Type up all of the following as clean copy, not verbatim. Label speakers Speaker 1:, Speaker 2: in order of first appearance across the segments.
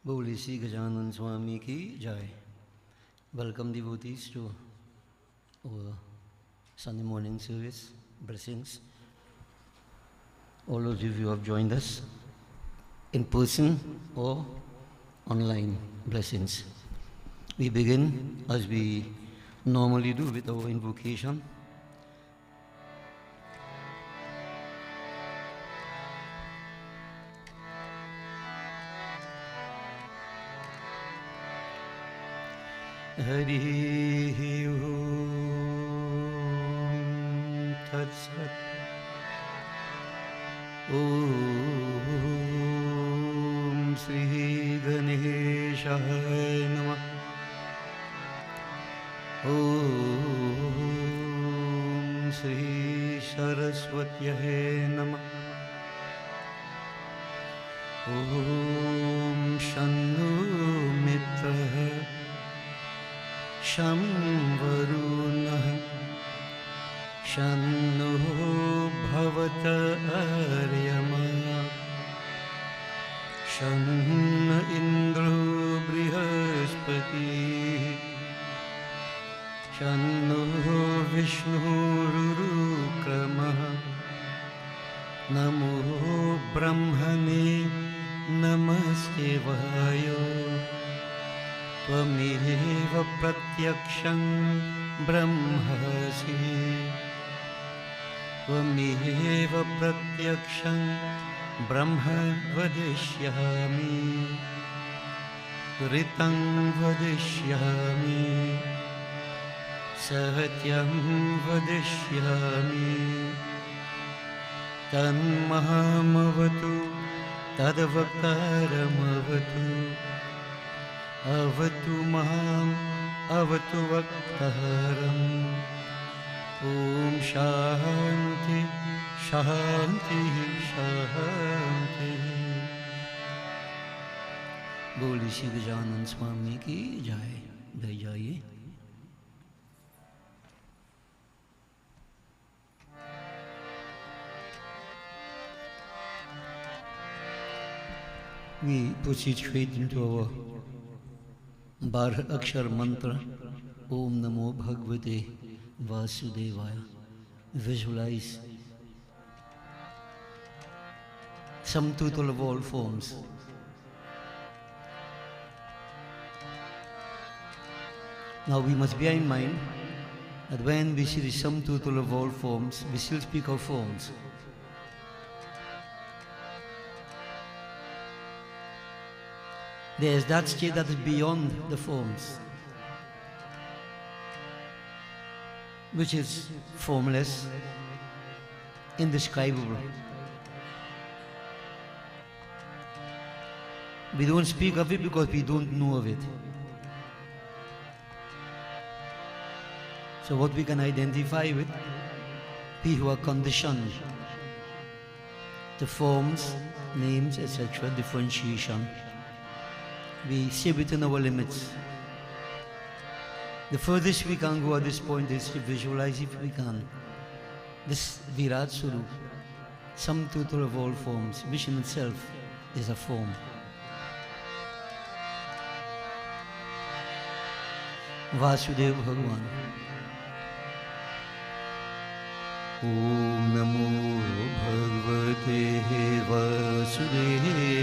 Speaker 1: Boli Sri Gajanan Swami ki Jai. Welcome devotees to our Sunday morning service. Blessings. All of you who have joined us in person or online. Blessings. We begin as we normally do with our invocation. Hari Om Tat Sat Om Sri Ganeshaya Namah Om Sri Saraswatyaye Namah Om Shannu Mitra Sham Varunah Shanno Bhavata Aryama Shanna Indro Brihaspati Shanno Vishnu Rurukrama Namo Brahmane Namaste Vayo Tvameva pratyaksham brahmasi Tvameva pratyaksham brahma vadishyami Ritam vadishyami Satyam vadishyami Tanmahamavatu tadavakaramavatu Avatu maham, avatu vaktaharam Om Shanti, Shanti, Shanti Boli Sri Gajanan Swami ki Jai. Jai Jai. We proceed straight into our Bar Akshar Mantra Om Namo Bhagavate Vasudevaya. Visualize sum total of all forms. Now we must bear in mind that when we see the sum total of all forms, we still speak of forms. There is that state that is beyond the forms, which is formless, indescribable. We don't speak of it because we don't know of it. So what we can identify with, we who are conditioned to forms, names, etc., differentiation, we see within our limits. The furthest we can go at this point is to visualize, if we can, this Virat Swarup, sum total of all forms, which in itself is a form. Vasudeva Bhagavan. Om Namo Bhagavate Vasudevaya.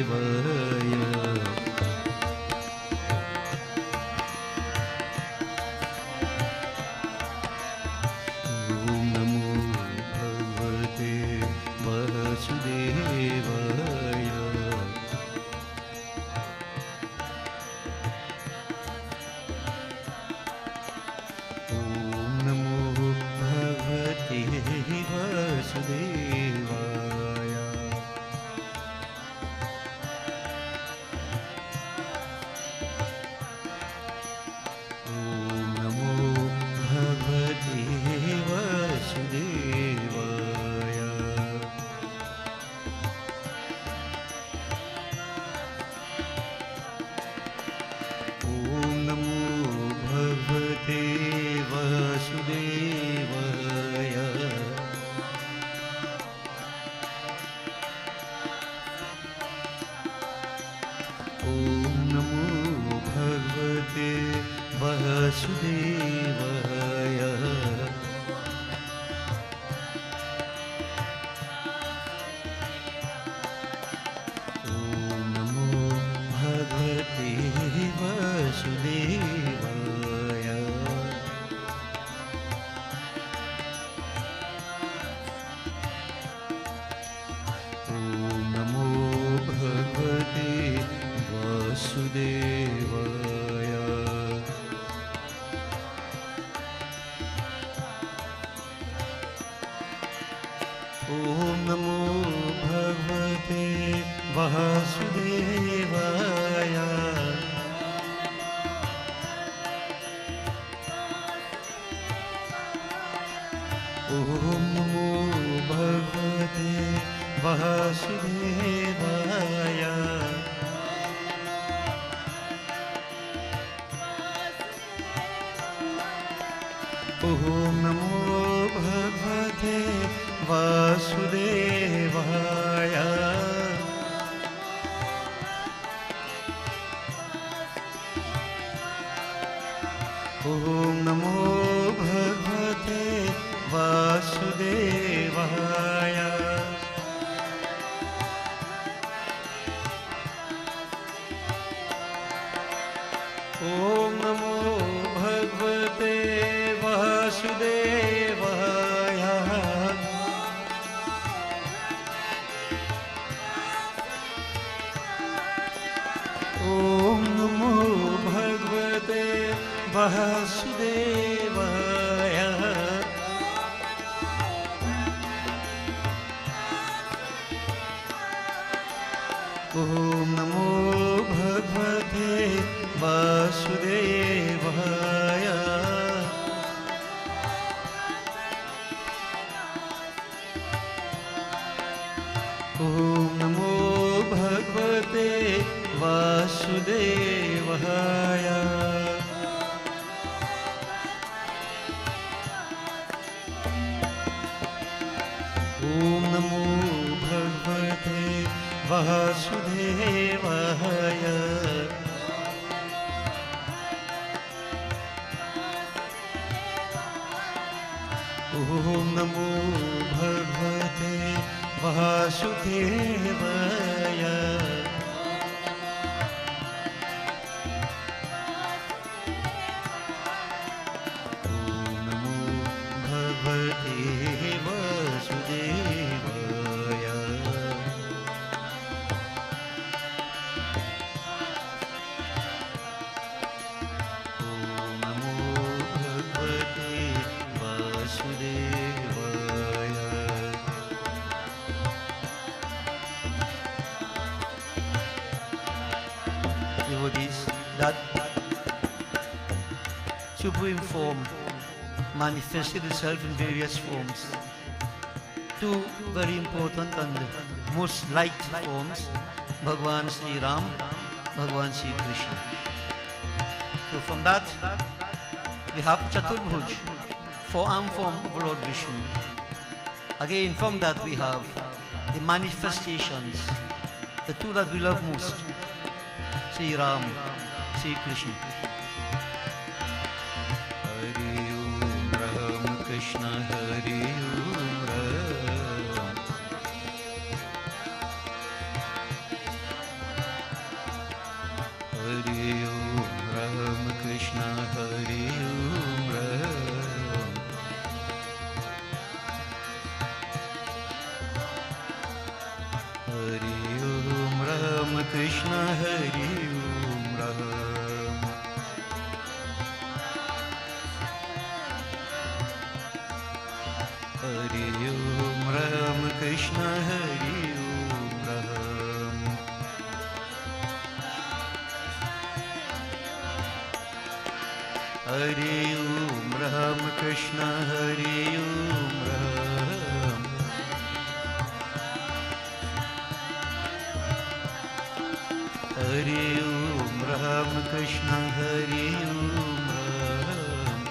Speaker 1: वासुदेवाय। ॐ नमो भगवते वासुदेवाय। ॐ नमो भगवते वासुदेवाय। ॐ नमो भगवते वासुदेवाय। ॐ नमो भगवते वासुदेवाय। ॐ नमो भगवते वासुदेवाय। ॐ नमो भगवते वासुदेवाय। ॐ नमो भगवते वासुदेवाय। ॐ नमो भगवते वासुदेवाय। ॐ नमो भगवते वासुदेवाय। ॐ नमो भगवते वासुदेवाय। ॐ नमो भगवते वासुदेवाय। ॐ नमो भगवते वासुदेवाय। ॐ नमो भगवते वासुदेवाय। ॐ नमो भगवते वासुदेवाय। Devotees, that supreme form manifested itself in various forms. Two very important and most liked forms, Bhagavan Sri Ram, Bhagavan Sri Krishna. So from that, we have Chaturbhuj, four-arm form of Lord Vishnu. Again, from that we have the manifestations, the two that we love most, Sri Ram, Sri Krishna. Hari Om Ram Krishna Hari Om Ram. Hari Om Ram Krishna Hari Om Ram. Hari Om Ram Krishna Hari Om Ram. Hari Om Ram Krishna Hari Om Ram. Hari Om Ram Krishna Hari Om Ram. Hari Om Ram Krishna Hari Om Ram.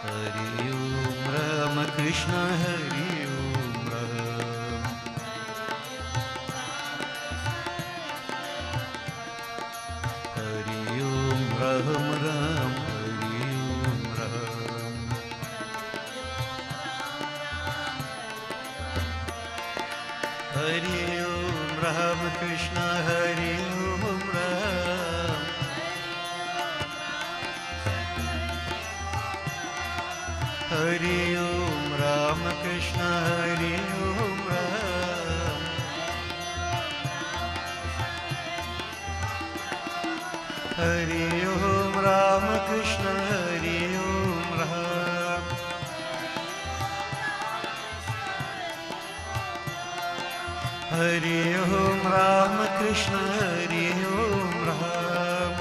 Speaker 1: Hari Om Ram Krishna Hari Om Ram. Hari Om Ram Krishna Hari Om Ram. Hari Om Ram Krishna Hari Om Ram. Hari Om Ram Krishna Hari Om Ram. Hari Om Ram Krishna Hari Om Ram.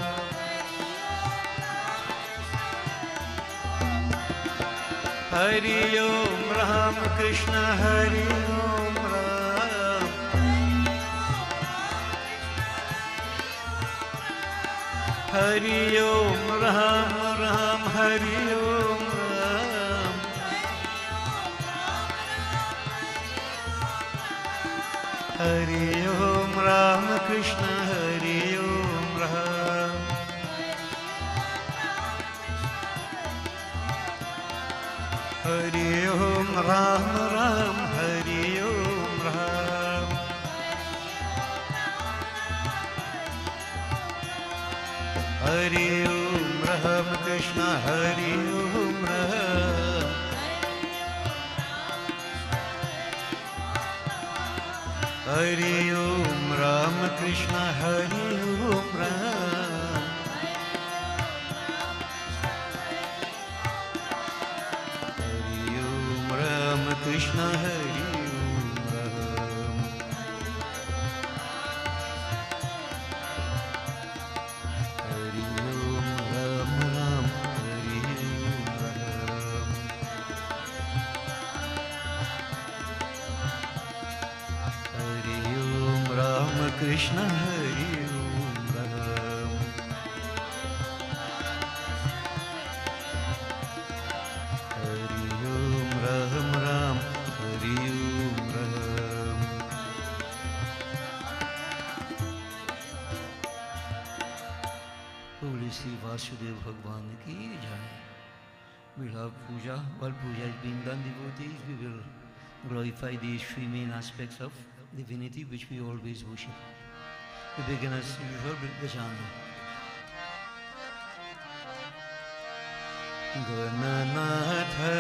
Speaker 1: Hari Om Ram Krishna Hari Om Ram. Hari Om Ram Ram Hari Om Ram. Hari Om Ram Krishna Hari Om Ram. Hari Om Ram Ram Hari Om Ram. Hari Om Ram Krishna Hari Om Ram. Hari Om Ram Krishna Hari Om Ram. Hari Om Ram Krishna Hari Om Ram. Hari Om Ram Ram Hari Om Ram. Hari Om Ram Krishna Hari Om Ram. Hari Om Ram Ram Hari Om Ram. Holy Sri Vasudev Bhagwan ki jai. We'll have puja. While puja is being done, devotees, we will glorify these three main aspects of divinity which we always worship. We begin as usual with the chant. Gananatha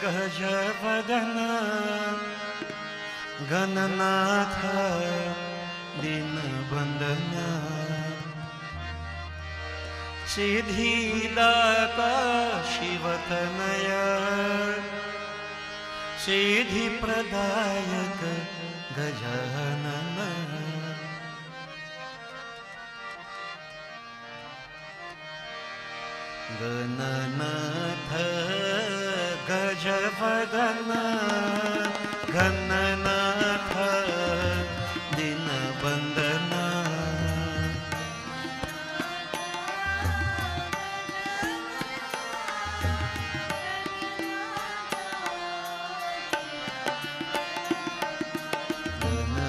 Speaker 1: Gajavadana Gananatha Dinabandana Siddhidata Shivatanaya Siddhi Pradayaka Gajanana. Gananatha Gajavadana Gananatha Dinabandana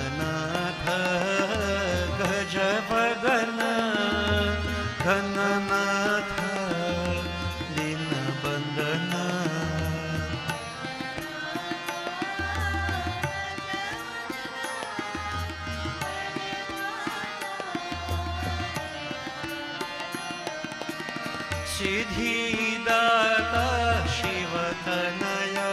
Speaker 1: Gananatha Gajavadana Gananatha Dinabandana Siddhidata Shivatanaya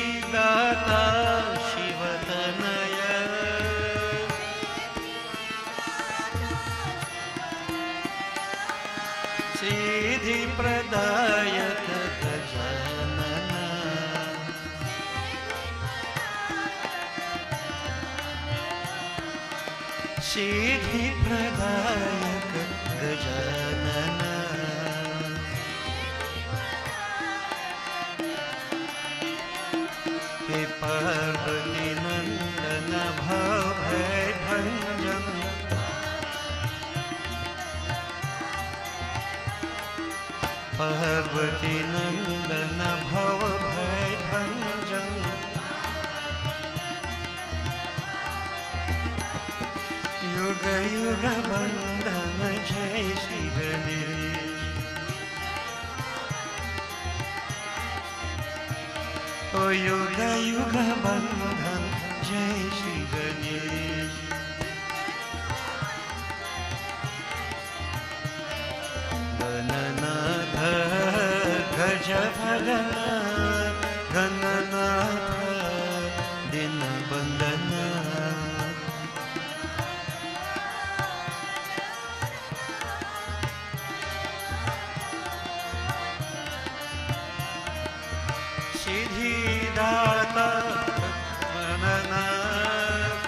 Speaker 1: Siddhidata Shivatanaya Siddhi Pradayaka Gajanana Siddhi Pradayaka Gajanana He Parvati Nandana Bhavai Bhanjan Parvati Nandana Bhavai Bhanjan Yuga Yuga Bandhana Jai Shri Ganesh ओ युग युग बंधन जय श्री गणेश। गणनाथ गज भगना गणनाथ दिन बंदना। सिद्धिदाता गणनाथ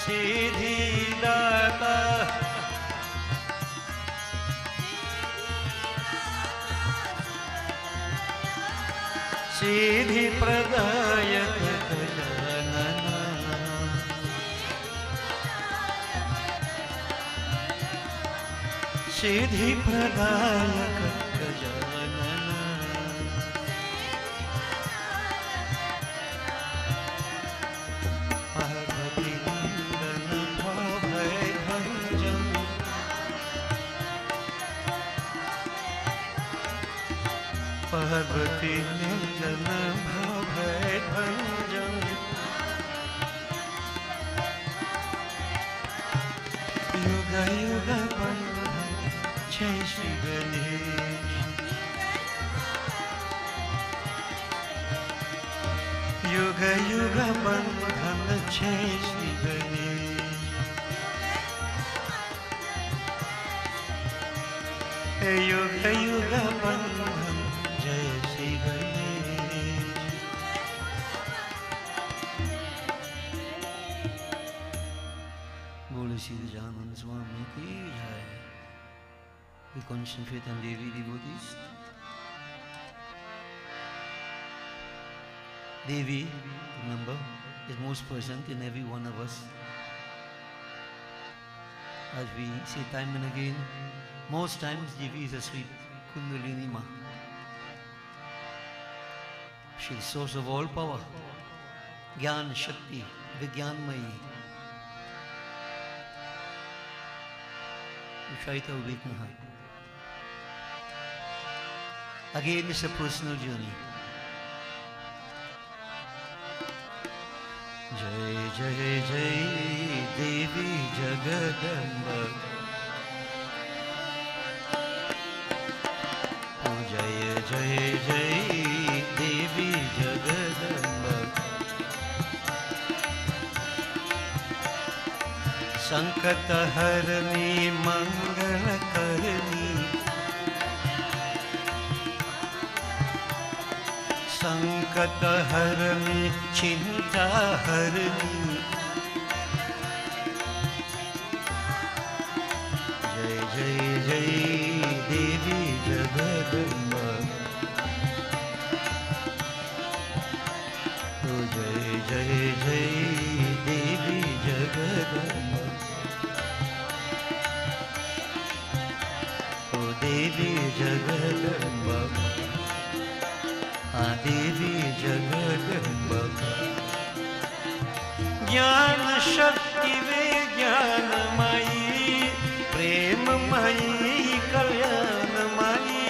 Speaker 1: सिद्धिदाता सिद्धि प्रदायक गजानन। सिद्धि प्रदायक गजानन। पार्वती नंदन भय भंजन पार्वती नंदन भय भंजन। युग युग बंधन जय श्री गणेश। युग युग बंधन जय श्री गणेश। युग युग बंधन जय श्री गणेश। बोले श्री जानंद स्वामी की जय। We concentrate on Devi devotees. Devi, remember, is most present in every one of us. As we say time and again, most times Devi is a sweet Kundalini Ma. She is source of all power, Gyan, Shakti, Vigyanmayi. We try to awaken her. Again, it's a personal journey. Jai Jai Jai Devi Jagadamba. Oh Jai Jai Jai Devi Jagadamba. Sankat harani mangal karni. संकट हरनी चिंता हरनी। जय जय जय देवी जगदम्बा। ओ जय जय जय देवी जगदम्बा। ओ देवी जगदम्बा। देवी जगदम्बा। ज्ञान शक्ति विज्ञानमयी प्रेममयी कल्याणमयी।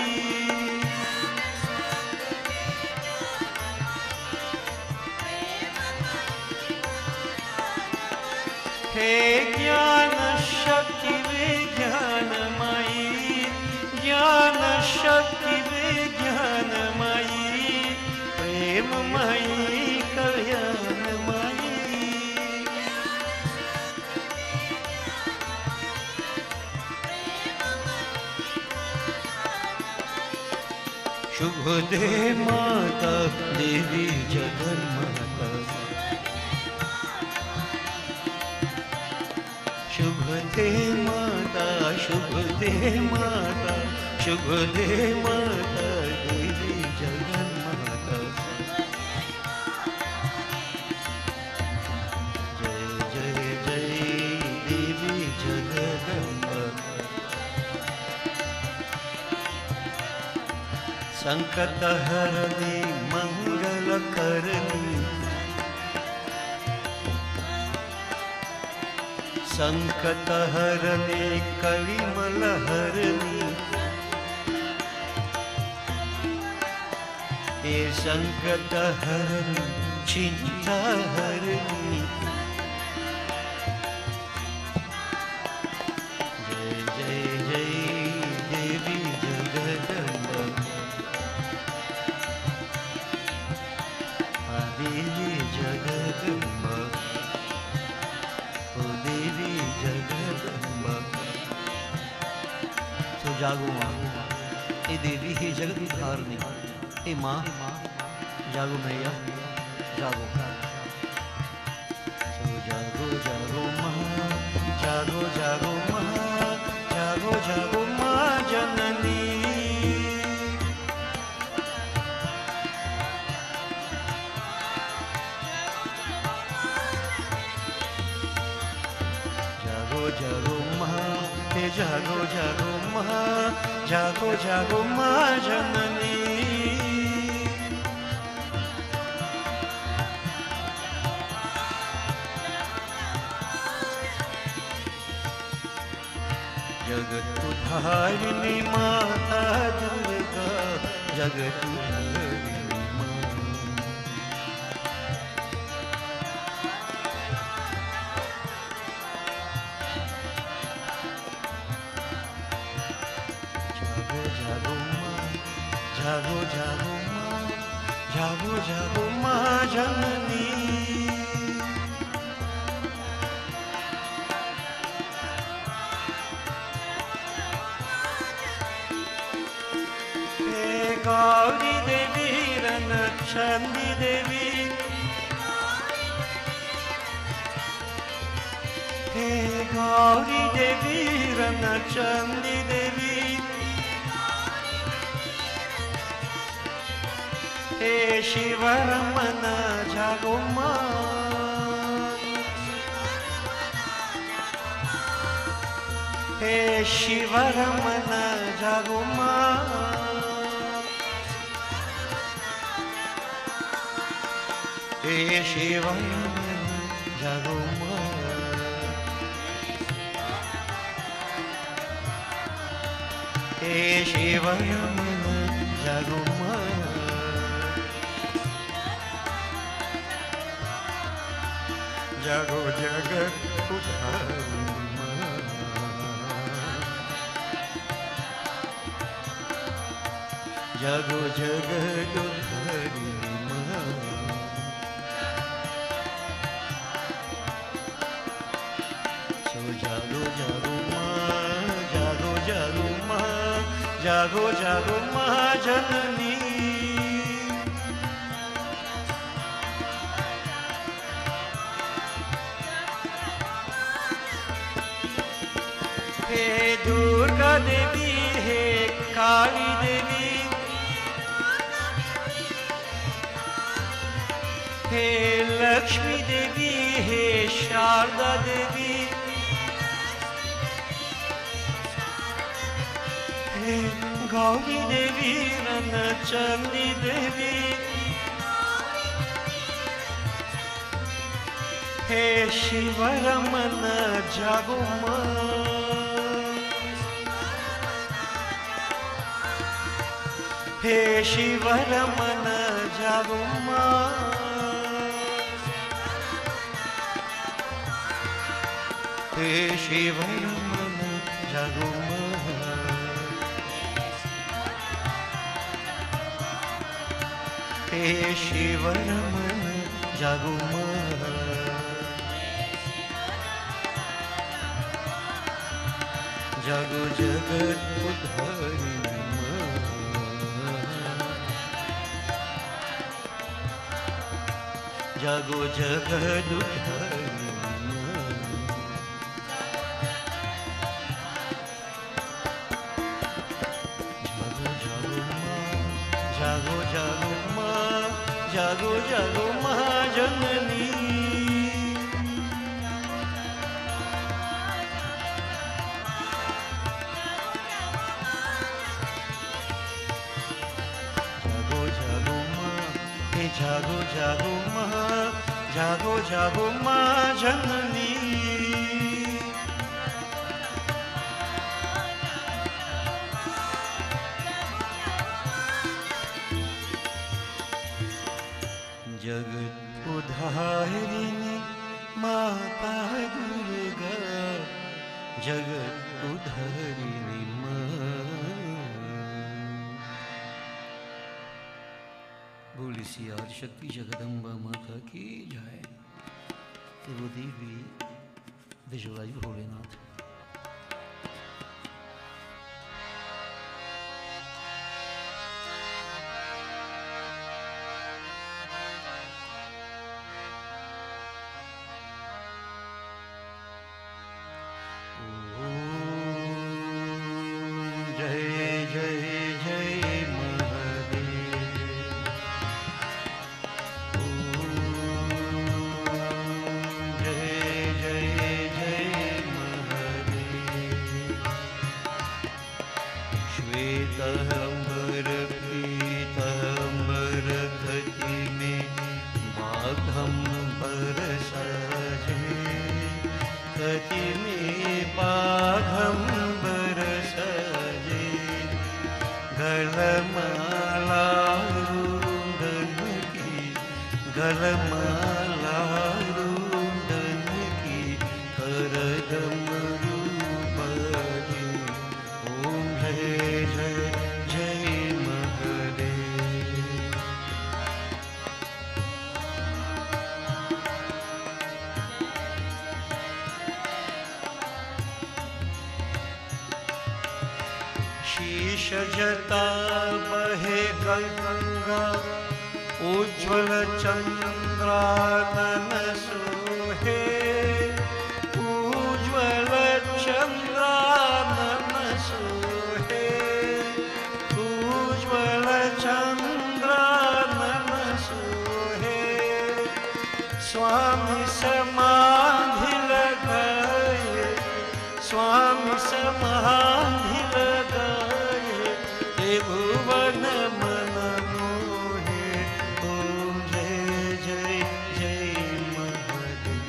Speaker 1: हे ज्ञान शक्ति विज्ञानमयी ज्ञान शक्ति विज्ञानमयी प्रेममयी कल्याणमयी। शुभ दे माता देवी जगन्माता। शुभ दे माता शुभ दे माता शुभ दे माता देवी जगन्माता। संकट हरनी मंगल करनी, संकट हरनी कलिमल हरनी, हे संकट हरणी चिंता हरणी जय जय जय देवी जगदम्बा देवी जगदम्बा ओ देवी जगदम्बा। तो जागो माँ हे देवी हे जगत उद्धारणी हे माँ जागो मैया जागो। तो जागो जागो माँ जागो जागो माँ जागो जागो माँ जननी जागो जागो माँ हे जागो जागो माँ जागो जागो माँ जननी जगत उद्धारिणी माता दुर्गा जगत उद्धारिणी माँ। जागो जागो माँ जागो जागो माँ जागो जागो माँ जननी गौरी देवी रनचंदी देवी हे गौरी देवी रनचंदी देवी हे शिवरमन जागो माँ हे शिवरमन जागो माँ हे शिवरमन जागो माँ हे शिवरमन जागो माँ जागो जगत उद्धारिणी माँ जागो जगत उद्धारिणी माँ जागो जागो माँ जागो जागो माँ जागो जागो माँ जननी हे दुर्गा देवी हे काली देवी हे लक्ष्मी देवी हे शारदा देवी हे गौरी देवी रनचंदी देवी हे शिवरमन जागो माँ हे शिवरमन जागो माँ हे शिवरमन जागो माँ हे शिवरमन जागो माँ जागो जगत उद्धारिणी माँ जागो जगत उद्धारिणी माँ जागो जागो माँ जागो जागो माँ जननी जागो जागो माँ हे जागो जागो माँ जागो जागो माँ जननी धारिणी माता दुर्गा जगत उद्धारिणी बोली सी आदिशक्ति जगदम्बा माता की जय। वो देवी विजुअलाइज भोलेनाथ। शीश जटा बहे गंगा उज्ज्वल चंद्रानन सोहे उज्ज्वल चंद्रानन सोहे उज्ज्वल चंद्रानन सोहे स्वामी समाधि लगाए स्वामी समाधि लगाए भुवन मन मोहे। ओम जय जय जय महादेव।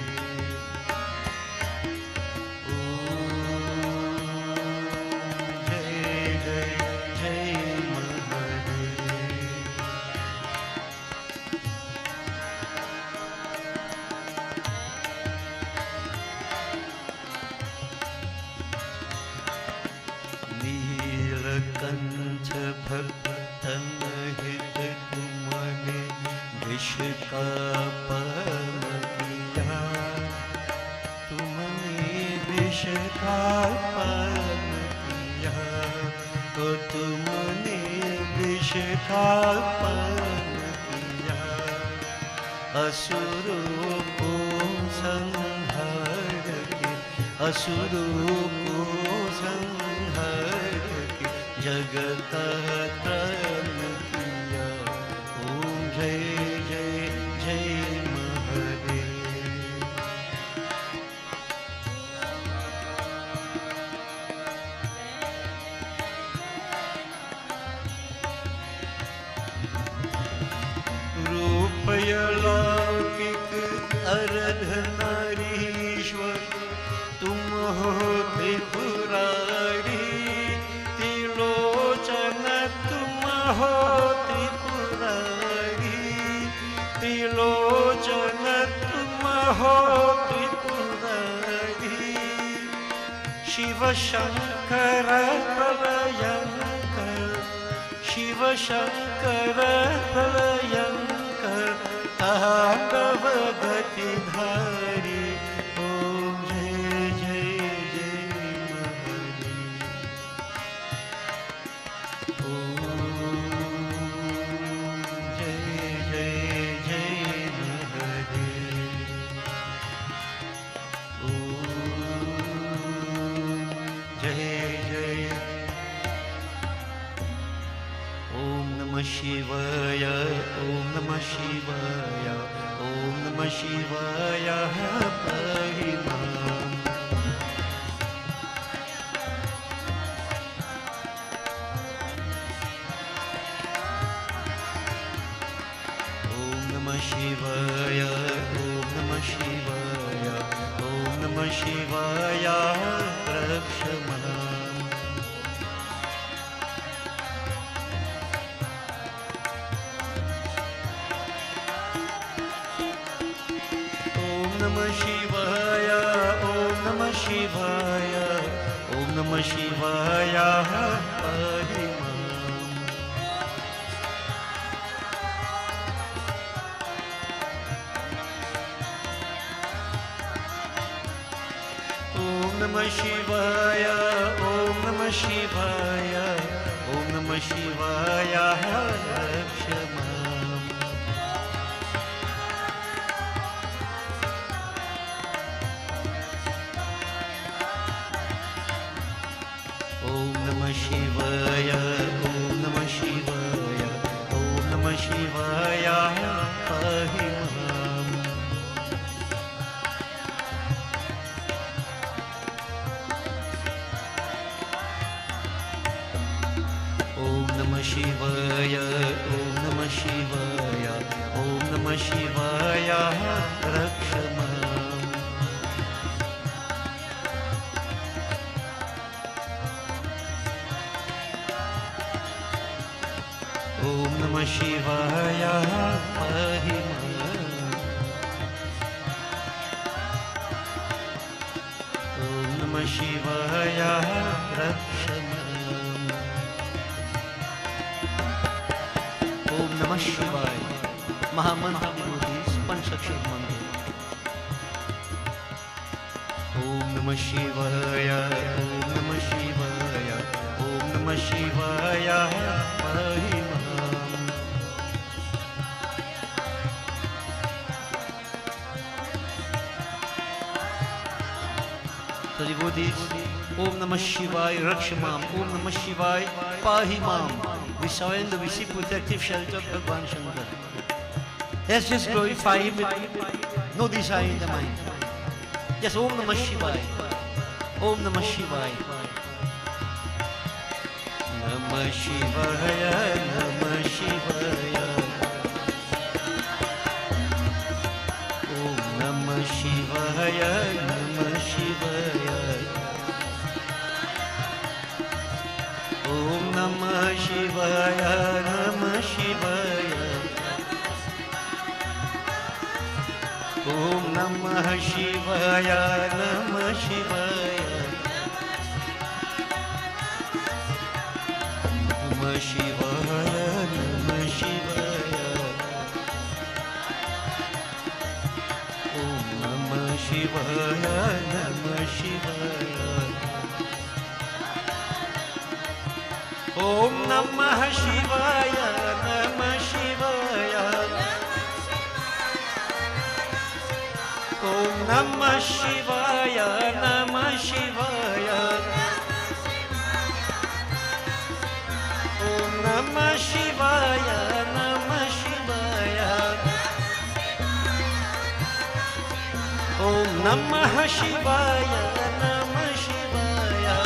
Speaker 1: ओम जय जय जय महादेव। नीलकंठ भक्तन हित तुमने विष का पान किया तुमने विष का पान किया तो तुमने विष का पान किया असुरों को संहार के असुरों को संहार के जगत त्रन किया। ओम जय जय जय महादेव। रूपयलौकिक अर्धनारीश्वर तुम हो त्रिपुरारी त्रिलोचन तुम हो त्रिपुरारी त्रिलोचन तुम हो त्रिपुरारी शिव शंकर प्रलयंकर शिव शंकर प्रलयंकर तांडव गतिधारी। ओम जय जय जय महादेव। ओम जय जय जय महादेव। ओम जय जय। ओम नमः शिवाय ओम नमः शिवाय ओम नमः शिवाय पाहि मां। ओम नमः शिवाय ओम नमः शिवाय ओम नमः शिवाय रक्ष मां। Namah Shivaya, Om Namah Shivaya, Om Namah Shivaya, Hari Om Namah Shivaya, Om Namah Shivaya, Om Namah Shivaya, Rakshamam. Om Namah Shivaya, Om Namah Shivaya, Om Namah Shivaya, Ahimam. Om Namah Shivaya, Om Namah Shivaya, Om Namah Shivaya, Rakshamam. Om Namah Shivaya, Ahimam. Om Namah Shivaya, Rakshamam. Om Namah Shivaya, Mahamantra devotees, Panchakshar Mantra. Om Namah Shivaya, Om Namah Shivaya, Om Namah Shivaya, Ahimam. So devotees, Om Namah Shivaya, Rakshamam, Om Namah Shivaya, Pahimam. We surrender, we seek protective shelter of Bhagwan Shankar. Let's just glorify Him with no desire in the mind. Just Om Namah Shivaya, Om Namah Shivaya. Namah Shivaya, Namah Shivaya. Om Namah Shivaya, Namah Shivaya. Om Namah Shivaya, Namah Shivaya. Om Namah Shivaya, Namah Shivaya. Namah Shivaya, Namah Shivaya. Om Namah Shivaya, Namah Shivaya. Om Namah Shivaya, Namah Shivaya. Om Namah Shivaya, Namah Shivaya. Om Namah Shivaya, Namah Shivaya. Om Namah Shivaya, Namah Shivaya.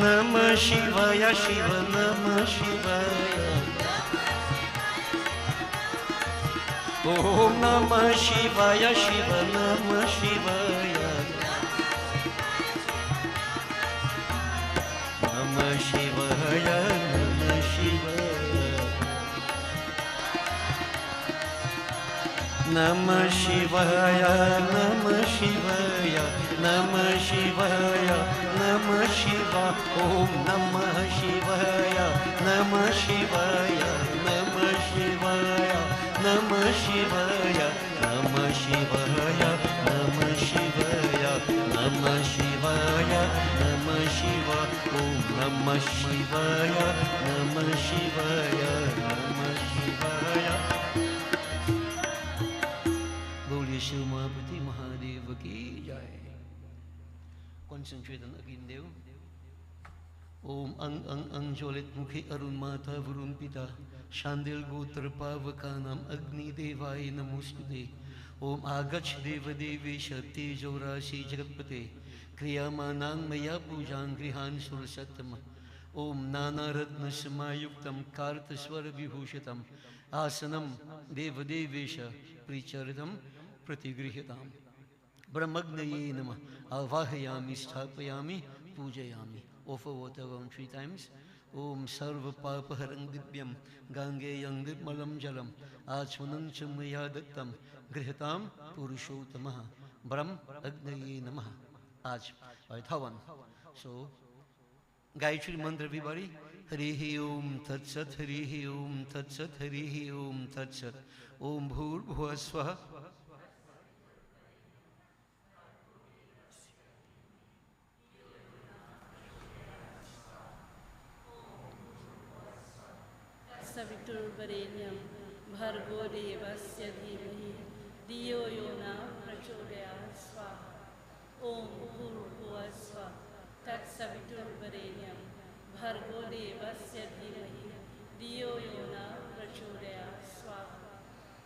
Speaker 1: Namah Shivaya, Shiva, Namah Shivaya. Om Namah Shivaya, Shiva, Namah Shivaya. Namah Shivaya, Namah Shivaya. Namah Shivaya, Namah Shivaya. Namah Shivaya, Namah Shiva. Om Namah Shivaya, Namah Shivaya. Namah Shivaya, Namah Shivaya. Namah Shivaya, Namah Shivaya. Namah Shivaya, Namah Shiva. Om Namah Shivaya, Namah Shivaya. Namah Shivaya. बोलिए शिव महापति महादेव की जय. Concentrate on Agindev. Om Ang Ang Ang Jolit Mukhi Arun Mata Varun Pita Shandil Gotra Pavakanam Agni Devaya Namustude. Om Agach Deva Devi Shakti Jaurasi Jagatpate Kriyamanang Maya Pujan Grihan Surasatama. Om Nana Ratna Samayuktam Karta Swara Vibhushatam Asanam Deva Devesha Pricharitam Pratigrihitam. Brahmagnaye Namah Avahayami Sthapayami Pujayami. Offer water around 3 times. ओम सर्व पापहरं दिव्यं गांगेयं निर्मलं जलम आचमनं च मया दत्तं गृहतां पुरुषोत्तमः ब्रह्म अग्नये नमः. आज Thavan. So Gayatri mantra everybody. Harihi Om Tat Sat, Harihi Om Tat Sat, Harihi Om Tat Sat. Om Bhur Bhuva Swaha.
Speaker 2: Saviturvarenyam Bhargo Devasya Dhimahi Diyo Yona Prachodayat Swaha. Om Bhurbhuva Swaha Tat Saviturvarenyam Bhargo Devasya Dhimahi Diyo Yona Prachodayat Swaha.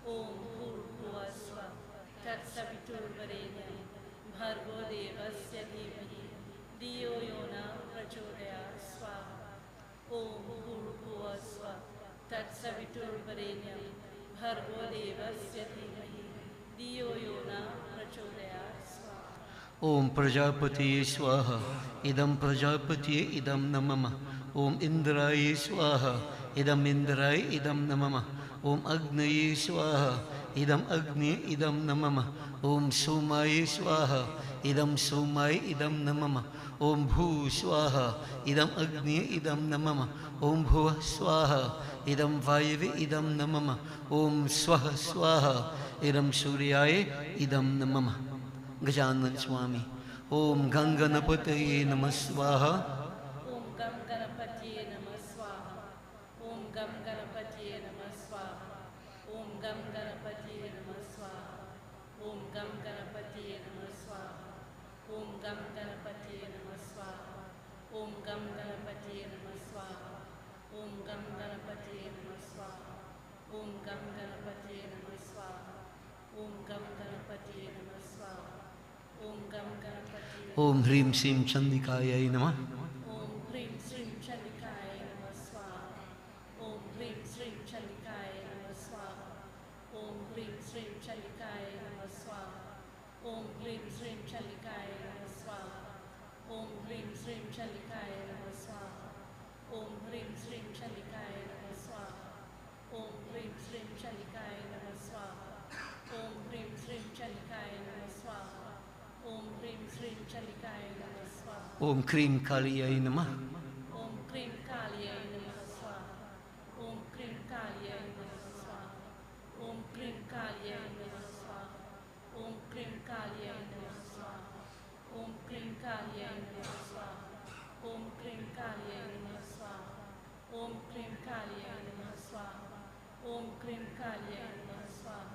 Speaker 2: Om Bhurbhuva Swaha Tat Saviturvarenyam Bhargo Devasya Dhimahi Diyo Yona Prachodayat Swaha. Om Bhurbhuva Swaha Tat Saviturvarenyam Bhargo Devasya Dhimahi Diyo Yona Prachodayat Swaha.
Speaker 1: Om Prajapati Swaha Idam Prajapati Idam Namama. Om Indraya Swaha Idam Indraya Idam Namama. Om Agnaye Swaha Idam Agni Idam Namama. Om Somaya Swaha Idam Somaya Idam Namama. Om Bhu Swaha Idam Agni Idam Namama. Om Bhuva Swaha Idam Vayave Idam Namama. Om Swaha Swaha Idam Suryaya Idam Namama. Gajanan Swami. Om Ganganapataye Namah Swaha.
Speaker 2: Om Gam Ganapatiye Namah Swaha. Om Gam Ganapatiye Namah Swaha. Om Gam Ganapatiye Namah Swaha. Om Gam Ganapatiye Namah Swaha. Om Gam Ganapatiye Namah Swaha. Om Gam Ganapatiye Namah Swaha. Om Gam Ganapatiye Namah Swaha. Om Gam Ganapatiye Namah Swaha. Om Gam Ganapatiye Namah Swaha. Om Gam Ganapatiye.
Speaker 1: Om Hrim Sim Chandikaya Namah.
Speaker 2: Om Hrim Srim Chandikaya Namah Swaha. Om Hrim Srim Chandikaya Namah Swaha. Om Hrim Srim Chandikaya Namah Swaha. Om Hrim Srim Chandikaya Namah Swaha. Om Hrim Srim Chandikaya Namah Swaha. Om Hrim Srim Chandikaya Namah Swaha. Om Hrim Srim Chandikaya Namah Swaha. Om Hrim Srim Chandikaya Namah Swaha. Om Hrim Srim Chandikaya Namah Swaha.
Speaker 1: Om Krim Kaliyai Namah.
Speaker 2: Om Krim Kaliyai Namah Swaha. Om Krim Kaliyai Namah Swaha. Om Krim Kaliyai Namah Swaha. Om Krim Kaliyai Namah Swaha. Om Krim Kaliyai Namah Swaha. Om Krim Kaliyai Namah Swaha. Om Krim Kaliyai Namah Swaha. Om Krim Kaliyai Namah Swaha.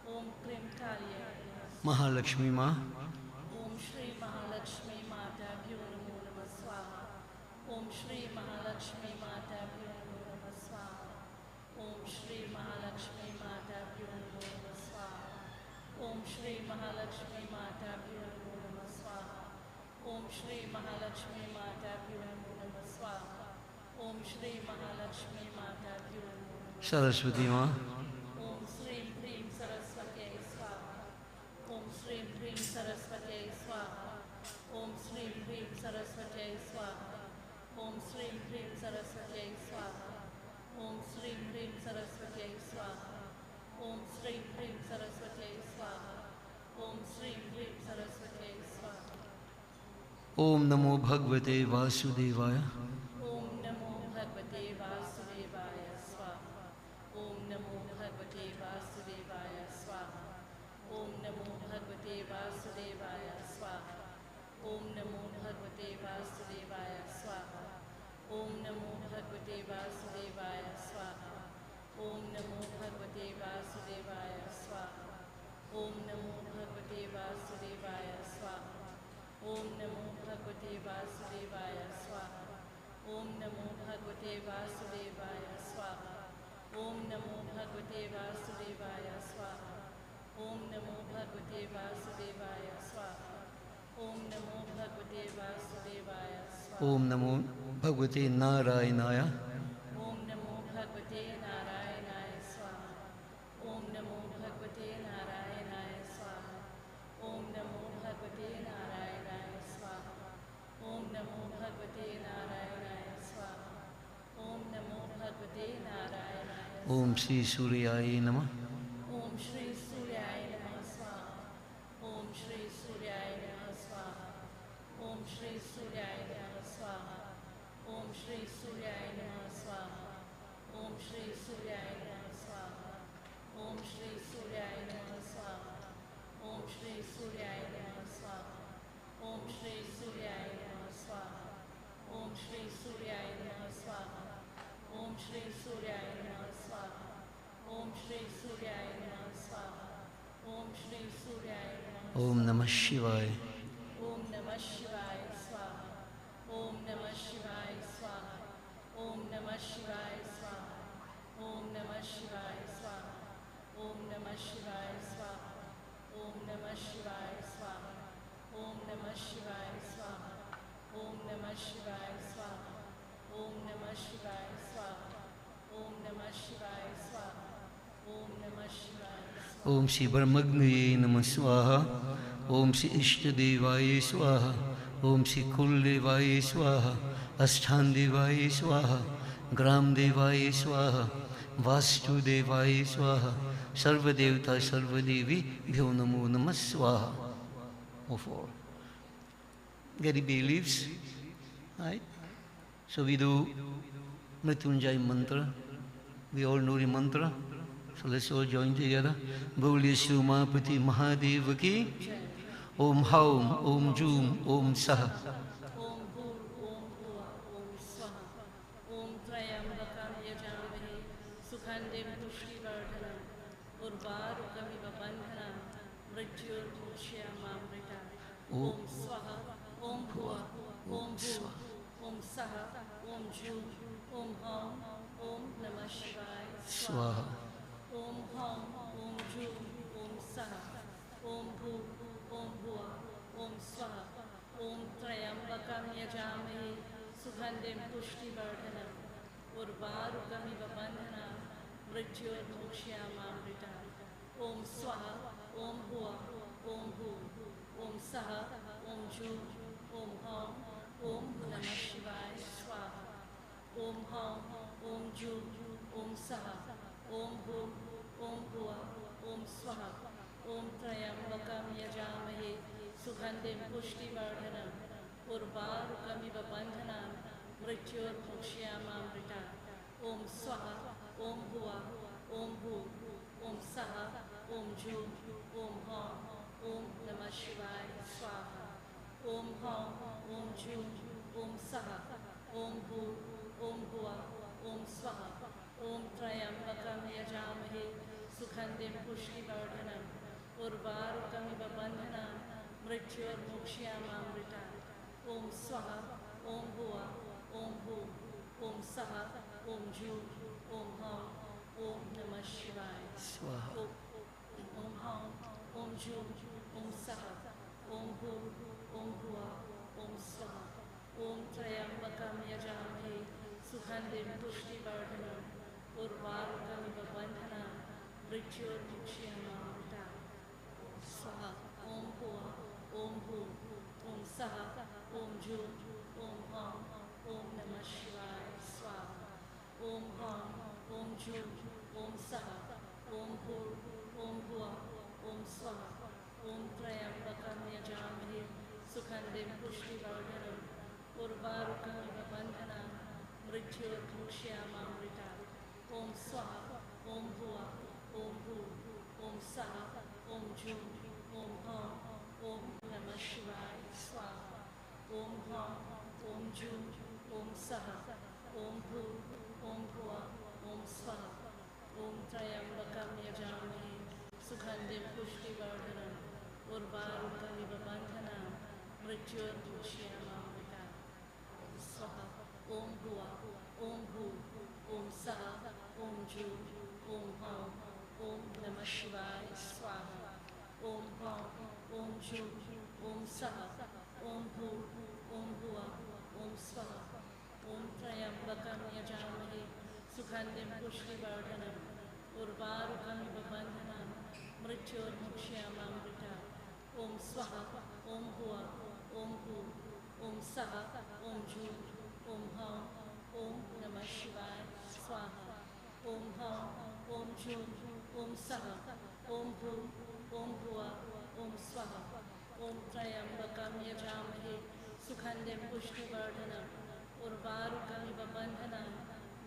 Speaker 2: Om Krim Kaliyai Namah Swaha.
Speaker 1: Mahalakshmi Ma.
Speaker 2: Om Shri Mahalakshmi Mata Bhyo Namo Namah Swaha. Om Shri Mahalakshmi Mata Bhyo Namo Namah Swaha. Om Shri Mahalakshmi Mata Bhyo Namo Namah Swaha. Om Shri Mahalakshmi Mata Bhyo Namo Namah Swaha. Om Shri Mahalakshmi Mata Bhyo Namo Namah Swaha. Om Shri Mahalakshmi Mata Bhyo Namo Namah Swaha.
Speaker 1: Saraswati Ma.
Speaker 2: Om Shri Hrim Saraswati Swaha. Om Shri Hrim Saraswati Swaha. Om Shri Hrim Saraswati Swaha. Om Shri Hrim Saraswati Swaha. Om Shri Hrim Saraswati Swaha. Om Shri Hrim Saraswati Swaha. Om Shri Hrim Saraswati Swaha.
Speaker 1: Om Namo Bhagavate Vasudevaya.
Speaker 2: Om Namo Bhagavate Vasudevaya Swaha. Om Namo Bhagavate Vasudevaya Swaha. Om Namo Bhagavate Vasudevaya Swaha. Om Namo Bhagavate Vasudevaya Swaha. Om Namo Bhagavate Vasudevaya Swaha. Om Namo Bhagavate Vasudevaya Swaha. Om Namo Bhagavate Vasudevaya Swaha. Om Namo Bhagavate Vasudevaya Swaha. Om Namo Bhagavate Vasudevaya Swaha. Om Namo Bhagavate Vasudevaya Swaha. Om Namo Bhagavate Vasudevaya Swaha. Om Namo Bhagavate Vasudevaya Swaha.
Speaker 1: Om Namo Bhagavate Narayanaya.
Speaker 2: Om Namo Bhagavate Narayanaya Swaha. Om Namo Bhagavate Narayanaya Swaha. Om Namo Bhagavate Narayanaya Swaha. Om Namo Bhagavate Narayanaya Swaha.
Speaker 1: Om Sri Suryaya Namah.
Speaker 2: Om Shri Suryaya Namah Swaha. Om Shri Suryaya Namah Swaha. Om Shri Suryaya Namah Swaha. Om Shri Suryaya Namah Swaha. Om Shri Suryaya Namah Swaha. Om Shri Suryaya Namah Swaha. Om Shri Suryaya Namah Swaha. Om Shri Suryaya Namah Swaha. Om Shri Suryaya Namah Swaha. Om Shri Suryaya Namah Swaha. Om Shri Suryaya Namah Swaha. Om Shri Suryaya Namah
Speaker 1: Om Namah Shivaya.
Speaker 2: Om Namah Shivaya Swaha. Om Namah Shivaya Swaha. Om Namah Shivaya Swaha. Om Namah Shivaya Swaha. Om Namah Shivaya Swaha. Om Namah Shivaya Swaha. Om Namah Shivaya Swaha. Om Namah Shivaya Swaha. Om Namah Shivaya Swaha. Om Namah Shivaya Swaha. Om Namah Shivaya Swaha.
Speaker 1: Om Shri Brahmagnaye Namah Swaha. Om Shri Ishtadevaye Swaha. Om Shri Kuldevaye Swaha. Asthandevaye Swaha. Gramdevaye Swaha. Vastudevaye Swaha. Sarvadevata Sarvadevi Bhyo Namo Namah Swaha. Of all. Gary Bay leaves. Right? So we do Mrityunjay mantra. We all know the mantra. So let's all join together. Boliye Shumapati Mahadev ki. Om Haum, Om Jum, Om Saha.
Speaker 2: Om Bhur Om Bhuva Om Swaha. Om Trayambakam Yajamahe Sukhandem Pushtivardhanam Urvarukamiv Bandhanam Mrityurmukshyamamrita. Om Swaha. Om Bhuva Om Bhur Om Saha. Om Jum Om Haum. Om Namah Shivaya
Speaker 1: Swaha.
Speaker 2: Om Haum Om Jum Om Saha. Om Bhur Om Bhuva Om Swaha. Om Trayambakam Yajamahe Sugandhim Pushtivardhanam Urvarukamiv Bandhanam Mrityurmukshyamamrita. Om Swaha. Om Bhuva Om Bhur Om Saha. Om Jum Om Haum. Om Namah Shivaya Swaha. Om Haum Om Jum Om Saha. Om Bhur Om Bhuva Om Swaha. Om Trayambakam Yajamahe Sugandhim Pushtivardhanam Urvarukamiv Bandhanam Mrityurmukshyamamrita. Om Swaha. Om Bhuva Om Bhur Om Saha. Om Jum Om Haum. Om Namah Shivaya Swaha. Om Haum Om Jum Om Saha. Om Bhur Om Bhuva Om Swaha. Om Trayambakam Yajamahe Sugandhim Pushtivardhanam Urvarukamiv Bandhanam Mrityurmukshyamamrita. Om Swaha. Om Bhuva Om Bhur Om Saha. Om Jum Om Haum. Om Namah Shivaya
Speaker 1: Swaha.
Speaker 2: Om Haum Om Jum Om Saha. Om Bhur Om Bhuva Om Swaha. Om Trayambakam Yajamahe Sugandhim Pushtivardhanam Urvarukamiv Bandhanam Mrityurmukshyamamrita. Swaha. Om Bhuva Om Bhur Om Saha. Om Jum Om Haum. Om Namah Shivaya Swaha. Om Haum Om Jum Om Saha. Om Bhur Om Bhuva Om Swaha. Om Trayambakam Yajamahe Sugandhim Pushtivardhanam Urvarukamiv Bandhanam Mrityurmukshyamamrita. Om Swaha. Om Bhuva Om Bhur Om Saha. Om Jum Om Haum. Om Namah Shivaya Swaha. Om Haum Om Jum Om Saha. Om Bhur Om Bhuva Om Swaha. Om Trayambakam Yajamahe Sugandhim Pushtivardhanam Urvarukamiv Bandhanam Mrityurmukshyamamrita. Swaha. Om Bhuva Om Bhur Om Saha. Om Jum Om Haum. Om Namah Shivaya Swaha. Om Haum Om Jum Om Saha. Om Bhur Om Bhuva Om Swaha. Om Trayambakam Yajamahe Sugandhim Pushtivardhanam Urvarukamiv Bandhanam Mrityurmukshyamamrita. Om Swaha. Om Bhuva Om Bhur Om Saha. Om Jum Om Haum. Om Namah Shivaya Swaha. Om Haum ओम जूं ओम सः ओम भू ओम भुवः ओम स्वः ओम त्र्यंबकं यजामहे सुगन्धिं पुष्टिवर्धनम् उर्वारुकमिव बन्धनान्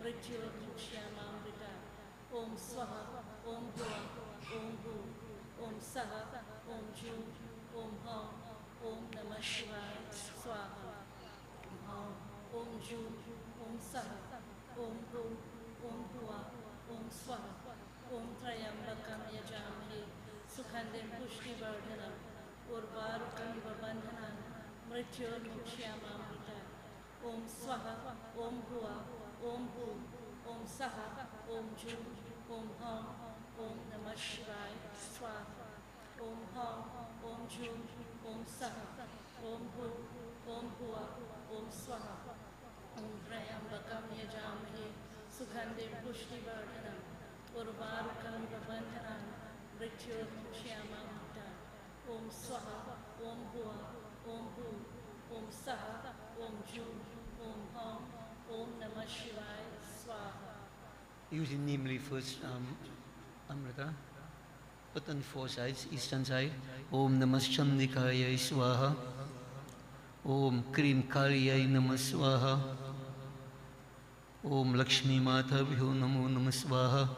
Speaker 2: मृत्युर्मुक्ष्यामामृता ओम स्वः ओम भुवः ओम भू ओम सः ओम जूं ओम हौं ओम नमः शिवाय स्वाहा ओम जूं ओम सः ओम भू ओम भुवः ओम स्वः ओम त्र्यंबकं यजामहे सुगन्धिं पुष्टिवर्धनम् उर्वारुकमिव बन्धनान् मृत्युर्मुक्ष्यामामृता ओम स्वः ओम भुवः ओम भू ओम सः ओम जूं ओम हौं ओम नमः शिवाय स्वाहा ओम हौं ओम जूं ओम सः ओम भू ओम भुवः ओम स्वः ओम त्र्यंबकं यजामहे सुगन्धिं पुष्टिवर्धनम् उर्वारुकमिव बन्धनान् मृत्युर्मुक्ष्यामामृता ओम स्वः ओम भुवः ओम भू ओम सः ओम जूं ओम हौं ओम नमः शिवाय स्वाहा
Speaker 1: Using namely first Amrita, put on 4 sides, eastern side. Om Namas Chandikaya Swaha. Om Krim Kalyai Namah Swaha. Om Lakshmi Mata Bhyo Namo Namah Swaha.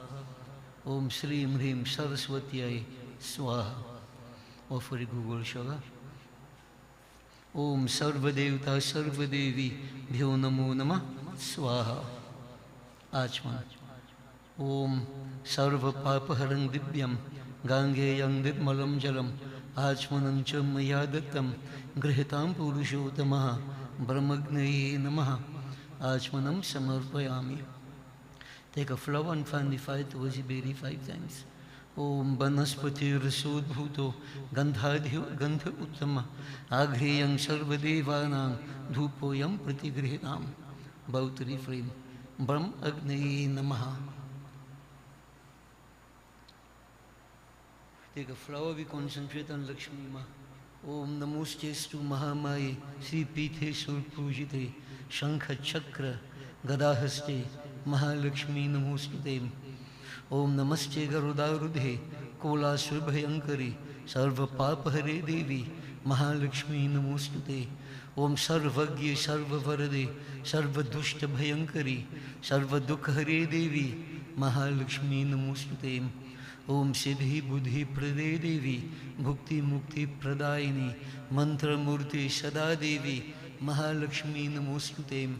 Speaker 1: Om Shrim Hrim Saraswatyai Swaha. Offer a Google Shoga. Om Sarvadevta Sarvadevi Bhyo Namo Namah Swaha. Achman. Om Sarva Papaharang Divyam Gangeyang Nirmalam Jalam Achmanam Cha Maya Dattam Grihitam Purushotamaha Brahmagnaye Namaha Achmanam Samarpayami. Take a flower and fan the 5 Tuvazi 5 times. Om Banaspati Rasud Bhuto Gandhadhyo Gandha Uttama Agheyang Sarvadevanam Dhupoyam Pratigrihitam. Bow to refrain. Brahm Agnaye Namaha. Take a flower, we concentrate on Lakshmi Ma. Om Namostestu Mahamaye Sri Pithe Sur Pujite Shankha Chakra Gadahaste Mahalakshmi Namostute. Om Namaste Garudarudhe Kola Surabhayankari Sarva Papahare Devi Mahalakshmi Namostute. Om Sarvagya Sarva Varade Sarva Dushta Bhayankari Sarva Dukhare Devi Mahalakshmi Namostute. Om Siddhi Buddhi Prade Devi Bhukti Mukti Pradayini Mantra Murti Sada Devi Mahalakshmi Namostute.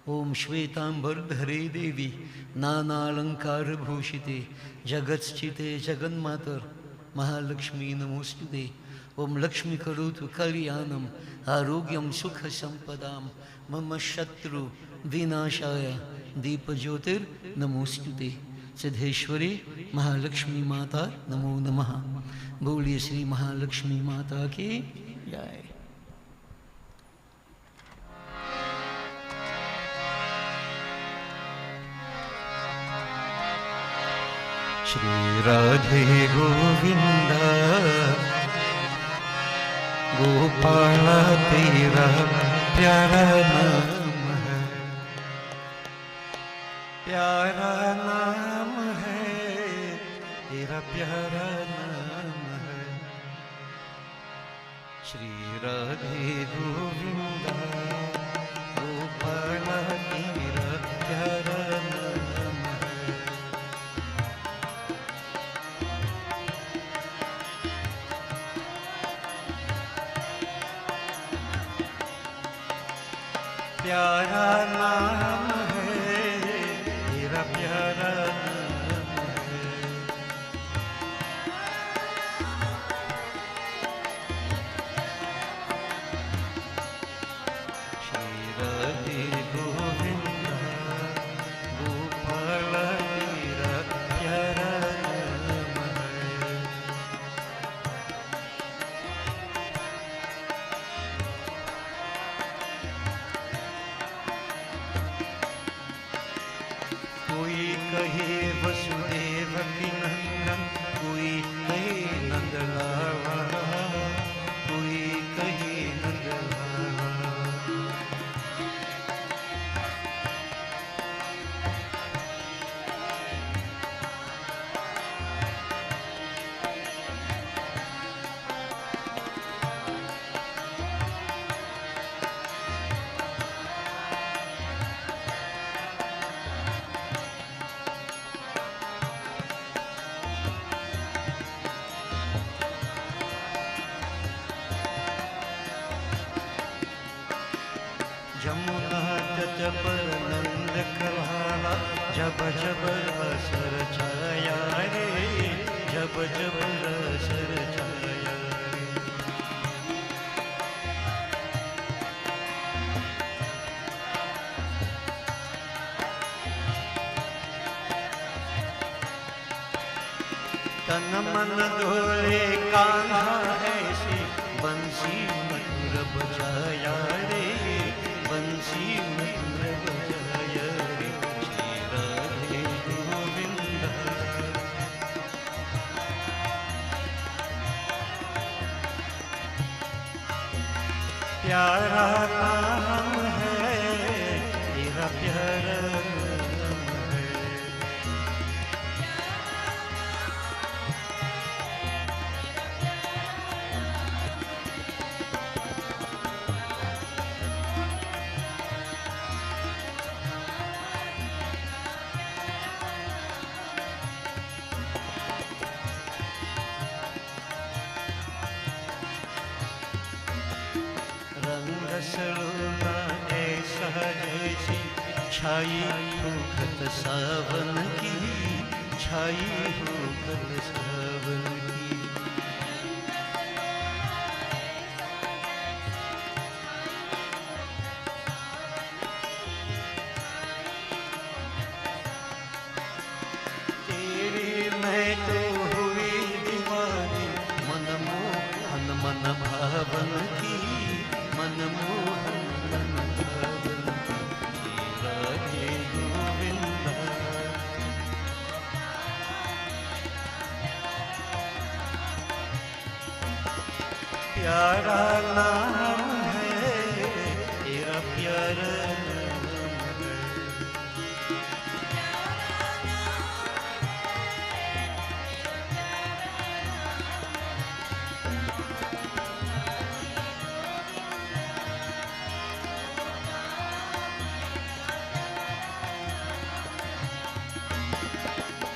Speaker 1: Om Shvetambar Dhare Devi Nana Alankar Bhushite Jagatschite Jaganmatar Mahalakshmi Namostute. Om Lakshmi Karutu Kalyanam Arogyam Sukha Sampadam Mama Shatru Vinashaya Deepa Jyotir Namostute. Siddheshwari Mahalakshmi Mata Namo Namaha. Boliye Shri Mahalakshmi Mata ki Jai. Shri Radhe Govinda Gopala Tera Pyara Naam Hai. Pyara Naam Hai. Tera Pyara Naam Hai. Shri Radhe Govinda Gopala Tera Pyara Naam Hai. प्यारा नाम है तेरा प्यारा नाम है श्री राधे गोविंदा गोपाल तेरा प्यारा नाम है जमुना तट पर नंद कल्हाड़ा, जब जब असर छाया रे, जब जब असर छाया रे। तन मन डोले कान्हा ऐसे, बंसी मधुर बजाया रे, बंसी मधुर बजाया रे, श्री राधे गोविंद। प्यारा नाम है तेरा, प्यारा नाम है। रंग सलोना ऐसा जैसी छाई होखत सावन की, छाई होखत सावन की। तेरी मैं तो हुई दीवानी, मन मोहन मन भावन की, मन मोहन मन भावन की, श्री राधे गोविंद। प्यारा नाम है तेरा, प्यारा नाम है।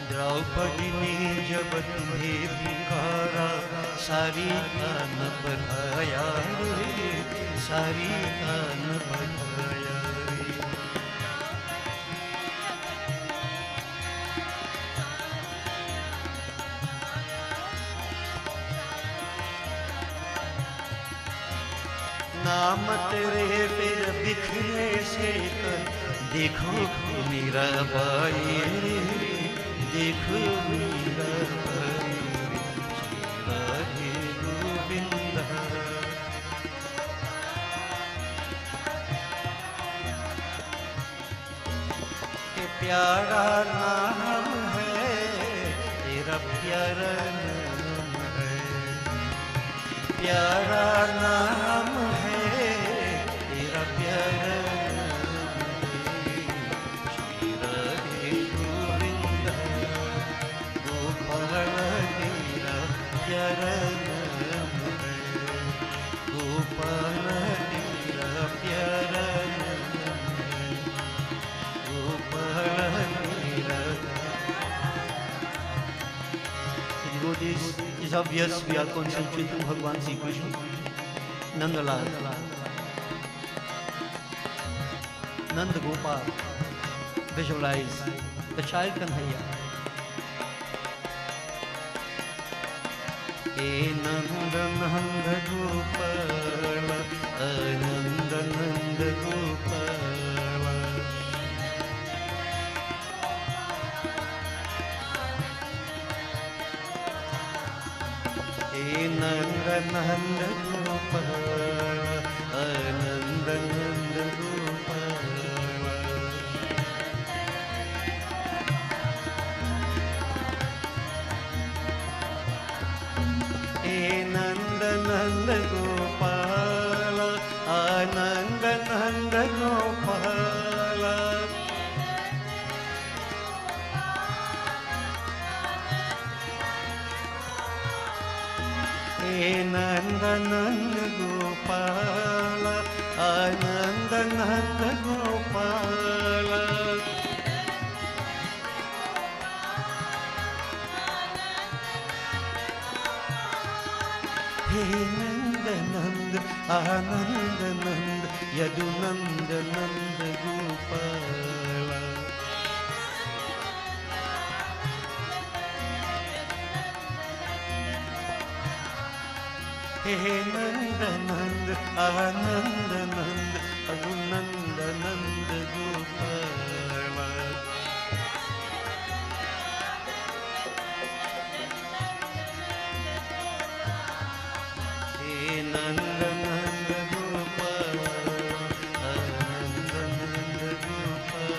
Speaker 1: द्रौपदी ने जब तुम्हें पुकारा, सारी कान बढ़ाया रे, सारी कान बढ़ाया रे। नाम तेरे फिर बिखरे से कर, देखो मेरा बाई रे, देखो मेरा बाई रे, श्री राधे गोविंद। के प्यारा नाम है तेरा, प्यारा नाम है। प्यारा नाम है तेरा, प्यारा नाम है, श्री राधे गोविंद। गोपाल तेरा प्यारा नाम है, गोपाल तेरा प्यारा नाम है, गोपाल तेरा। It is obvious we are concentrating on Bhagwan Sri Krishna. Nandalal, Nanda Gopal, visualize the child Kanhaiya. He Nanda Nanda Gopala, Nanda Nanda Gopala. He Nanda Nanda Gopala, Nanda Nanda Gopala. He Nanda Nanda Gopala, Nanda Nanda Gopala. He Nanda Nanda Gopala, Nanda Nanda Gopala. He Nanda Nanda, Ananda Nanda, Yadunanda Nanda Gopala. Hey Nanda Nanda Ananda Nanda Adunanda Nanda Gopala. Hey Nanda Nanda Gopala Ananda Nanda Gopala.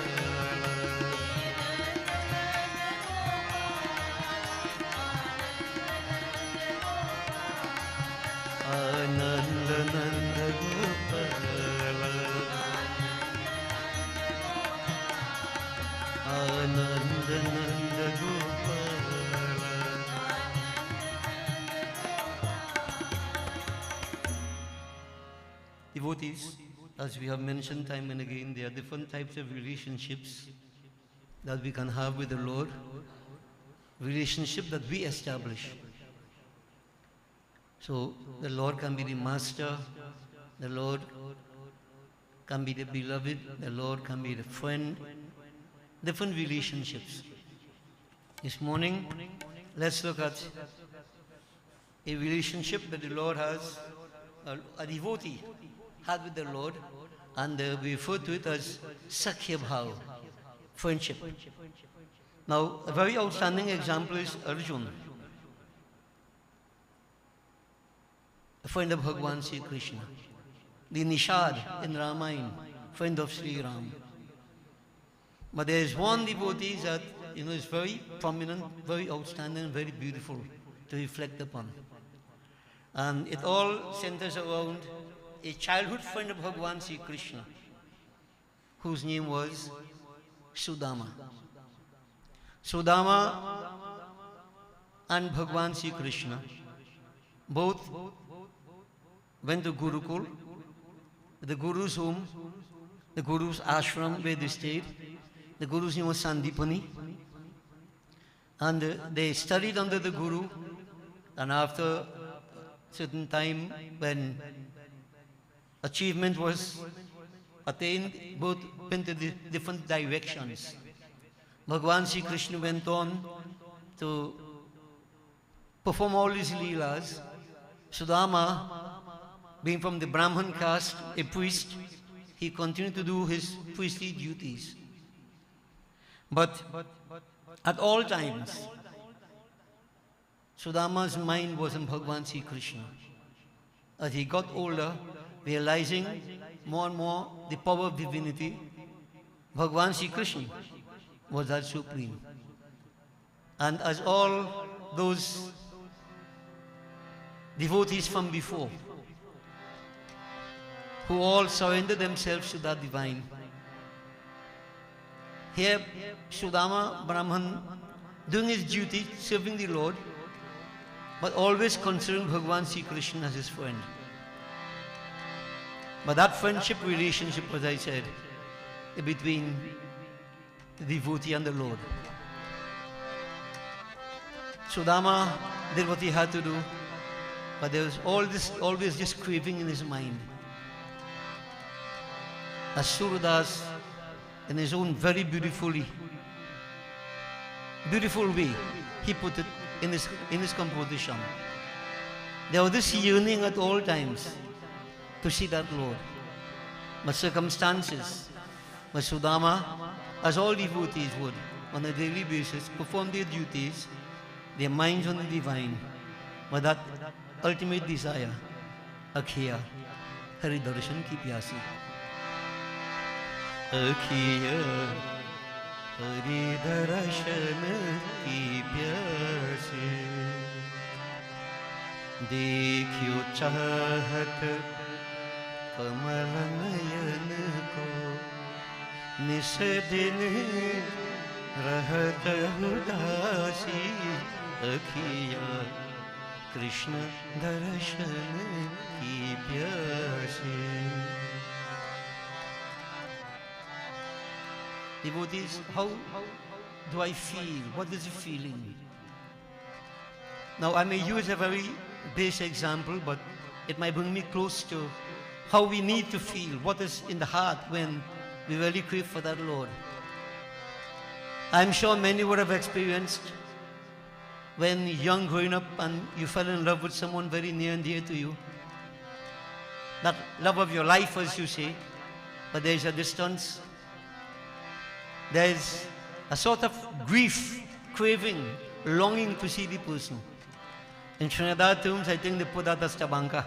Speaker 1: Ananda Nanda Gopala Ananda Nanda Gopala. Devotees, as we have mentioned time and again, there are different types of relationships that we can have with the Lord. Relationship that we establish. So the Lord can be the master, the Lord can be the beloved, the Lord can be the friend, different relationships. This morning, let's look at a relationship that the Lord has, a devotee had with the Lord, and we refer to it as Sakhya Bhav, friendship. Now, a very outstanding example is Arjun, a friend of Bhagwan Sri Krishna. The Nishad in Ramayana, friend of Sri Ram. But there is one devotee that is very prominent, very outstanding, very beautiful to reflect upon. And it all centers around a childhood friend of Bhagwan Sri Krishna, whose name was Sudama. Sudama and Bhagwan Sri Krishna both went to Gurukul, the Guru's home, the Guru's ashram where they stayed. The Guru's name was Sandipani. And they studied under the Guru, and after a certain time when achievement was attained, both went in different directions. Bhagwan Sri Krishna went on to perform all his leelas. Sudama, being from the Brahman caste, a priest, he continued to do his priestly duties. But at all times, Sudama's mind was on Bhagwan Sri Krishna. As he got older, realizing more and more the power of divinity, Bhagwan Sri Krishna was that supreme. And as all those devotees from before, who all surrendered themselves to that divine, here Sudama Brahman doing his duty, serving the Lord, but always considering Bhagwan Sri Krishna as his friend. But that friendship relationship, as I said, between the devotee and the Lord. Sudama did what he had to do, but there was always just craving in his mind. As Surdas, in his own very beautiful way, he put it in his composition. There was this yearning at all times to see that Lord. But circumstances, but Sudama, as all devotees would, on a daily basis, perform their duties, their minds on the divine, but that ultimate desire, Akhiya, Hari Darshan ki pyasi. Akhiya, Hari Darshan ki pyasi. देखियो चाहत कमल नयन को निस दिन रहत उदासी अखिया कृष्ण दर्शन की प्यासी. Devotees, how do I feel? What is the feeling? Now I may use a very base example, but it might bring me close to how we need to feel, what is in the heart when we really crave for that Lord. I'm sure many would have experienced when young growing up and you fell in love with someone very near and dear to you. That love of your life, as you say, but there's a distance. There's a sort of grief, craving, longing to see the person. In Trinidad terms, I think they put that as tabanca.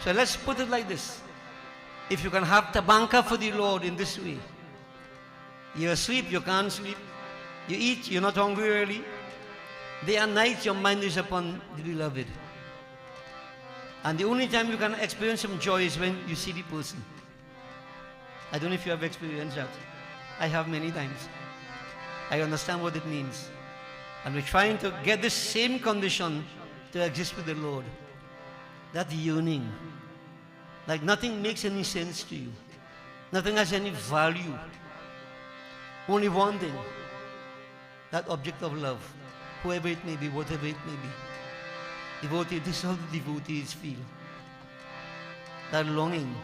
Speaker 1: So let's put it like this. If you can have tabanca for the Lord in this way, you're asleep, you can't sleep. You eat, you're not hungry really. Day and night, your mind is upon the beloved. And the only time you can experience some joy is when you see the person. I don't know if you have experienced that. I have many times. I understand what it means. And we're trying to get this same condition to exist with the Lord. That yearning. Like nothing makes any sense to you. Nothing has any value. Only one thing. That object of love. Whoever it may be, whatever it may be. Devotee, this is how the devotees feel. That longing.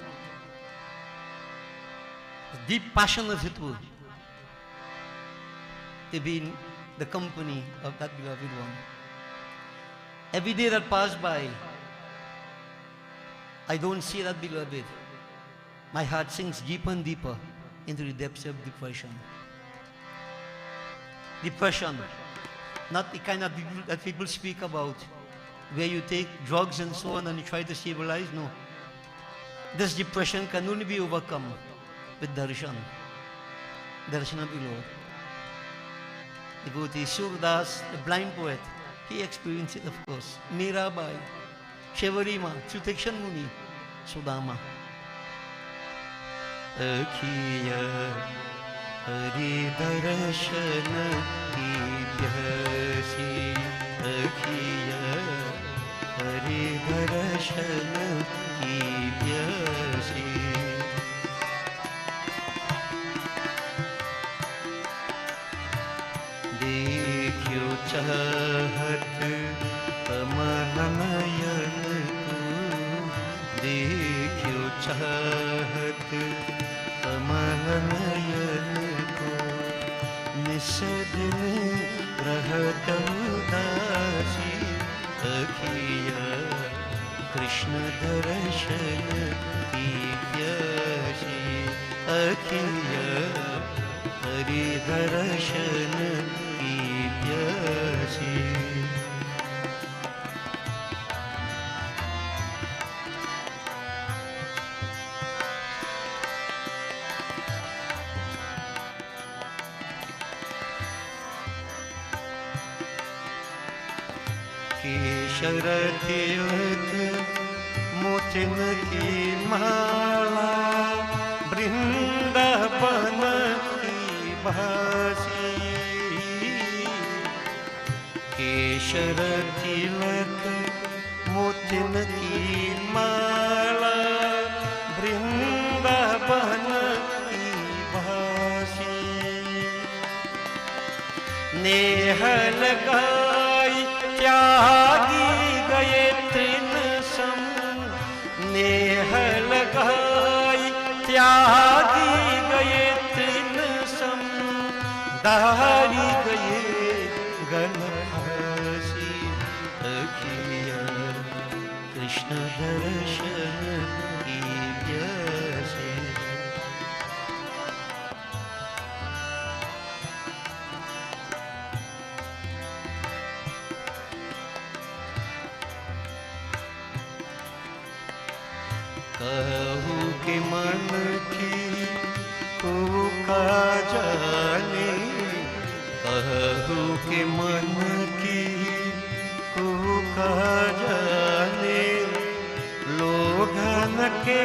Speaker 1: The deep passion, as it were, to be in the company of that beloved one. Every day that passes by, I don't see that beloved. My heart sinks deeper and deeper into the depths of depression. Depression, not the kind of people that people speak about, where you take drugs and so on and you try to stabilize. No. This depression can only be overcome with darshan. Darshan of the Lord. Devotee Surdas, the blind poet, he experienced it, of course. Mirabai, Shevarima, Chutakshan Muni, Sudama. Akhiya Hari Darshana Ibhyasi, Akhiya Hari Darshana Ibhyasi. देखियो चाहत कमल नयन को, देखियो चाहत कमल नयन को, निस दिन रहत उदासी, अखिया कृष्ण दर्शन की प्यासी, अखिया हरि दर्शन की प्यासी. केशर तिलक मोतिन की माला, वृंदावन की भासी. केशर तिलक मोतिन की माला, वृंदावन की भासी. नेह लगाई त्यागी गए तृण सम, नेह लगाई त्यागी गए तृण सम, दारी गए गण हसी, अखिया कृष्ण दर्शन की प्यासी. कहूँ के मन की को का जाने, कहूँ के मन की को का जाने, लोगन के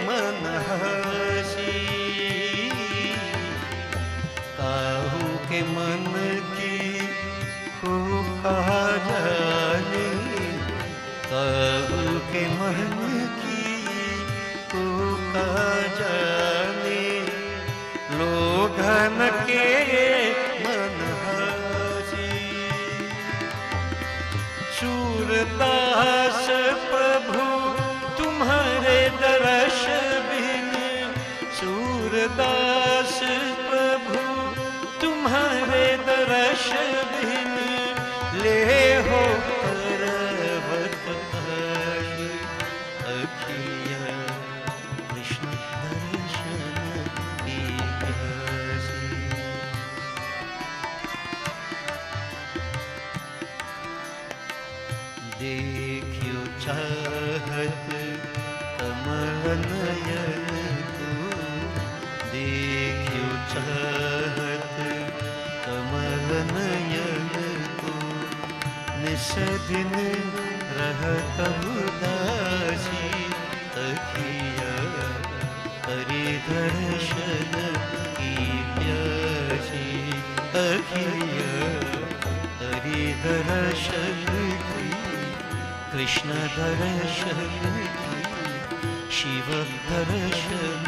Speaker 1: मन हसी. कहूँ के मन की को का जाने, कहूँ के मन की को का जाने, लोगन के मन हसी. शूर दास प्रभु तुम्हारे दर्श बिन ले हो पर्वत हर्ष अखिया कृष्ण दर्शन की प्यासी। देखियो चाहत कमल नयन को, देखियो चाहत कमल नयन को, निस दिन रहत उदासी अखिया हरि दर्शन की प्यासी। अखिया हरि दर्शन की कृष्ण दर्शन की शिव दर्शन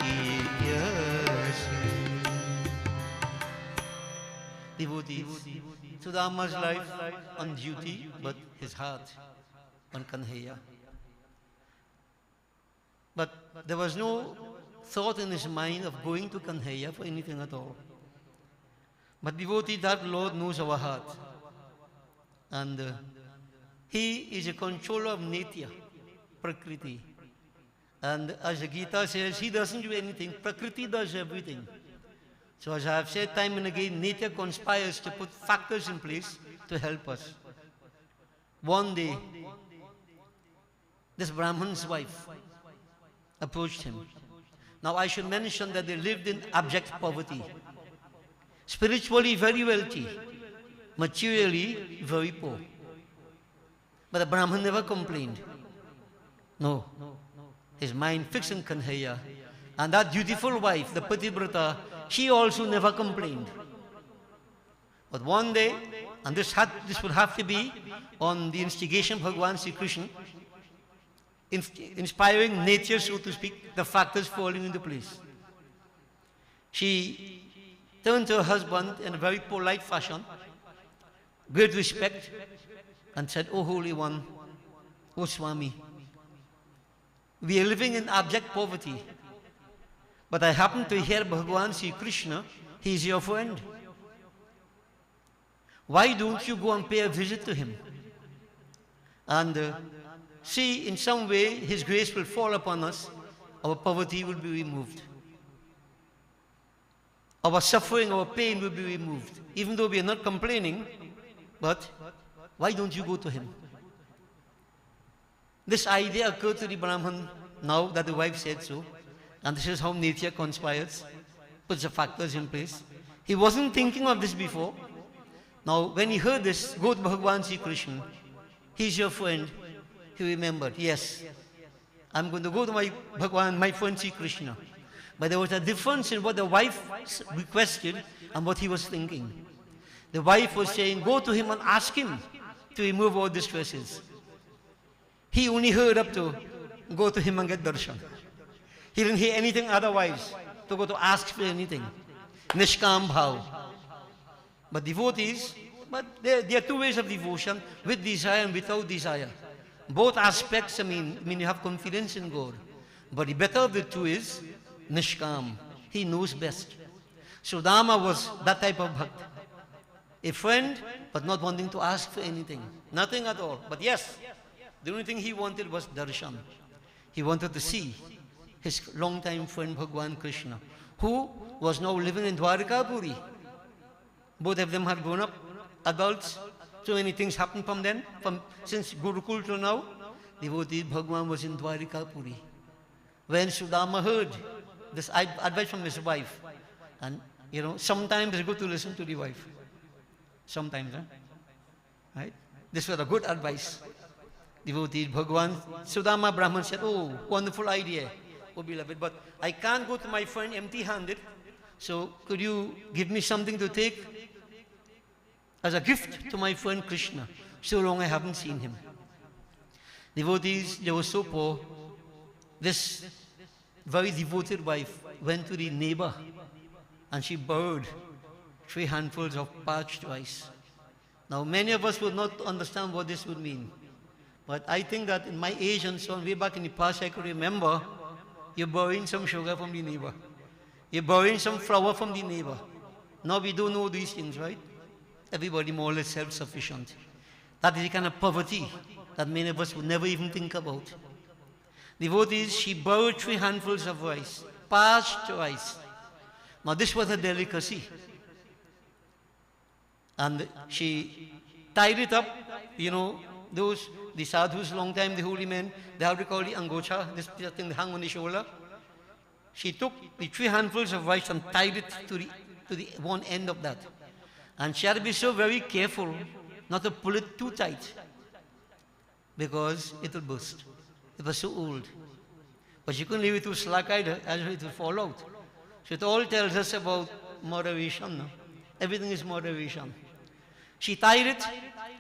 Speaker 1: की प्यासी। Devotees, Sudama's life on duty, but his heart on Kanhaiya. But there was no thought in his mind of going to Kanhaiya for anything at all. But devotee, that Lord knows our heart. And He is a controller of Nitya, Prakriti. And as the Gita says, He doesn't do anything, Prakriti does everything. So as I have said time and again, Nitya conspires to put factors in place to help us. One day, this Brahman's wife approached him. Now I should mention that they lived in abject poverty. Spiritually very wealthy, materially very poor. But the Brahman never complained. No. His mind fixed in Kanhaiya. And that dutiful wife, the Pativrata, she also never complained. But one day, and this would have to be on the instigation of Bhagavan Sri Krishna, inspiring nature, so to speak, the factors falling into place. She turned to her husband in a very polite fashion, great respect, and said, "O Holy One, O Swami, we are living in abject poverty, but I happen to hear Bhagavan Sri Krishna, he is your friend. Why don't you go and pay a visit to him? And see, in some way, his grace will fall upon us, our poverty will be removed. Our suffering, our pain will be removed. Even though we are not complaining, but why don't you go to him?" This idea occurred to the Brahman now that the wife said so. And this is how nature conspires, puts the factors in place. He wasn't thinking of this before. Now, when he heard this, go to Bhagavan Sri Krishna, he's your friend. He remembered, yes, I'm going to go to my Bhagavan, my friend Sri Krishna. But there was a difference in what the wife requested and what he was thinking. The wife was saying, go to him and ask him to remove all distresses. He only heard up to go to him and get darshan. He didn't hear anything otherwise, to go to ask for anything. Nishkam bhav. But devotees, there are two ways of devotion, with desire and without desire. Both aspects, I mean you have confidence in God. But the better of the two is Nishkam. He knows best. Sudama was that type of bhakt. A friend, but not wanting to ask for anything. Nothing at all. But yes, the only thing he wanted was darshan. He wanted to see his long-time friend Bhagavan Krishna, who was now living in Dwarikapuri. Both of them had grown up, adults. So many things happened from then, since Gurukul till now. Devotee Bhagavan was in Dwarikapuri. When Sudama heard this advice from his wife, and sometimes it's good to listen to the wife. Sometimes, right? This was a good advice. Devotee Bhagavan, Sudama Brahman said, "Oh, wonderful idea, oh beloved, but I can't go to my friend empty-handed, so could you give me something to take as a gift to my friend Krishna? So long I haven't seen him." Devotees, they were so poor. This very devoted wife went to the neighbor and she borrowed 3 handfuls of parched rice. Now, many of us would not understand what this would mean. But I think that in my age and so on, way back in the past, I could remember you're borrowing some sugar from the neighbor. You're borrowing some flour from the neighbor. Now we don't know these things, right? Everybody more or less self-sufficient. That is the kind of poverty that many of us would never even think about. The vote is, she borrowed 3 handfuls of rice, parched rice. Now this was a delicacy. And she tied it up, you know, the sadhus, long time, the holy men, they have to call the angocha, this thing they hang on the shoulder. She took the 3 handfuls of rice and tied it to the one end of that. And she had to be so very careful not to pull it too tight, because it will burst. It was so old. But she couldn't leave it too slack-eyed, as it will fall out. So it all tells us about moderation. No? Everything is moderation. She tied it,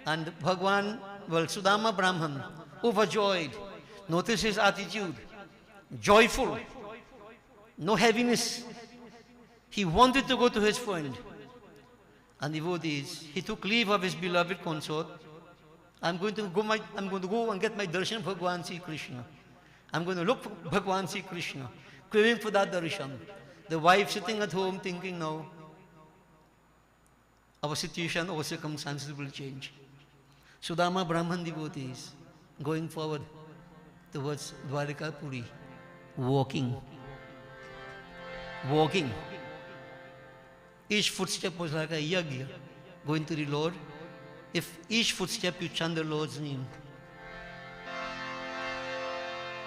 Speaker 1: and Bhagwan, well, Sudama Brahman, overjoyed. Notice his attitude. Joyful. No heaviness. He wanted to go to his friend. And the word is, he took leave of his beloved consort. I'm going to go and get my darshan of Bhagwan Sri Krishna. I'm going to look for Bhagwan Sri Krishna, craving for that darshan. The wife sitting at home thinking, now, our situation, our circumstances will change. Sudama Brahman devotees going forward towards Dwarika Puri, walking. Each footstep was like a yagya, going to the Lord. If each footstep you chant the Lord's name,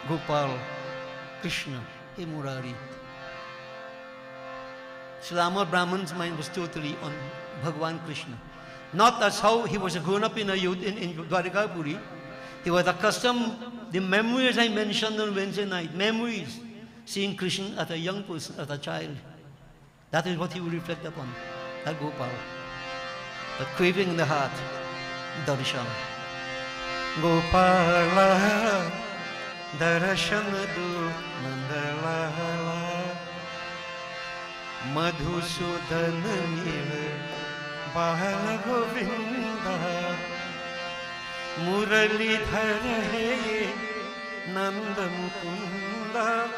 Speaker 1: Gopal, Krishna, Hey Murari. Sudama Brahman's mind was totally on Bhagwan Krishna. Not as how he was grown up in Dwarika Puri. He was accustomed, the memories I mentioned on Wednesday night, memories, seeing Krishna as a young person, as a child. That is what he will reflect upon, that Gopal. The craving in the heart, darshan. Gopala, darshan du mandala, Madhusudan nil, Bala Govinda, Muralidhar hai, Nanda Mukunda.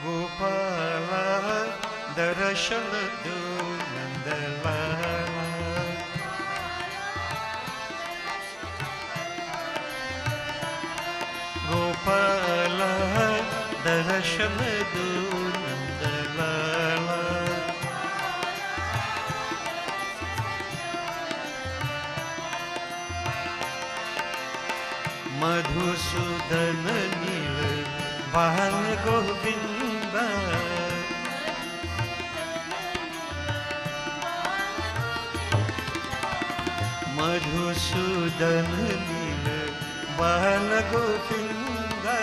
Speaker 1: Gopala, darshan du mandala, Gopala, darshan du mandala, Madhusudan nil, Bala Govinda, Madhusudan nil, Bala Govinda,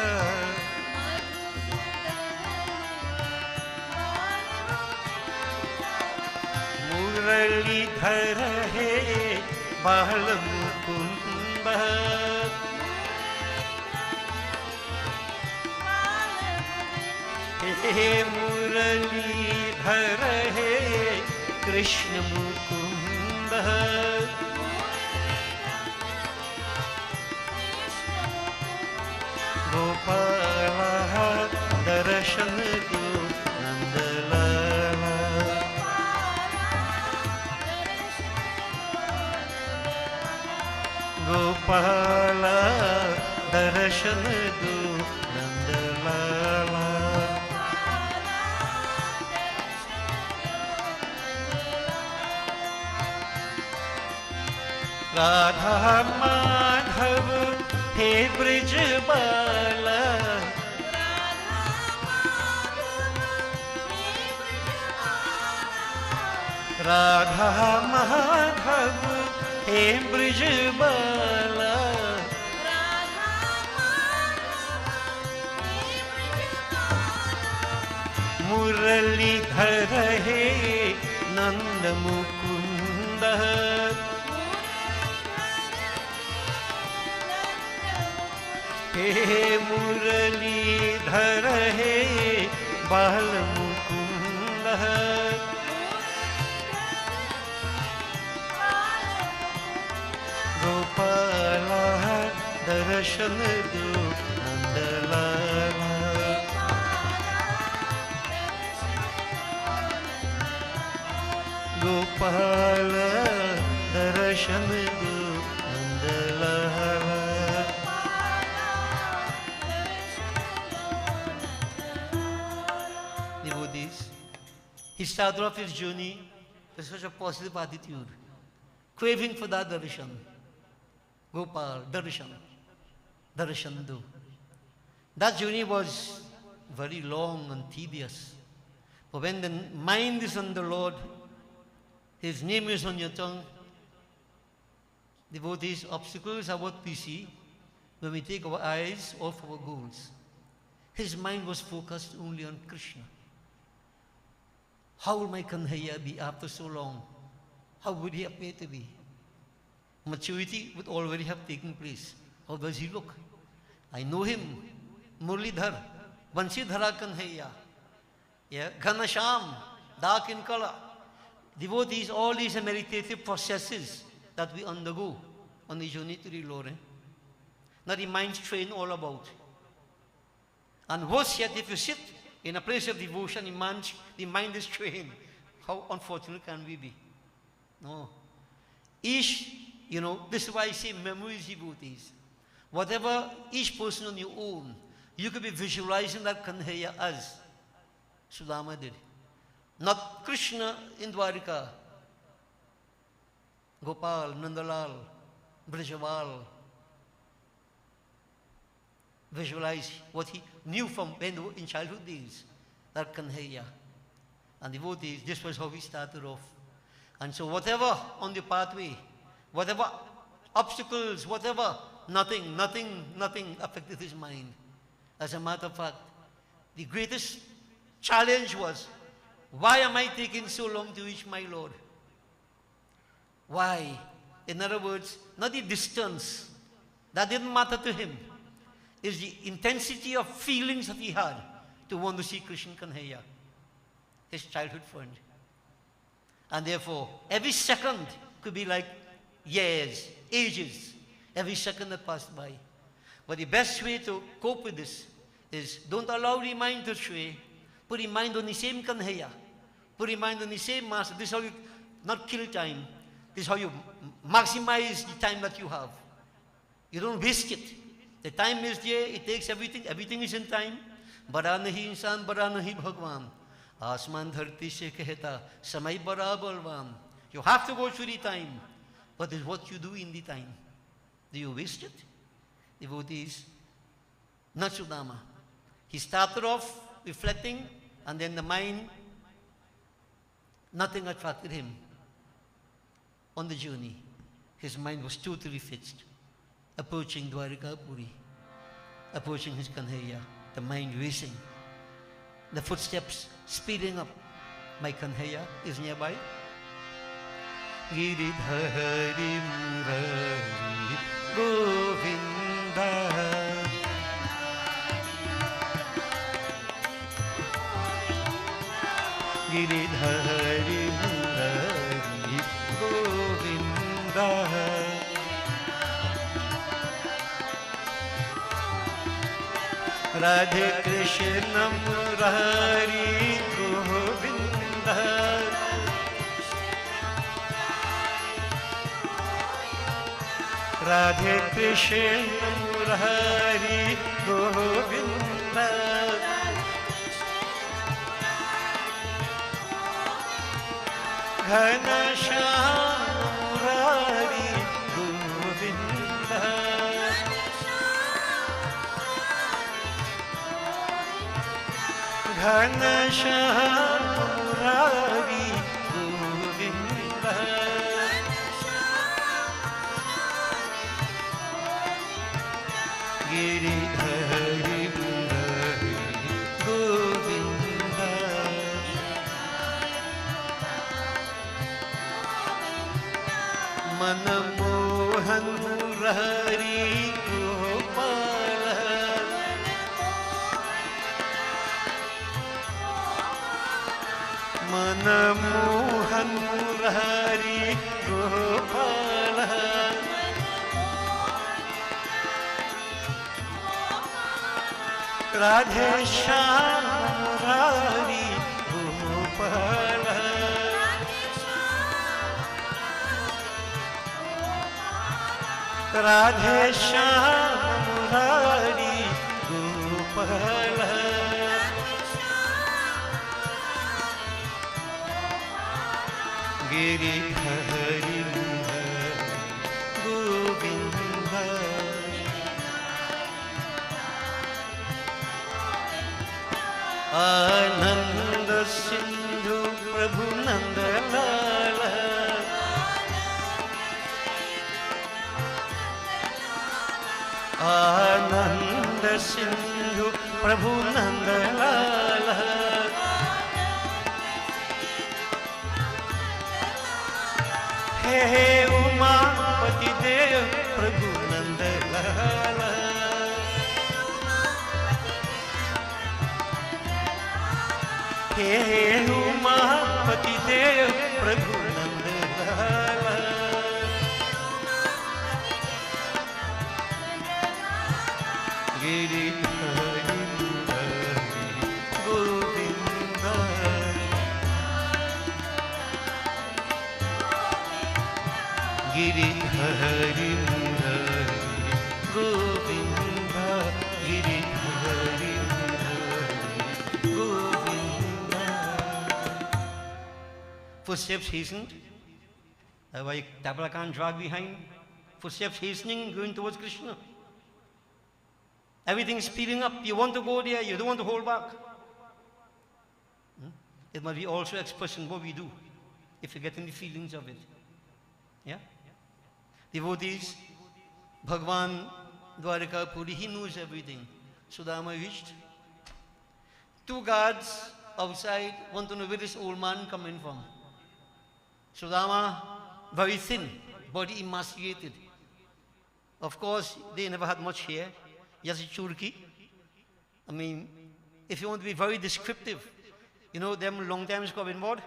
Speaker 1: Muralidhar hai, Bala Mukunda. Hey Muralidhar hai, Krishna Mukunda. Gopala, darshan du mandala, Gopala, darshan du mandala. Radha Madhav, Hey Brij Bala, Radha Madhav, Hey Brij Bala, Muralidhar hai, Nanda Mukunda. Hey Muralidhar hai, Bala Mukunda. darshan do Nandalala. Gopala darshan do Nandalala. Devotees, he started off his journey with such a positive attitude, craving for that darshan. Gopal, darshan, darshan do. That journey was very long and tedious. But when the mind is on the Lord, His name is on your tongue, devotees, obstacles are what we see when we take our eyes off our goals. His mind was focused only on Krishna. How will my Kanhaiya be after so long? How would he appear to be? Maturity would already have taken place. How does he look? I know him. Murlidhar, Banshidhara Kanhaiya. Yeah, Ghanasham, dark in color. Devotees, all these meditative processes that we undergo on the journey to the Lord. Now the mind's trained all about. And worse yet, if you sit in a place of devotion, the mind is trained. How unfortunate can we be? No. Each, this is why I say memories, devotees. Whatever each person on your own, you could be visualizing that Kanhaiya as Sudama did. Not Krishna in Dwarika, Gopal, Nandalal, Brajawal. Visualize what he knew from in childhood days, that Kanhaiya. And devotees, this was how he started off. And so whatever on the pathway, whatever obstacles, whatever, nothing affected his mind. As a matter of fact, the greatest challenge was, why am I taking so long to reach my Lord? Why? In other words, not the distance. That didn't matter to him. It's the intensity of feelings that he had to want to see Krishna Kanhaiya, his childhood friend. And therefore, every second could be like years, ages, every second that passed by. But the best way to cope with this is don't allow the mind to stray. Put the mind on the same Kanhaiya. Put the mind on the same master. This is how you not kill time. This is how you maximize the time that you have. You don't waste it. The time is there, it takes everything. Everything is in time. Bada nahi insan, bada nahi Bhagwan. Asman dharti se kehta, samay bara balwan. You have to go through the time. But it's what you do in the time. Do you waste it? Devotees, not Sudama. He started off reflecting, and then the mind, nothing attracted him on the journey. His mind was totally fixed. Approaching Dwarika Puri, approaching his Kanhaiya, the mind racing, the footsteps speeding up. My Kanhaiya is nearby. Giridhari Murari Govinda, Giridhari Murari Govinda. Radhe Krishna Murari Govinda, Radhe Krishna Murari Govinda, Ghanasham Murari Govinda, Ghanasham Murari Govinda, Giridhari Murari Govinda, Manamohan Murari Gopala, Manamohan Murari Gopala, Radhe Shyam Murari Gopala. Radhe Shyam Murari Gopala. Giri Hari Govinda. Ananda Sindhu Prabhu Nandalala. Ananda Sindhu Prabhu Nandalala. He Uma Pati Dev Prabhu Nandalala. He Uma Pati Dev Prabhu Nandalala. Giri Hari Hari Govinda. Giri Hari Hari Govinda. Giri Hari Hari Govinda. Footsteps hastened. Like tabla can't drag behind. Footsteps hastening, going towards Krishna. Everything is speeding up. You want to go there, you don't want to hold back. It must be also expressed in what we do, if you get in the feelings of it. Yeah? Devotees, Bhagwan, Dwarika, Puri, he knows everything. Sudama reached. Two guards outside want to know where this old man coming from. Sudama, very thin, body emaciated. Of course, they never had much hair. Just a churki. I mean, if you want to be very descriptive, you know them long times ago in what?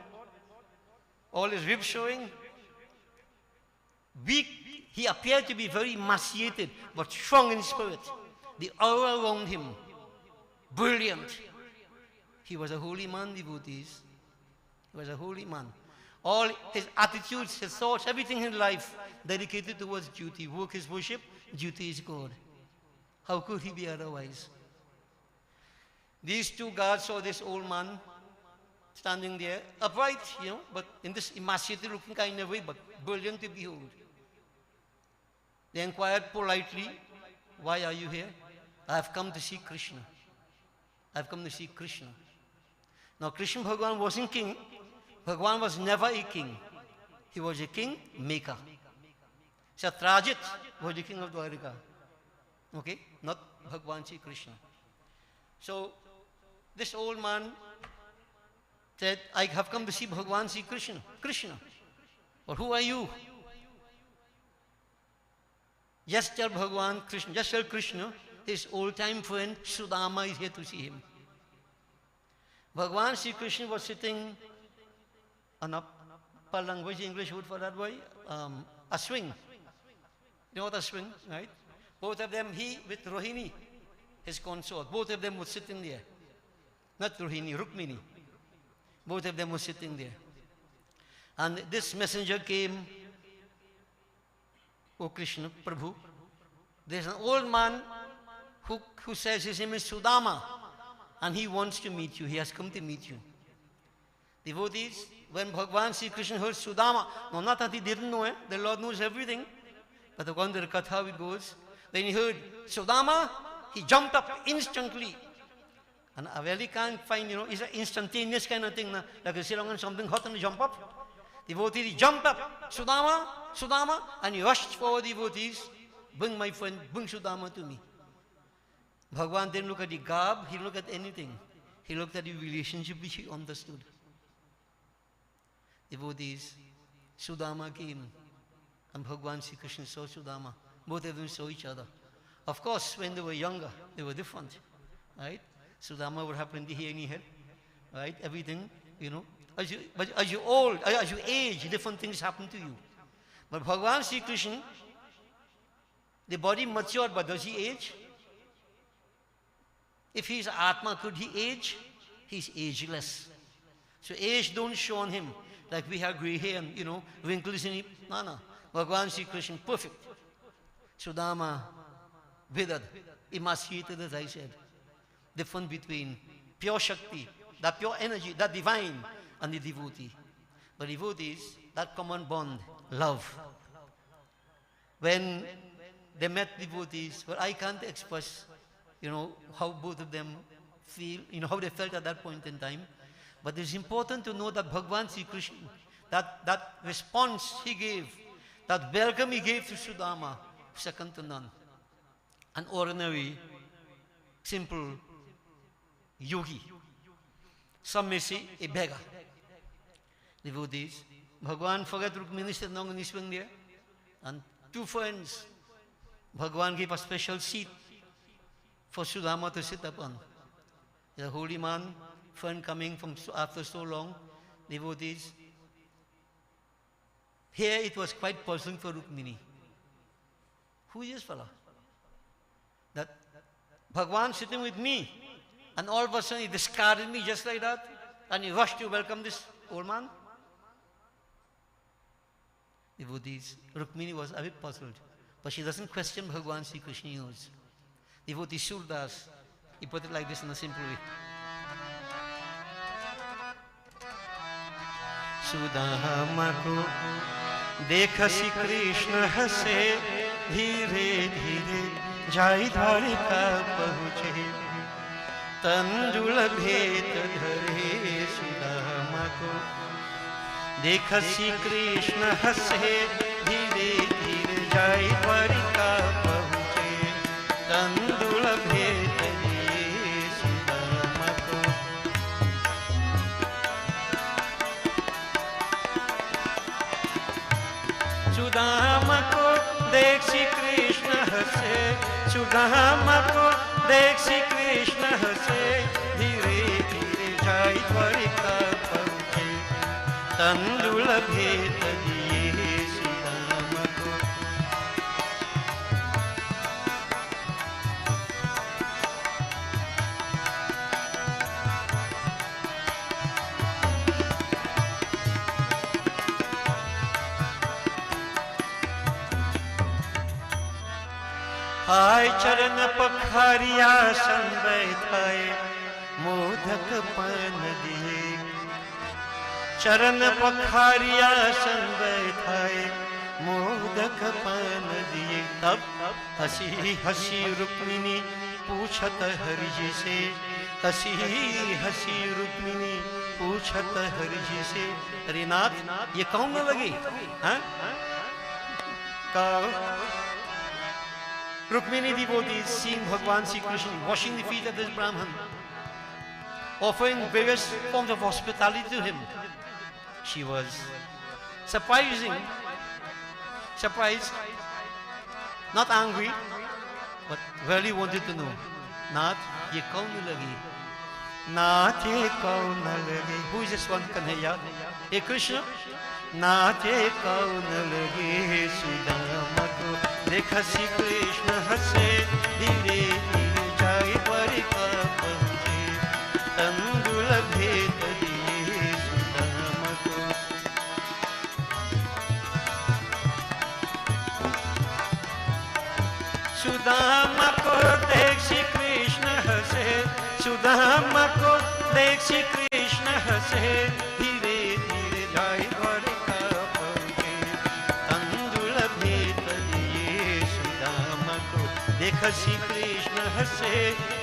Speaker 1: All his ribs showing. Weak, he appeared to be very emaciated, but strong in spirit. The aura around him, brilliant. He was a holy man, devotees. He was a holy man. All his attitudes, his thoughts, everything in life dedicated towards duty. Work is worship, duty is God. How could he be otherwise? These two guards saw this old man standing there, upright, you know, but in this emaciated looking kind of way, but brilliant to behold. They inquired politely, why are you here? I have come to see Krishna. I have come to see Krishna. Now Krishna Bhagavan wasn't king. Bhagavan was never a king. He was a king maker. Satrajit was the king of Dwarika. Okay, not Bhagwan Sri Krishna. So, this old man said, I have come to see Bhagwan Sri Krishna. Krishna. But who are you? Just tell Bhagwan Krishna, just tell Krishna, his old-time friend Sudama is here to see him. Bhagwan Sri Krishna was sitting on a palang, what's the English word for that boy? A swing. You know what a swing, right? Both of them, he with Rohini, his consort, both of them were sitting there. Not Rohini, Rukmini. Both of them were sitting there. And this messenger came, O Krishna, Prabhu. There's an old man who says his name is Sudama, and he wants to meet you. He has come to meet you. Devotees, when Bhagwan Sri Krishna heard Sudama, no, not that he didn't know it, the Lord knows everything, but according to the Katha, how it goes, when he heard Sudama, he jumped up instantly. And I really can't find, you know, it's an instantaneous kind of thing, like you sit on something hot and you jump up. Devotee, he jumped up, Sudama, Sudama, and he rushed forward, devotees, bring my friend, bring Sudama to me. Bhagwan didn't look at the garb, he looked at anything. He looked at the relationship which he understood. Devotees, Sudama came, and Bhagwan Sri Krishna saw Sudama. Both of them saw each other. Of course, when they were younger, they were different, right? Sudama would have plenty hair in his head, right? Everything, you know. As you age, different things happen to you. But Bhagwan Sri Krishna, the body matured, but does he age? If he's Atma, could he age? He's ageless. So age don't show on him like we have gray hair and, wrinkles in it. No. Bhagavan Sri Krishna, perfect. Sudama, Vedad, emaciated, as I said. Difference between pure Shakti, that pure energy, that divine, and the devotee. But devotees, that common bond, love. When they met devotees, well, I can't express, how both of them feel, how they felt at that point in time. But it's important to know that Bhagavan Sri Krishna, that response he gave, that welcome he gave to Sudama, second to none. An ordinary, simple yogi. Some may say a beggar. Devotees, Bhagavan forgot Rukmini said no in there. And two friends, Bhagavan gave a special seat for Sudama to sit upon. The holy man, friend coming from after so long, devotees. Here it was quite puzzling for Rukmini. Who is this fellow? That Bhagavan sitting with me, and all of a sudden he discarded me just like that, and he rushed to welcome this old man. Devotees, Rukmini was a bit puzzled, but she doesn't question Bhagavan Sri Krishna knows. Devotee Surdas, he put it like this in a simple way. Sudama ko dekhasi Krishna hase, धीरे धीरे जाई द्वारिका पहुँचे, तंदुल भेद धरे सुदामा को देखसी कृष्ण हंसे, धीरे धीरे जाई द्वारिका पहुँचे, तंदुल भेद धरे सुदामा को। सुदामा को देख श्री कृष्ण हंसे, सुदामा को देख श्री कृष्ण हंसे, धीरे धीरे जाई द्वारिका पहुँचे, तंदुल भेद दिए सुदामा को। हाय चरण पखारिया सन बैठाए, मोदक पान दिए, चरण पखारिया सन बैठाए, मोदक पान दिए। तब हंसी हंसी रुक्मिणी पूछत हरि जी से, हंसी हंसी रुक्मिणी पूछत हरि जी से, अरे नाथ ये कौन न लगी? हाँ Rukmini devotee is seeing Bhagavan Sri Krishna washing the feet of this Brahman, offering various forms of hospitality to him. She was surprised, not angry, but really wanted to know. Nath, ye kaun lagi? Nath, ye kaun lagi? Who is this one Kanhaiya? Hey Krishna? Nath, ye kaun lagi? Sudama ko देखा श्री कृष्ण हंसे, धीरे धीरे जाए द्वारिका पहुँचे, तंदुल भेद दिए सुदामा को। सुदामा को देख श्री कृष्ण हंसे, सुदामा को देख श्री कृष्ण हंसे, धीरे धीरे जाए द्वारिका पहुँचे, तंदुल भेद देखा श्री कृष्ण हंसे,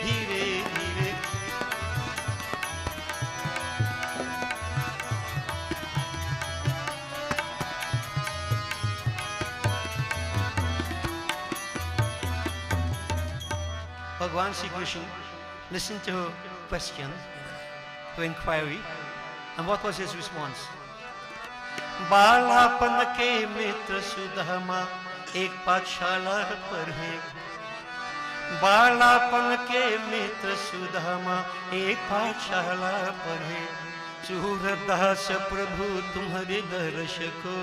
Speaker 1: धीरे धीरे। Bhagavan Sri Krishna listened to her question, her inquiry, and what was his response? बालापन के मित्र सुदामा एक पाठशाला पर है, बालापन के मित्र सुदामा एक पाठशाला पर है, सूरदास प्रभु तुम्हारे दर्श को,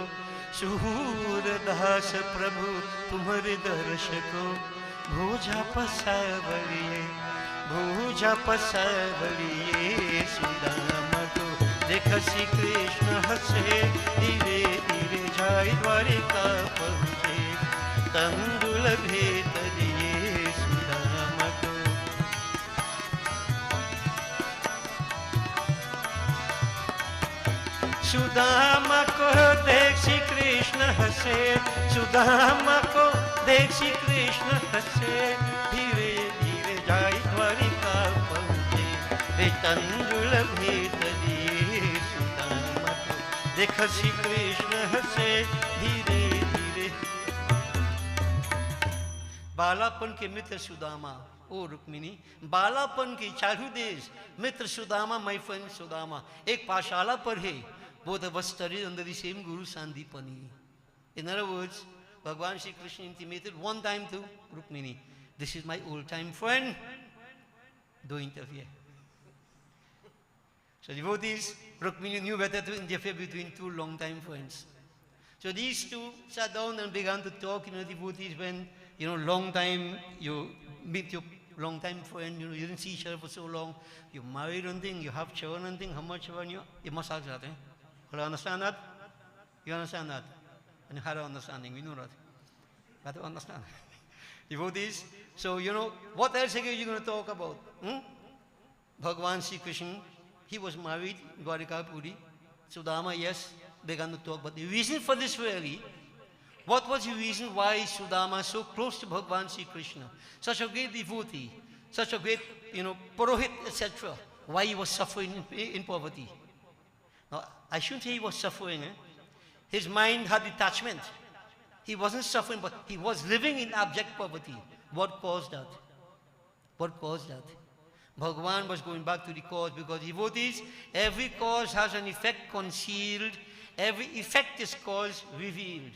Speaker 1: सूरदास प्रभु तुम्हारे दर्श को, भोजा पसावरिए, भुजा पसवलिए सुदामा को देख श्री कृष्ण हंसे धीरे धीरे जाय द्वारिका पहुँचे तंदुल भेद दिए सुदामा को सुदामा को देख श्री कृष्ण हंसे सुदामा को देख श्री कृष्ण हंसे धीरे धीरे जाय द्वारिका पहुँचे वे तंदुल भेद दिए सुदामा को देख श्री कृष्ण हंसे धीरे धीरे बालापन के मित्र सुदामा ओ रुक्मिणी बालापन की childhood days Mitra Sudama my friend Sudama एक पाठशाला पर है both of us studied under the same Guru Sandipani. In other words, Bhagavan Shri Krishna intimated one time to Rukmini, this is my old-time friend, don't interfere. So devotees, Rukmini knew better to interfere between two long-time friends. So these two sat down and began to talk, devotees, when, long time, you meet your long-time friend, you didn't see each other for so long, you're married and thing, you have children and thing, how much children you must ask that, You understand that? You understand that? And you had an understanding, we know that. You have to understand. Devotees, so what else are you going to talk about? Bhagavan Sri Krishna, he was married, Dwarika Puri. Sudama, yes, began to talk. But the reason for this really, what was the reason why Sudama so close to Bhagavan Sri Krishna? Such a great devotee, such a great, Purohit, etc. Why he was suffering in poverty. Now, I shouldn't say he was suffering. His mind had detachment. He wasn't suffering, but he was living in abject poverty. What caused that? What caused that? Bhagavan was going back to the cause because devotees, every cause has an effect concealed. Every effect is cause revealed.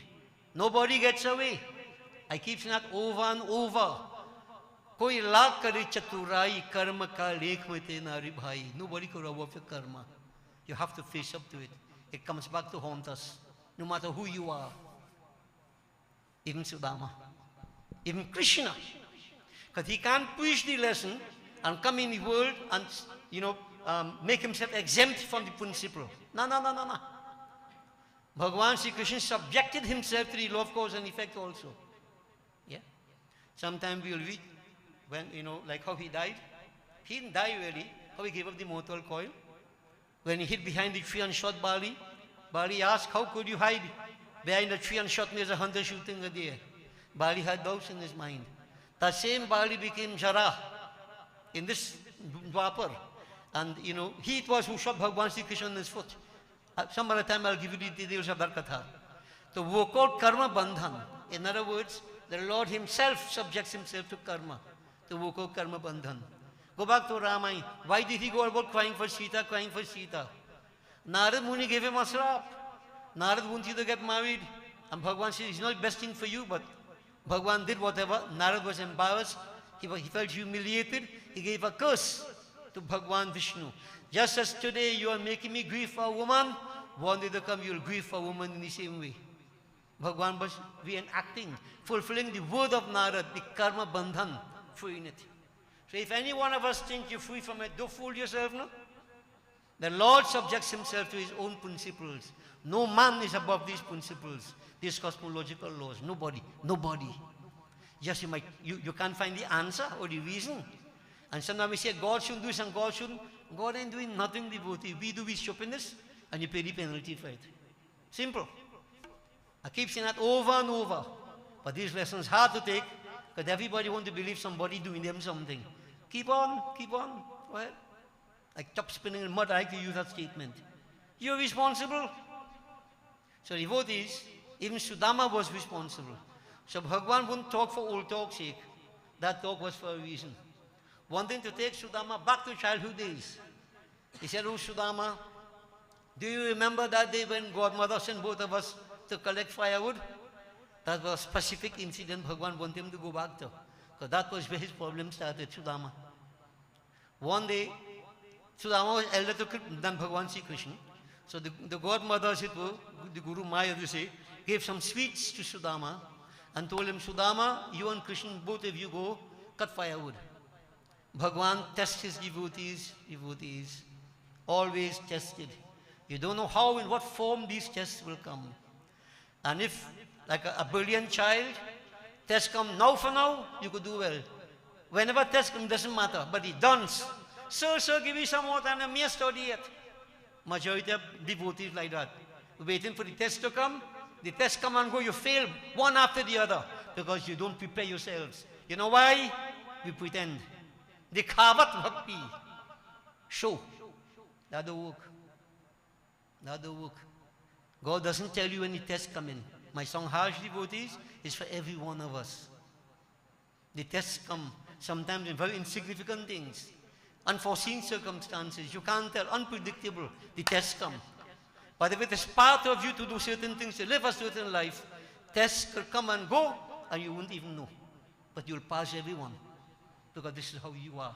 Speaker 1: Nobody gets away. I keep saying that over and over. Koi lakh kare chaturai karma ka lekh mein te nari bhai. Nobody can rob off your karma. You have to face up to it. It comes back to haunt us, no matter who you are. Even Sudama, even Krishna. Because he can't preach the lesson and come in the world and, make himself exempt from the principle. No. Bhagavan Sri Krishna subjected himself to the law of cause and effect also. Yeah. Sometimes we'll read when, like how he died. He didn't die really. How he gave up the mortal coil. When he hid behind the tree and shot Bali, Bali asked, how could you hide behind the tree and shot me as a hunter shooting a deer? Bali had doubts in his mind. That same Bali became Jara in this Dwapar. And, he it was who shot Bhagavan Sri Krishna on his foot. Some other time I'll give you the details of that katha. To work out karma bandhan. In other words, the Lord himself subjects himself to karma. To work out karma bandhan. Go back to Ramayana. Why did he go about crying for Sita, crying for Sita? Narad Muni gave him a slap. Narad wanted you to get married. And Bhagavan said, it's not the best thing for you, but Bhagavan did whatever. Narad was embarrassed. He felt humiliated. He gave a curse to Bhagavan Vishnu. Just as today you are making me grieve for a woman, one day to come you will grieve for a woman in the same way. Bhagavan was reenacting, fulfilling the word of Narad, the karma bandhan, freeing it. So if any one of us thinks you're free from it, don't fool yourself, no? The Lord subjects himself to his own principles. No man is above these principles, these cosmological laws. Nobody. Just you can't find the answer or the reason. And sometimes we say God shouldn't do this and God shouldn't. God ain't doing nothing, devotee. We do his stupidness and you pay the penalty for it. Simple. I keep saying that over and over. But these lessons hard to take because everybody wants to believe somebody doing them something. Keep on. Go ahead. Like top spinning in mud, I like to use that statement. You're responsible. So devotees, even Sudama was responsible. So Bhagavan wouldn't talk for old talk's sake. That talk was for a reason. Wanting to take Sudama back to childhood days. He said, oh Sudama, do you remember that day when Godmother sent both of us to collect firewood? That was a specific incident Bhagavan wanted him to go back to. Because that was where his problem started, Sudama. One day, Sudama was elder than Bhagavan Sri Krishna. So the godmother, as it were, the Guru Maya, you say, gave some sweets to Sudama and told him, Sudama, you and Krishna, both of you go cut firewood. Bhagwan tests his devotees, always tested. You don't know how, in what form these tests will come. And if, like a brilliant child, tests come now for now, you could do well. Whenever tests come, doesn't matter, but he dons. Sir, give me some more time, I'm mere study yet. Majority of devotees like that. Waiting for the test to come. The tests come and go, you fail one after the other because you don't prepare yourselves. You know why? We pretend. Dikhavat bhakti. Show. That don't work. That don't work. God doesn't tell you when the tests come in. My song, Harsh Devotees, is for every one of us. The tests come sometimes in very insignificant things. Unforeseen circumstances. You can't tell. Unpredictable. The tests come. But if it is part of you to do certain things, to live a certain life, tests will come and go, and you won't even know. But you'll pass everyone. Because this is how you are.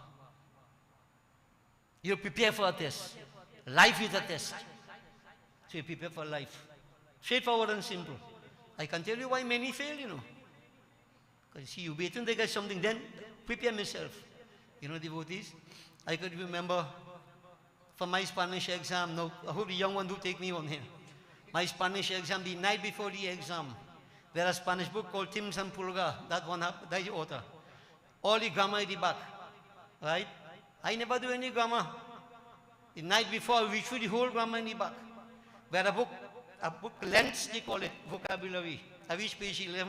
Speaker 1: You'll prepare for a test. Life is a test. So you prepare for life. Straightforward and simple. I can tell you why many fail, you know. Because see, you wait until they get something, then prepare myself. You know, devotees, I could remember for my Spanish exam, now I hope the young one do take me on here. My Spanish exam, the night before the exam, there is a Spanish book called Tims and Pulga, that one, that's the author. All the grammar at the back, right? I never do any grammar. The night before, I read through the whole grammar in the back. Where a book length, they call it, vocabulary. I reached page 11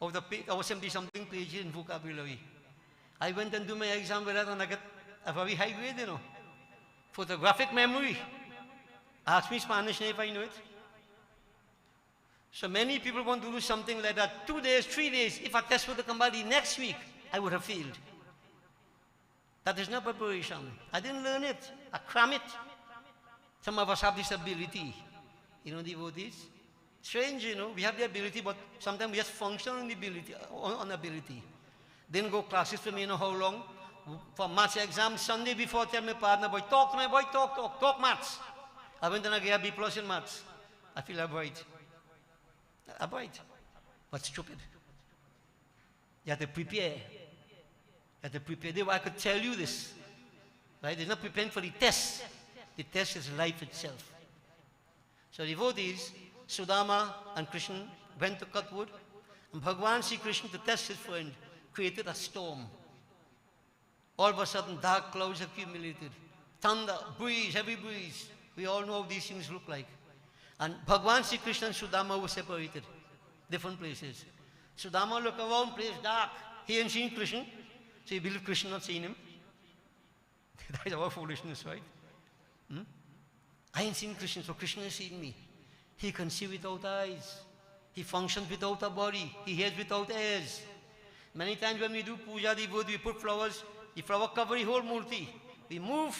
Speaker 1: of the page, or 70-something pages in vocabulary. I went and do my exam with that and I got a very high grade, you know. Photographic memory. Ask me Spanish if I know it. So many people want to do something like that. 2 days, 3 days. If a test were to come by the next week, I would have failed. That is not preparation. I didn't learn it. I cram it. Some of us have this ability. You know, devotees? Strange, you know. We have the ability, but sometimes we just function on the ability, on ability. Didn't go classes for me, you know how long? For maths exam, Sunday before, tell my partner, boy, talk to my boy, talk maths. I went and I got a B+ in maths. I feel I'm bright. I'm bright, but stupid. You have to prepare. You have to prepare. I could tell you this. Right? They're not preparing for the test. The test is life itself. So devotees, Sudama and Krishna went to cut wood, and Bhagwan Sri Krishna, to test his friend, created a storm. All of a sudden, dark clouds accumulated. Thunder, breeze, heavy breeze. We all know how these things look like. And Bhagwan Sri Krishna and Sudama were separated. Different places. Sudama looked around, place dark. He ain't seen Krishna. So he believed Krishna not seen him. That is our foolishness, right? I ain't seen Krishna, so Krishna has seen me. He can see without eyes. He functions without a body. He hears without ears. Many times when we do puja, we put flowers. The flower cover the whole murti. We move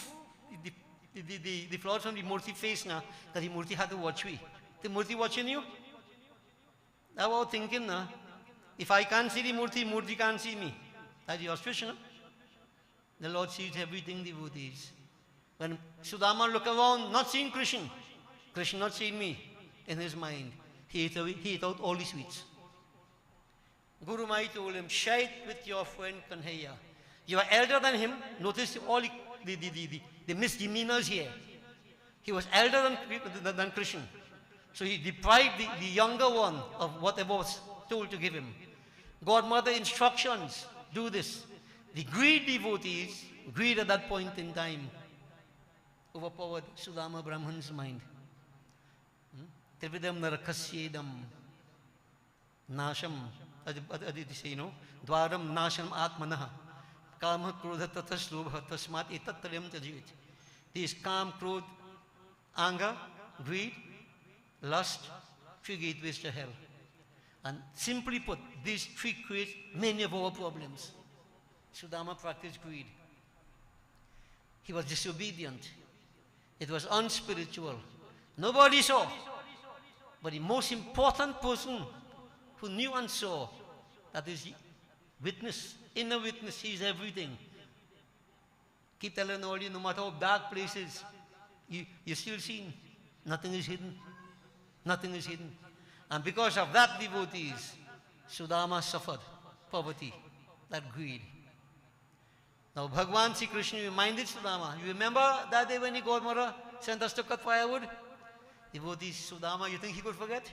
Speaker 1: the flowers from the murti face now, because the murti had to watch me. The murti watching you? That's what I'm thinking now. If I can't see the murti can't see me. That's the auspicious, no? The Lord sees everything, devotees. When Sudama looked around, not seeing Krishna, Krishna not seeing me in his mind, he ate out all the sweets. Guru Mai told him, shite with your friend Kanhaiya. You are elder than him. Notice all the misdemeanors here. He was elder than Krishna. So he deprived the younger one of whatever was told to give him. Godmother instructions, do this. The greed devotees, greed at that point in time, overpowered Sudama Brahman's mind. Trividam narakasjedam nasham, they say, you know, dwaram nasham atmanaha. Kama krodha tatas lobha tasmat etattaryam tajit. This calm, krodh, anger, greed, lust, 3 gateways to hell. And simply put, these 3 create many of our problems. Sudama practiced greed. He was disobedient. It was unspiritual. Nobody saw. But the most important person who knew and saw, that is witness, inner witness, sees everything. Keep telling all you, no matter how dark places, you're still seen. Nothing is hidden. Nothing is hidden. And because of that, devotees, Sudama suffered poverty, that greed. Now Bhagwan Sri Krishna reminded Sudama, you remember that day when your godmother sent us to cut firewood? Devotee Sudama, you think he could forget?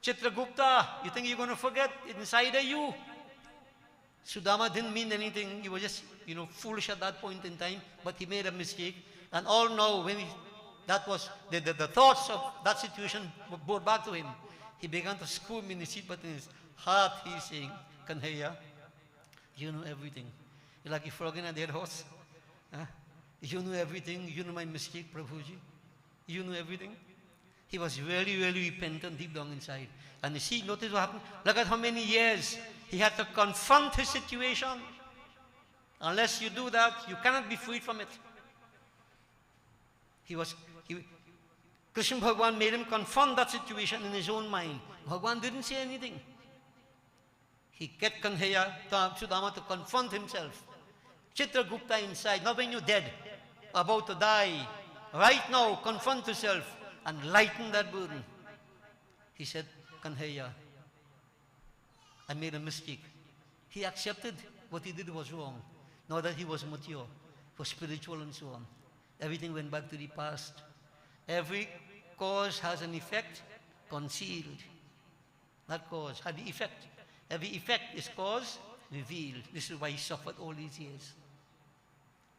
Speaker 1: Chitragupta, you think you're going to forget? It's inside of you. Sudama didn't mean anything. He was just, foolish at that point in time, but he made a mistake. And all now, when that was, the thoughts of that situation were brought back to him. He began to squirm in his seat, but in his heart he's saying, Kanhaiya, you know everything. You're like a frog in a dead horse. Huh? You know everything. You know my mistake, Prabhuji. You know everything. He was really, really repentant deep down inside. And you see, notice what happened. Look at how many years he had to confront his situation. Unless you do that, you cannot be freed from it. Krishna Bhagwan made him confront that situation in his own mind. Bhagwan didn't say anything. He kept Kanhaiya, Sudama, to confront himself. Chitragupta inside, not when you're dead, about to die. Right now, confront yourself and lighten that burden. He said, Kanhaiya, I made a mistake. He accepted what he did was wrong. Now that he was mature, was spiritual and so on. Everything went back to the past. Every cause has an effect concealed. That cause had the effect. Every effect is cause revealed. This is why he suffered all these years.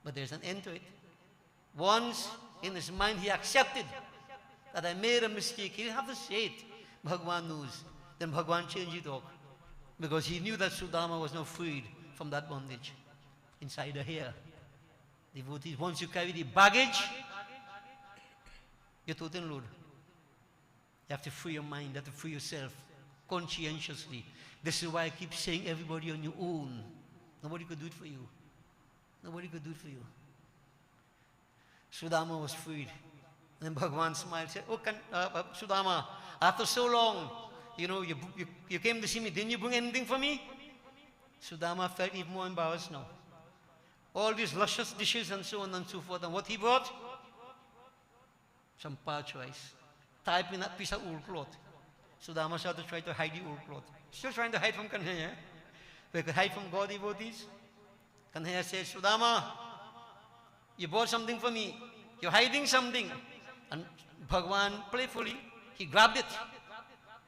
Speaker 1: But there's an end to it. Once in his mind he accepted that I made a mistake. He didn't have to say it. Bhagwan knows. Then Bhagwan changed it all. Because he knew that Sudama was now freed from that bondage. Inside the hair. Devotees, once you carry the baggage, you're total load. You have to free your mind, you have to free yourself conscientiously. This is why I keep saying everybody on your own. Nobody could do it for you. Nobody could do it for you. Sudama was freed. And Bhagwan smiled, said, oh, Sudama, after so long, you came to see me, didn't you bring anything for me? Sudama felt even more embarrassed now. All these luscious dishes and so on and so forth. And what he brought? Some parched rice. Type in that piece of old cloth. Sudama started to try to hide the old cloth. Still trying to hide from Kanhaiya. We could hide from God devotees. Kanhaiya said, Sudama, you bought something for me. You're hiding something. And Bhagwan, playfully, he grabbed it.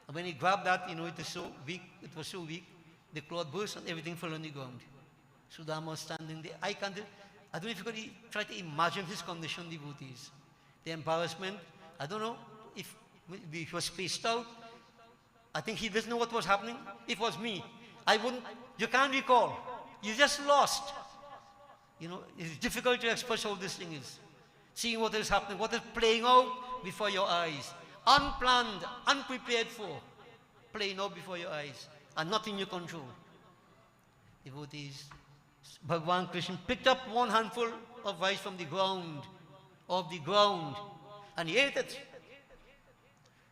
Speaker 1: And when he grabbed that, it was so weak, the cloth burst and everything fell on the ground. Sudama was standing there. I don't know if you could try to imagine his condition, devotees. The embarrassment, I don't know if he was spaced out. I think he doesn't know what was happening. If it was me, you can't recall. You just lost. It's difficult to express how this thing is. Seeing what is happening, what is playing out before your eyes. Unplanned, unprepared for. Playing out before your eyes. And not in your control. Devotees, Bhagwan Krishna picked up one handful of rice from the ground, and he ate it.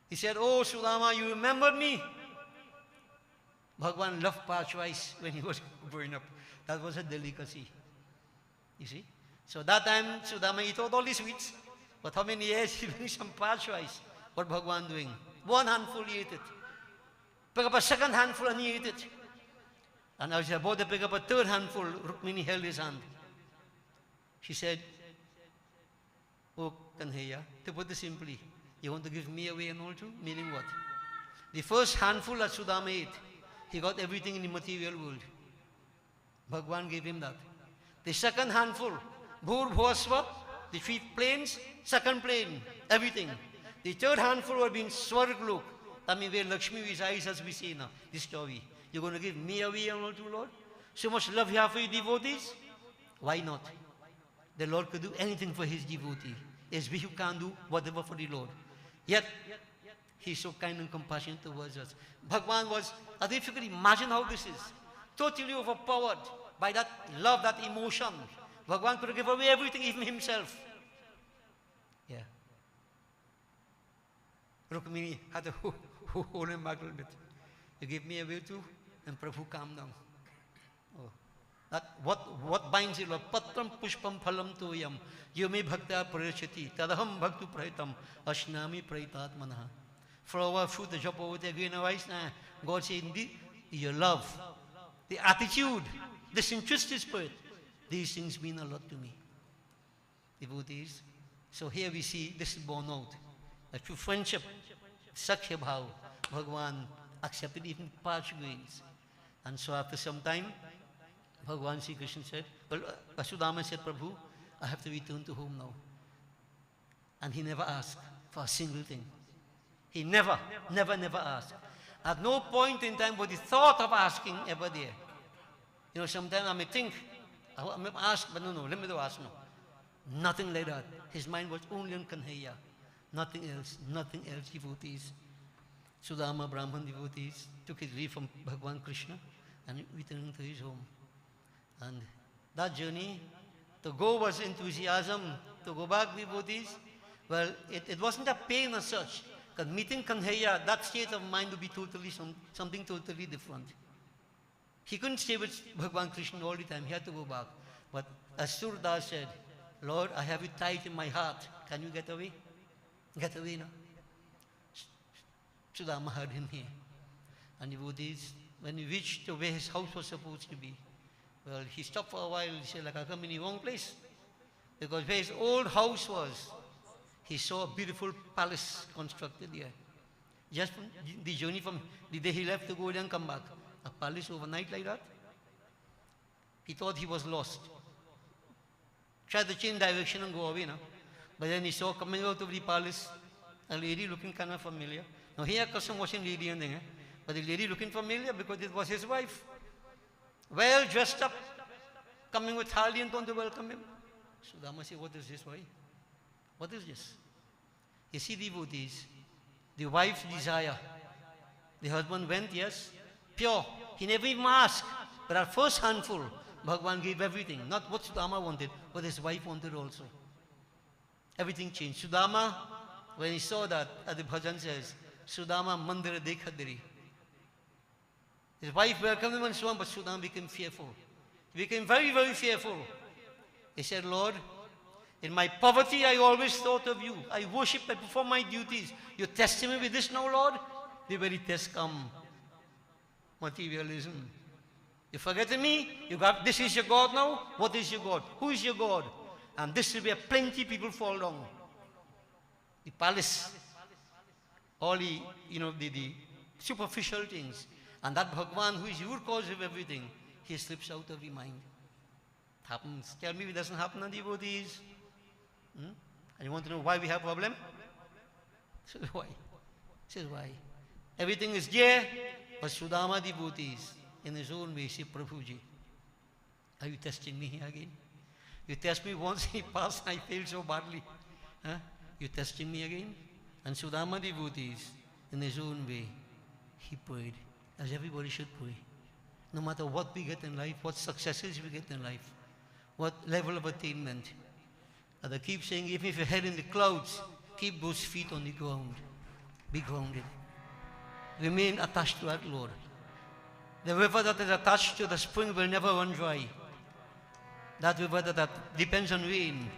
Speaker 1: He said, oh, Sudama, you remembered me? Bhagwan loved parched rice when he was growing up. That was a delicacy. You see? So that time, Sudama ate all these sweets. But how many years he brings some parched rice? What Bhagwan doing? One handful, he ate it. Pick up a second handful and he ate it. And as he was about to pick up a third handful, Rukmini held his hand. She said, oh, Kanhaiya, to put it simply, you want to give me away and all too? Meaning what? The first handful that Sudama ate, he got everything in the material world. Bhagwan gave him that. The second handful, Bhur Bhosva, the 3 planes, second plane, everything. The third handful would be in Swarglok. That means where Lakshmi resides, as we say now, this story. You're going to give me away and all too, Lord? So much love you have for your devotees? Why not? The Lord could do anything for his devotee. It's we who can't do whatever for the Lord. Yet, he's so kind and compassionate towards us. Bhagwan was, I think if you could imagine how this is, totally overpowered by that love, that emotion. Bhagwan could give away everything, even himself. Yeah. Rukmini had to hold him back a little bit. You give me away too, and Prabhu calm down. Oh. That what binds you, Lord? Patram pushpam phalam toyam yume bhakta prayachati tadaham bhaktu prahitam ashnami prahitatmanaha. Flower, fruit, the drop over there, green and rice. God said, indeed, your love, the attitude, disinterested spirit, These things mean a lot to me, devotees. So here we see this is borne out. A true friendship, Sakhya Bhav, Bhagwan accepted even parched grains. And so after some time, Bhagwan Sri Krishna said, well, Vasudama said, Prabhu, I have to return to home now. And he never asked for a single thing. He never asked. At no point in time was he thought of asking ever there. You know, sometimes I may think, I may ask, but no, let me do ask no. Nothing like that. His mind was only on Kanhaiya. Nothing else, devotees. Sudama Brahman devotees took his leave from Bhagwan Krishna and returned to his home. And that journey, to go was enthusiasm, to go back, devotees, well, it wasn't a pain as such. Because meeting Kanhaiya, that state of mind would be totally something totally different. He couldn't stay with Bhagwan Krishna all the time. He had to go back. But as Surdas said, Lord, I have you tight in my heart. Can you get away? Get away now. Sudama heard him here. And devotees, when he reached to where his house was supposed to be, well, he stopped for a while. He said, like, I come in the wrong place. Because where his old house was, he saw a beautiful palace constructed here. Just from the journey from the day he left to go there and come back. A palace overnight like that. He thought he was lost. Tried to change direction and go away now. But then he saw coming out of the palace a lady looking kind of familiar. Now here custom wasn't lady and thing, but the lady looking familiar because it was his wife. Well dressed up, coming with Thali and to welcome him. Sudama said, what is this, why? What is this? You see, devotees, the wife's desire. The husband went, yes, pure. He never even asked. But at first handful, Bhagwan gave everything. Not what Sudama wanted, but his wife wanted also. Everything changed. Sudama, when he saw that, as the bhajan says, Sudama mandira dekhadiri. His wife welcomed him and so on, but Sudama became fearful. He became very, very fearful. He said, Lord, in my poverty, I always thought of you. I worship, I perform my duties. You're testing me with this now, Lord? The very test come. Materialism. You're forgetting me? This is your God now? What is your God? Who is your God? And this is where plenty people fall down. The palace. All the, the superficial things. And that Bhagwan, who is the root cause of everything, he slips out of the mind. It happens. Tell me if it doesn't happen on devotees. And you want to know why we have a problem? This is why. This is why. Everything is there, but Sudama devotees, in his own way, say, Prabhuji, are you testing me here again? You test me once, he passed, I failed so badly. You testing me again? And Sudama devotees, in his own way, he prayed, as everybody should pray. No matter what we get in life, what successes we get in life, what level of attainment. And I keep saying, even if your head in the clouds, keep those feet on the ground. Be grounded. Remain attached to that Lord. The river that is attached to the spring will never run dry. That river that depends on rain.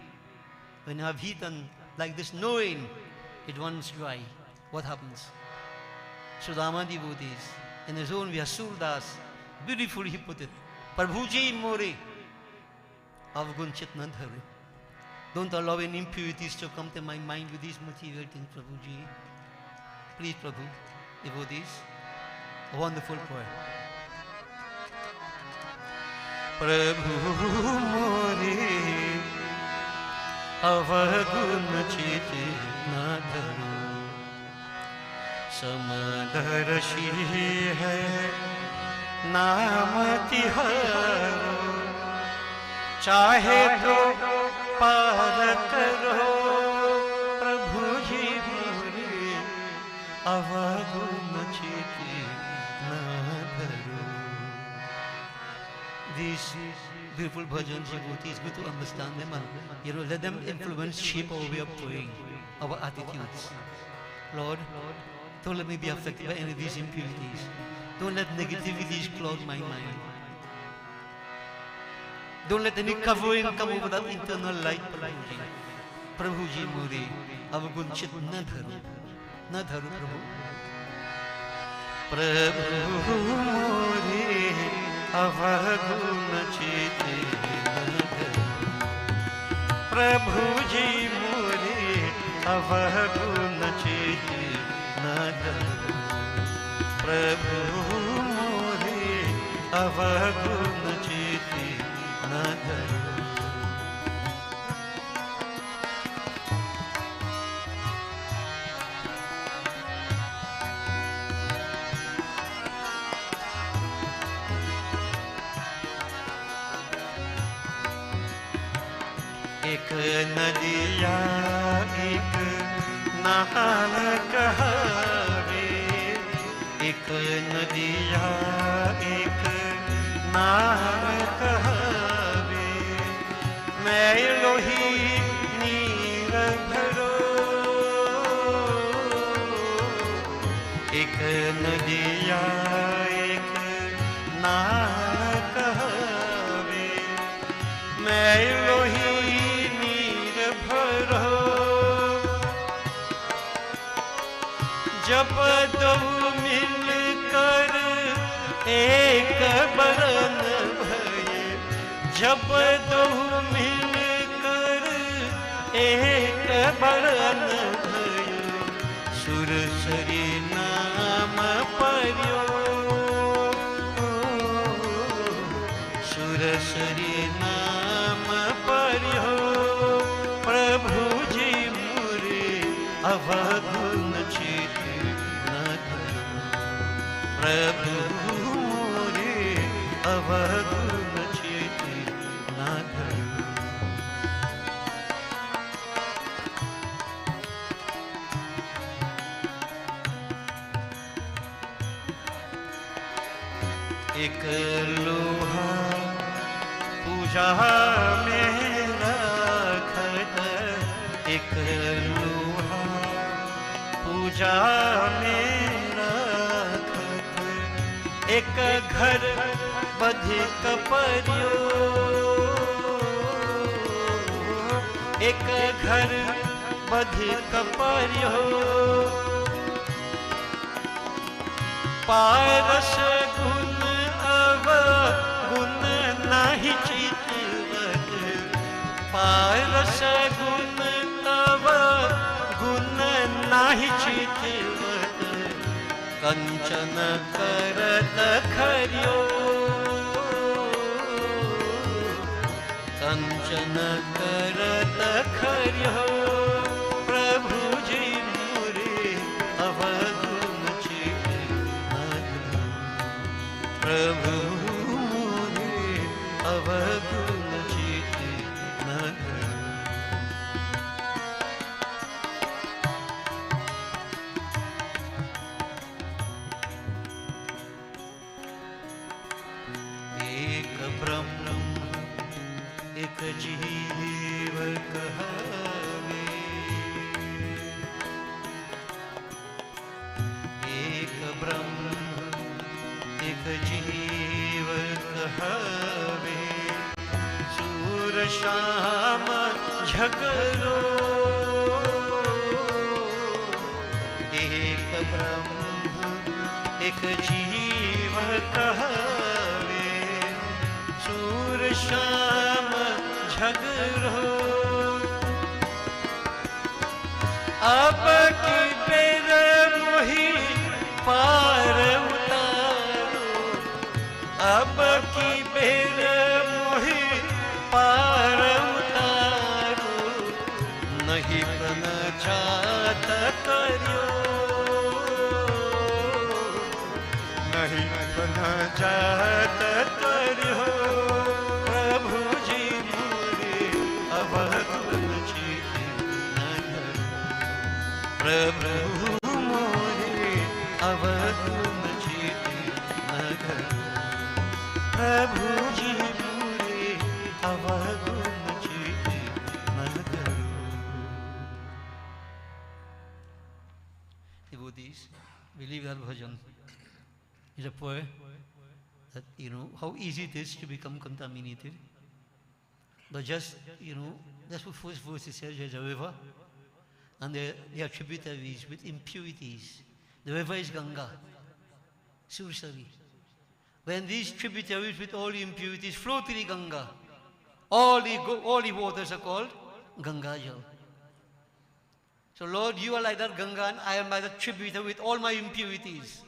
Speaker 1: When you have heat and like this, no rain, it runs dry. What happens? Sudama devotees, in his own way, Surdas, beautifully he put it. Prabhuji more avgunchit nadhare. Don't allow any impurities to come to my mind with these material things, Prabhuji. Please, Prabhu, devotees, a wonderful prayer. Prabhu more avgunchit nadhare. Samadarshi hai naam tiharo, chahe to par karo, Prabhu ji more avgunchit nadharo. These beautiful bhajans, devotees, good to understand them and let them influence, shape our way of praying, our attitudes. Lord, don't let me be affected by any of these impurities. Don't let negativities cloud my mind. Don't let any covering come over that internal light, Prabhuji. Prabhuji Muri, Avagunchit Nadharu. Nadharu Prabhu. Prabhu Muri, Avagunchit Nadharu.
Speaker 3: प्रभु जी मोरे अवगुण चित न धरो। प्रभु मोरे अवगुण चित न धरो। एक नदिया एक नहान कहवे। एक नदिया एक नहान कहवे। मैं लोही नीर भरो। एक नदिया एक नहान कहवे। मैं लोही जब दो मिलकर एक बरन भये। जब दो मिलकर एक बरन भये। सुरसरी नाम पर्यो। सुरसरी नाम पर्यो। प्रभु जी मोरे अवगुण चित न धरो। प्रभु मोरे अवगुण चित न धरो। एक लोहा पूजा में रखत। एक लोहा पूजा में रखत। एक घर बधिक पर्यो। एक घर बधिक पर्यो। पारस गुण अवगुण नाही चितवत। पारस गुण अवगुण नाही चितवत। कंचन करत खर्यो। कंचन करत खर्यो। प्रभु जी मोरे अवगुण चित न धरो। प्रभु मोरे अवगुण चित न धरो। एक ब्रह्म एक जीव कहवे। एक ब्रह्म एक जीव कहवे। सूर शाम झगरो। एक ब्रह्म एक जीव कहवे। सूर शाम झगरो। अब की बेर मोही पार उतारो। अब की बेर मोही पार उतारो। नहीं बन जात करियो। नहीं बन जात करियो। प्रभु जी मोरे अवगुण चित न धरो। प्रभु मोरे अवगुण चित न धरो। प्रभु जी मोरे अवगुण चित न धरो। Devotees, we leave that bhajan. It's a poem that, how easy it is to become contaminated. But just, that's what first verse it says, there's a river, and there are tributaries with impurities. The river is Ganga, Sursari. When these tributaries with all the impurities flow to the Ganga, all the waters are called Ganga Jal. So Lord, you are like that Ganga and I am like that tributary with all my impurities.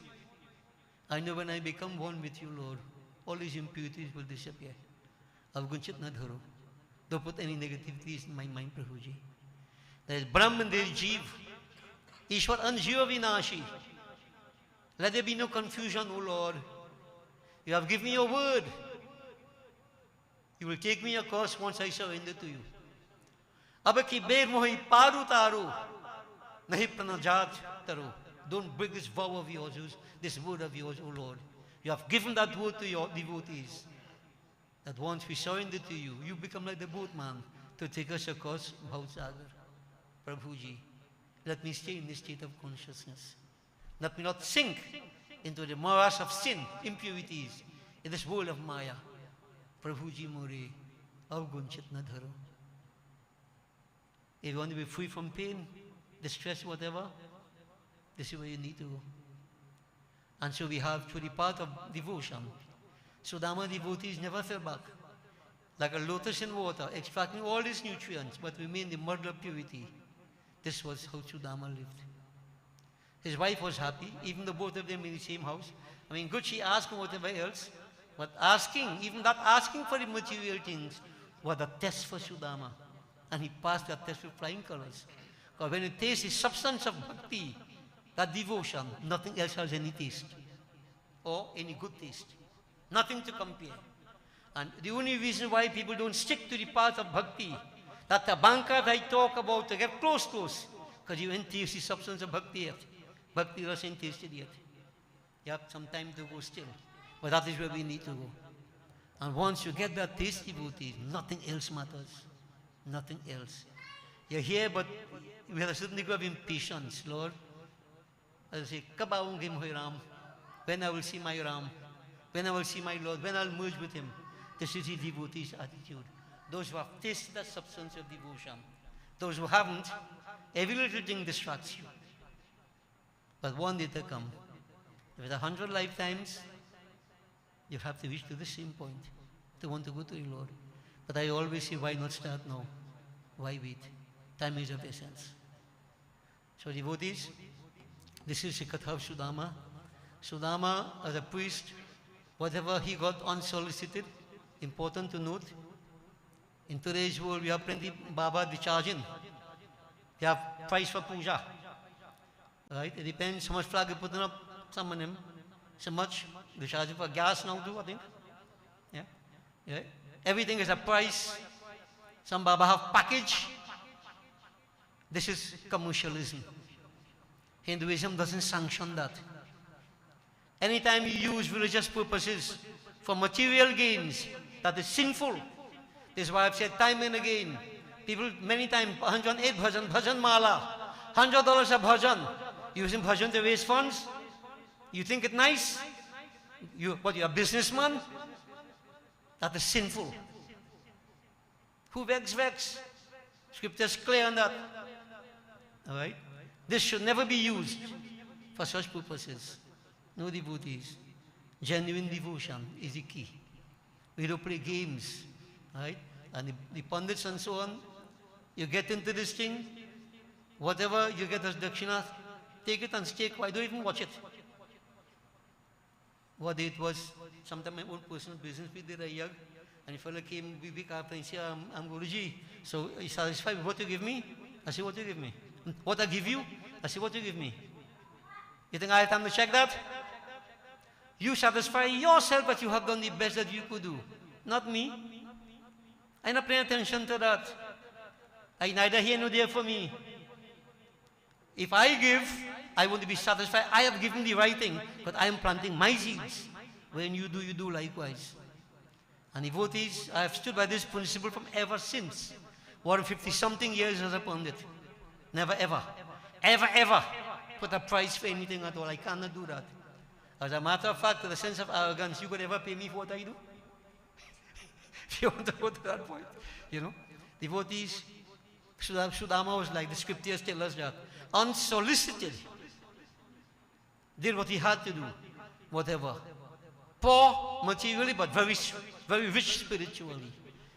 Speaker 3: I know when I become one with you, Lord, all these impurities will disappear. Avgunchit na dharo. Don't put any negativities in my mind, Prabhuji. There is Brahman, there is Jeev. Ishwar Anjiva Vinashi. Let there be no confusion, O Lord. You have given me your word. You will take me across once I surrender to you. Abaki ber mohi paru taru. Nahi pranajat taru. Don't break this vow of yours, this word of yours, O Lord. You have given that word to your devotees. That once we surrender to you, you become like the boatman to take us across Bhavsagar. Prabhuji, let me stay in this state of consciousness. Let me not sink into the morass of sin, impurities, in this world of Maya. Prabhuji More, Avgunchit Nadharo. If you want to be free from pain, distress, whatever, this is where you need to go. And so we have to the path of devotion. Sudama devotees never fell back. Like a lotus in water, extracting all these nutrients, but remain the mud of purity. This was how Sudama lived. His wife was happy, even though both of them in the same house. I mean, good, she asked him whatever else, but asking, even that asking for the material things, was a test for Sudama. And he passed that test with flying colors. Because when you taste the substance of bhakti, that devotion, nothing else has any taste or any good taste. Nothing to compare. And the only reason why people don't stick to the path of bhakti, that the banker I talk about to get close, because you ain't taste the substance of bhakti yet. Bhakti rasa ain't tasted yet. You have some time to go still. But that is where we need to go. And once you get that taste, devotees, nothing else matters. Nothing else. You're here, but we have a certain degree of impatience, Lord. As I say, Kabaung Gim Hoy Ram, when I will see my Ram, when I will see my Lord, when I'll merge with him. This is the devotee's attitude. Those who have tasted the substance of devotion. Those who haven't, every little thing distracts you. But one day to come, if it's 100 lifetimes, you have to reach to the same point to want to go to the Lord. But I always say, why not start now? Why wait? Time is of essence. So devotees, this is the Katha of Sudama. Sudama, as a priest, whatever he got unsolicited, important to note, in today's world we have plenty Baba discharging. They have price for puja. Right? It depends how much flag you put up, some of them, so much. They charge for gas now too, I think. Yeah? Yeah? Everything is a price. Some Baba have package. This is commercialism. Hinduism doesn't sanction that. Anytime you use religious purposes for material gains, that is sinful. This is why I've said time and again. People many times, 108 bhajan mala, $100 a bhajan. Using bhajan to raise funds? You think it nice? You're a businessman? That is sinful. Who vex? Scripture is clear on that. Alright? This should never be used for such purposes. No devotees. Genuine devotion is the key. We don't play games. Right? And the pundits and so on, you get into this thing, whatever you get as dakshina, take it and stay quiet. Don't even watch it. What it was, sometime my own personal business, we did a yag, and a fellow came a week after and said, I'm Guruji, so are you satisfied with what you give me? I said, what you give me? What I give you? I said, what you give me? You think I have time to check that? You satisfy yourself that you have done the best that you could do. Not me. I'm not paying attention to that. I neither here nor there for me. If I give, I want to be satisfied. I have given the right thing, but I am planting my seeds. When you do likewise. And devotees, I have stood by this principle from ever since. 150-something years as a pundit. Never ever put a price for anything at all. I cannot do that. As a matter of fact, to the sense of arrogance, you could ever pay me for what I do? If you want to go to that point, you know. Devotees, Sudama was like the scriptures tell us that. Unsolicited. Did what he had to do. Whatever. Poor materially, but very rich spiritually.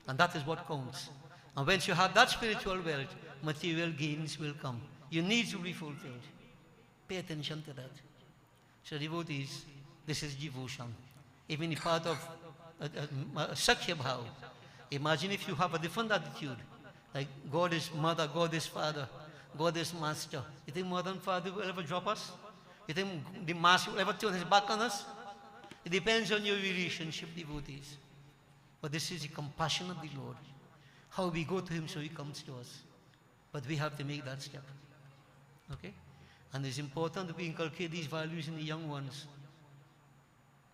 Speaker 3: And that is what counts. And once you have that spiritual wealth, material gains will come. Your needs will be fulfilled. Pay attention to that. So devotees, this is devotion. Even the part of Sakya Bhav. Imagine if you have a different attitude. Like God is mother, God is father, God is master. You think mother and father will ever drop us? You think the master will ever turn his back on us? It depends on your relationship, devotees. But this is the compassion of the Lord. How we go to him so he comes to us. But we have to make that step. Okay? And it's important that we inculcate these values in the young ones.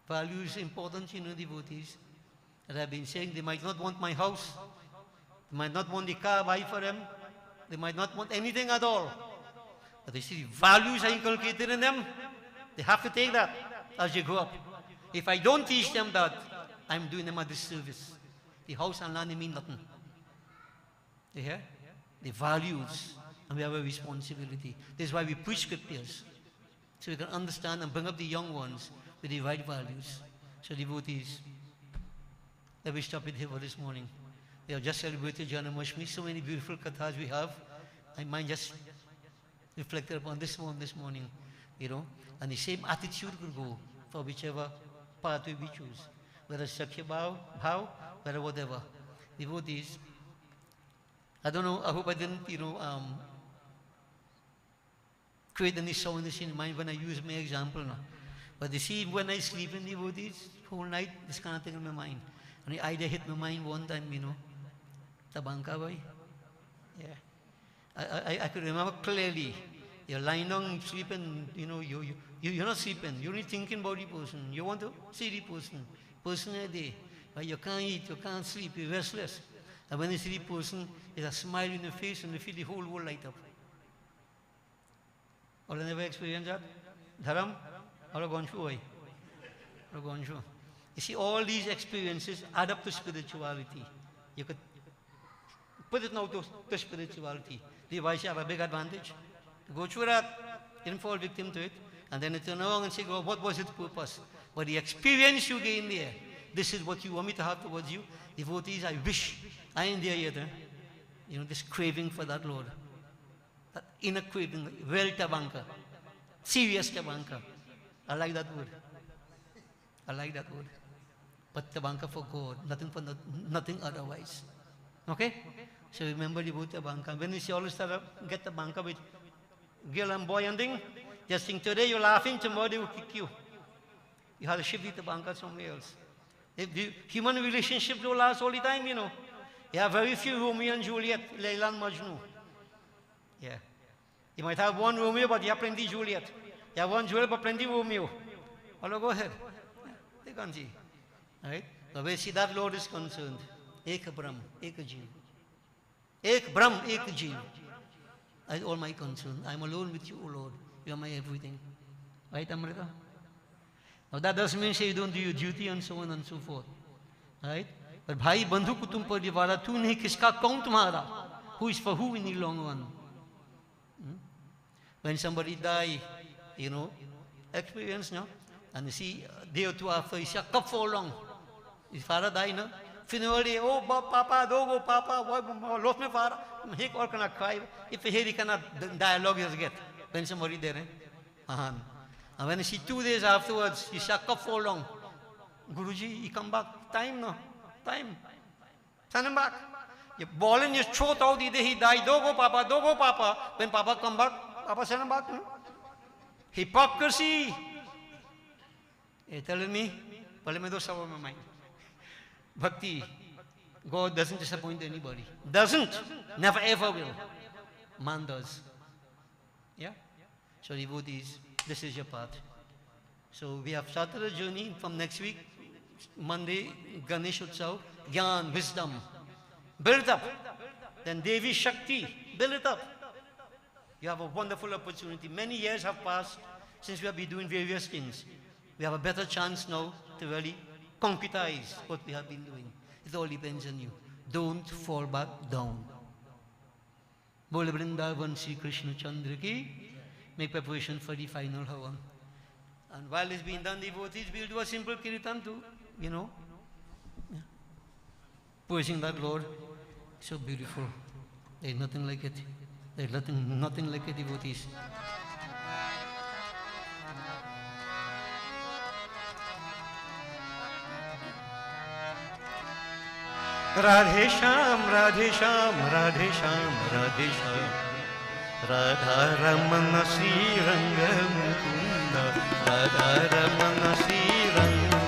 Speaker 3: Values important, devotees. As I've been saying, they might not want my house. They might not want the car I buy for them. They might not want anything at all. But they see the values I inculcated in them. They have to take that as they grow up. If I don't teach them that, I'm doing them a disservice. The house and land mean nothing. You hear? The values. And we have a responsibility. This is why we preach scriptures. So we can understand and bring up the young ones with the right values. So devotees, let me stop it here for this morning. We have just celebrated Janamashmi. So many beautiful kathas we have. My mind just reflected upon this one this morning. And the same attitude will go for whichever pathway we choose. Whether Sakya Bhav, whether whatever. Devotees, I don't know, I hope I didn't, create any soundness in mind when I use my example now. But you see, when I sleep in devotees, whole night, this kind of thing in my mind. And it either hit my mind one time, Tabanka boy. Yeah. I could remember clearly. You're lying down, sleeping, you're not sleeping. You're only thinking about the person. You want to see the person a day. But you can't eat, you can't sleep, you're restless. And when you see the person, there's a smile in the face and you feel the whole world light up. All I never experienced that? Dharam? All I've gone through, I've gone through. You see, all these experiences add up to spirituality. You could put it now to spirituality. Otherwise, you have a big advantage. You go through that, you didn't fall victim to it, and then you turn around and say, God, what was its purpose? But the experience you gain there, this is what you want me to have towards you. Devotees, I wish I ain't there yet. This craving for that, Lord. That inner craving, real tabanka, serious tabanka. I like that word. I like that word. But tabanka for God, nothing for nothing otherwise. Okay? So remember the word tabanka. When you see all this stuff, get tabanka with girl and boy and thing, just think today you're laughing, tomorrow they will kick you. You have to shift the tabanka somewhere else. If the human relationship don't last all the time, You have very few Romeo and Juliet, Leila and Majnu. Yeah. You might have one Romeo, but you have plenty Juliet. You have one Juliet, but plenty Romeo. Well, go ahead. Yeah, they can see. Right? The way see that Lord is concerned. Ek Brahm, Ek Jeev. Ek Brahm, Ek Jeev. That's all my concern. I'm alone with you, O Lord. You are my everything. Right, Amrita? Now that doesn't mean say you don't do your duty and so on and so forth. Right? But bhai, bandhu kutum parivara, tu nahi kiska kaun tumhara? Who is for who in the long run? When somebody die, experience, no? And you see, a day or two after, you see a cup for long. His father died, no? Funeral day, oh, Papa, don't go, Papa, lost my father. He cannot cry. If he hear, he cannot dialogue he get. When somebody there, And when you see 2 days afterwards, he see a cup for long. Guruji, he come back. Time, no? Time. Send him back. You ball in your throat out the day he died. Don't go, Papa, don't go, Papa. When Papa come back, Papa send him back. No? Hypocrisy. You're telling me? Pale me do sawa my mind. Bhakti. God doesn't disappoint anybody. Doesn't. Never ever will. Man does. Yeah? So devotees, this is your path. So we have started a journey from next week. Monday, Ganesh Utsav, Gyan, wisdom. Build up. Then Devi Shakti, build it up. You have a wonderful opportunity. Many years have passed since we have been doing various things. We have a better chance now to really concretize what we have been doing. It all depends on you. Don't fall back down. Bole Vrindavan Sri Krishna Chandra ki. Make preparation for the final Havan. And while it's being done, devotees, we'll do a simple kirtan too, praising that Lord. So beautiful. There's nothing like it. There's nothing like it, devotees. Radhe Shyam, Radhe Shyam, Radhe Shyam, Radhe Shyam. Radha Ramana Sri Ranga Mukunda, Radha Ramana Sri Ranga.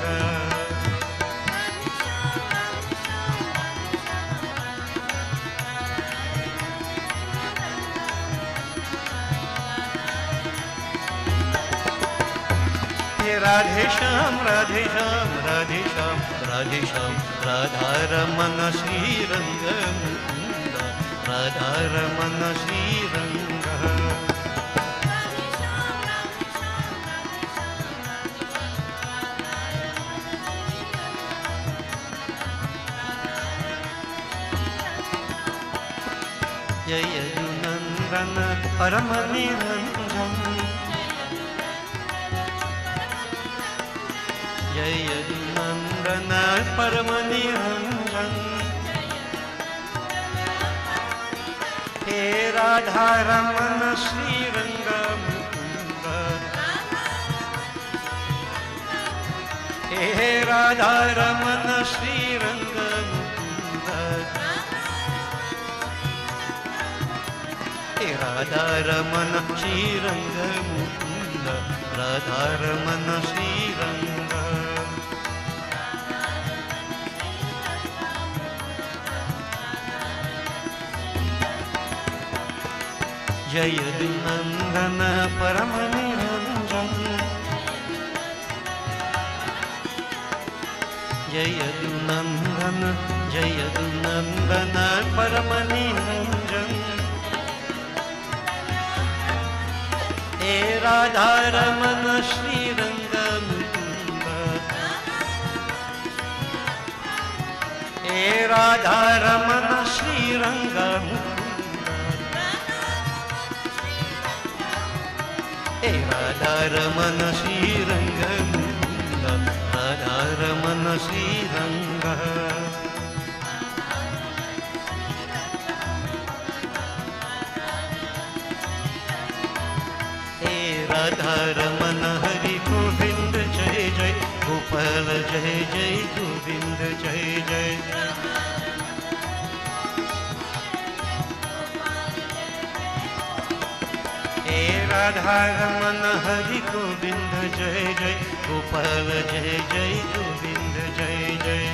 Speaker 3: Radhe Shyam, Radhe Shyam, Radhe Shyam, Radhe Shyam, Radha Ramana Sri Ranga Mukunda, Radha Ramana Sri Ranga. Jaya Dunandana Paramaniranjan, Jaya Dunandana Paramaniranjan. He Radha Ramana Sri Ranga Mukunda, He Radha Ramana Sri Ranga Mukunda, He Radha Ramana Sri Ranga Mukunda, Radha Ramana Sri Ranga. Jaya Dunandana Paramaniranjan, Jaya Dunandana, Jaya Dunandana Paramaniranjan. He Radha Ramana Sri Ranga Mukunda, He Radha Ramana Sri Ranga Mukunda, He Radha Ramana Sri Ranga Mukunda, Radha Ramana Sri Ranga. Radha Ramana Hari Govind Jai Jai, Gopal Jai Jai, Govind Jai Jai. Radha Ramana Hari Govind Jai Jai, Gopal Jai Jai, Govind Jai Jai.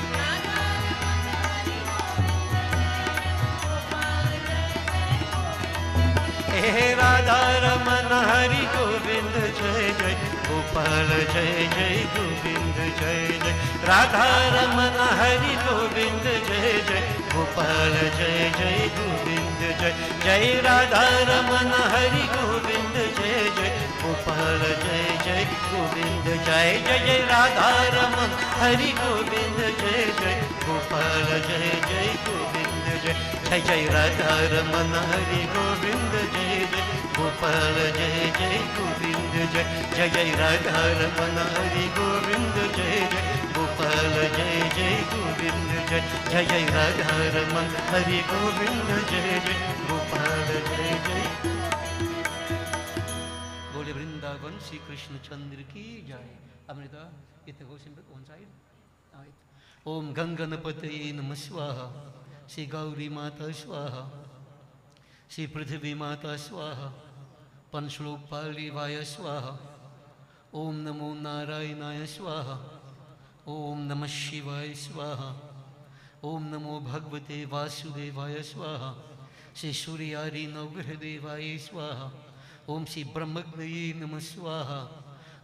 Speaker 3: Radha Ramana Hari Govind Jai Jai, Gopal Jai Jai, Govind Jai Jai. Radha Ramana Hari Govind Jai Jai, Gopal Jai Jai, Govind Jai. Jai Radha Ramana Hari Govind Jai Jai, Gopal Jai Jai, Govind Jai. Jai Radha Ramana Hari Govind Jai Jai, Gopal Jai Jai, Govind Jai. Jai Jai Radha Ramana Hari Govind Jai Jai, Gopal Jai Jai, Govind Jai. Jai Jai Radha Ramana Hari Govind Jai Jai, Gopal Jai Jai, Govind Jai. Jai Jai Radha Ramana Hari Govind Jai Jai, Gopal Jai Jai. Bole Vrindavan Shri Krishna Chandra ki Jai. Amrita, it goes in one side. Om Ganganapataye Namah Swaha, Shri Gauri Mata Swaha, Shri Prithvi Mata Swaha, Panchlok Pali Vaya Swaha, Om Namo Narayanaya Swaha, Om Namah Shivaya Swaha, Om Namo Bhagavate Vasudevaya Swaha, Shri Suryari Navgrahadevaya Swaha, Om Shri Brahmagnaye Namah Swaha,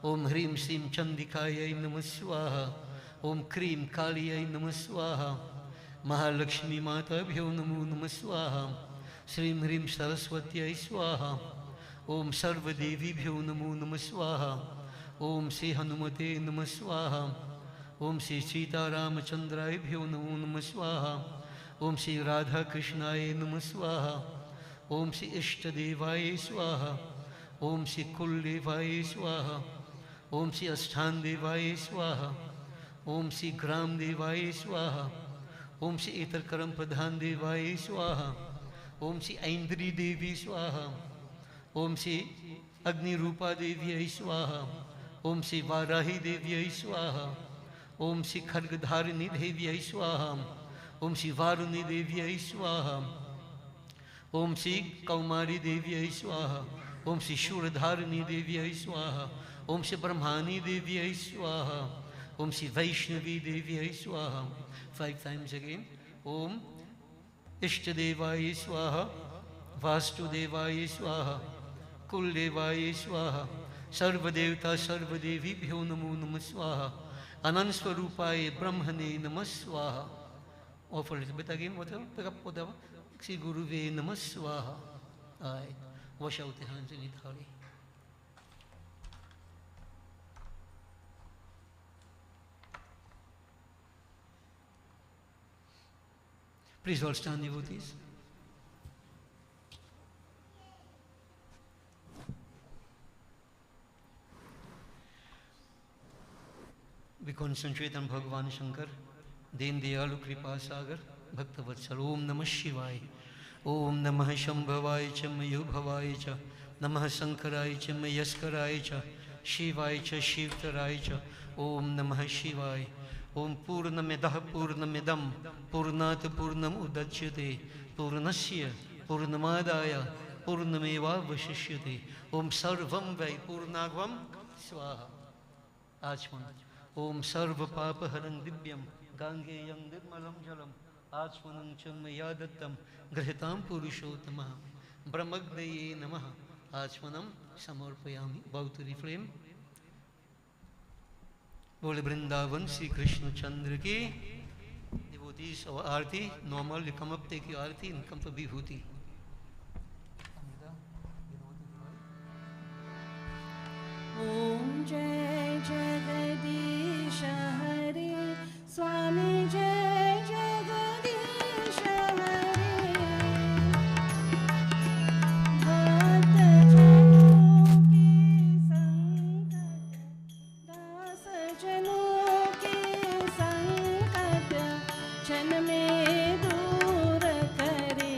Speaker 3: Om Hrim Shrim Chandikaya Namah Swaha, Om Krim Kaliyai Namah Swaha, Mahalakshmi Mata Bhyo Namo Namah Swaha, Shrim Hrim Saraswatyai Swaha, Om Sarvadevi Bhyo Namo Namah Swaha, Om Shri Hanumate Namah Swaha, Om Shri Sita Ramachandrai Bhyo Namo Namah Swaha, Om Shri Radha Krishnaya Namah Swaha, Om Shri Ishtadevaya Swaha, Om Shri Kuldevaya Swaha, Om Shri Asthandevaya Swaha, Om Shri Gram Devaya Swaha, ओम श्री एतर कर्म प्रधान देवाय स्वाहा, ओम श्री ऐन्द्री देवी स्वाहा, ओम श्री अग्नि रूपा देव्यै स्वाहा, ओम श्री वाराही देव्यै स्वाहा, ओम श्री खड्गधारिणी देव्यै स्वाहा, ओम श्री वारुणी देव्यै स्वाहा, ओम श्री कौमारी देव्यै स्वाहा, ओम श्री शूरधारिणी देव्यै स्वाहा, ओम श्री ब्रह्माणी देव्यै स्वाहा, ओम श्री वैष्णवी देव्यै स्वाहा. 5 times again. ओम इष्टदेवाय स्वाहा, वास्तुदेवाय स्वाहा, कुलदेवाय स्वाहा, सर्वदेवता सर्वदेवीभ्यो नमो नमः स्वाहा, अनंत स्वरूपाय ब्रह्मणे नमः स्वाहा. Offer a little bit again, whatever, pick up whatever. Sri Guruve Namah Swaha. Aye. Wash out the hands in it, hurry. Please all stand, devotees. We concentrate on Bhagavan Shankar, Deen Dayalu Kripa Sagar, Bhakta Vatsal. Om Namah Shivaya. Om Namah Shambhavaya Cha Mayubhavaya Cha. Namah Sankaraya Cha Mayaskaraya Cha. Shivaya Cha Shivtaraya Cha. Om Namah Shivaya. Om Purnamidah Purnamidam Purnat Purnam Udachyate Purnasya Purnamadaya Purnameva Vashishyate. Om Sarvam Vai Purnagvam Swaha. Achman. Om Sarva Papa Haran Dibyam Gangeyam Nirmalam Jalam Achmanam Chammayadatam Grahitam Purushotama Brahmagdaye Namaha Achmanam Samarpayami. Bow to the flame. Bole Vrindavan Sri Krishna Chandra ki. Devotees, our Aarti, normal, you come up, take your Aarti and come for Vibhuti.
Speaker 2: Om Jai Jagadish Hare Swami Jai Jagadish Hare Bhakta Jano ki sankat Das Jano ki sankat Chan mein dur kare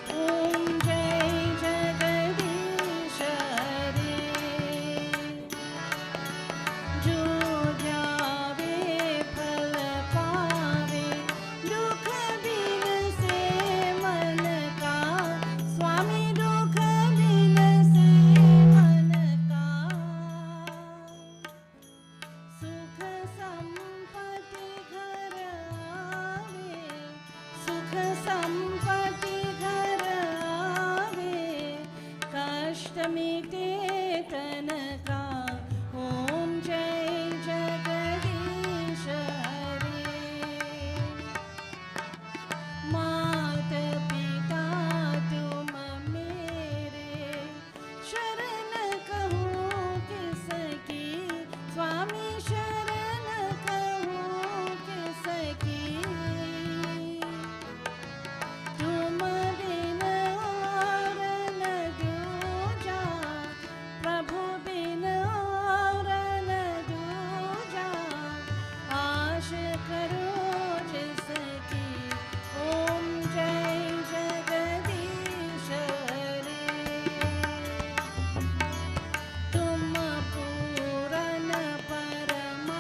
Speaker 2: Om Jai Jagadish Hare जो जावे फल पावे दुख बिन से मन का स्वामी दुख बिन से मन का सुख संपत्ति घर आवे सुख संपत्ति घर आवे कष्ट मिटे तन का ओम जय जगदीश हरे मात पिता तुम मेरे शरण कहूँ किसकी स्वामी शरण कहूँ किसकी तुम बिन और न दूजा प्रभु बिन और न दूजा आश करो जिसकी ओम जय जगदीश हरे तुम पूरन परमात्मा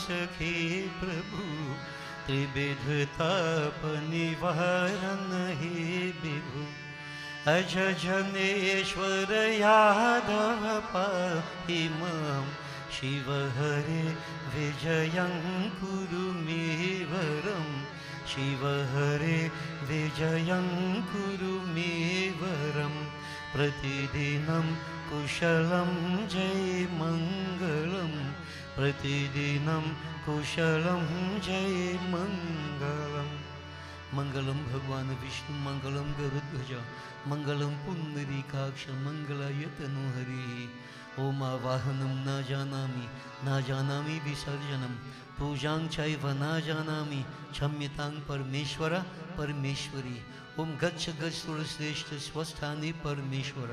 Speaker 3: सखे प्रभु त्रिविध ताप निवारण हे विभु अज जनेश्वर यादव पाहि मां शिव हरे विजयं कुरु मे वरं शिव हरे विजयं कुरु मे वरं प्रतिदिनं कुशलं जय मङ्गलं प्रतिदिनं कुशलं जय मङ्गलम् मंगलम भगवान विष्णु मंगलम गरुध्वज मंगलम पुंडरीकाक्ष मंगलाय तनुहरि ओम आवाहनम न जानामि विसर्जनम पूजां चैव न जानामि क्षम्यतां परमेश्वर परमेश्वरी ओम गच्छ गच्छ सुरश्रेष्ठ स्वस्थाने परमेश्वर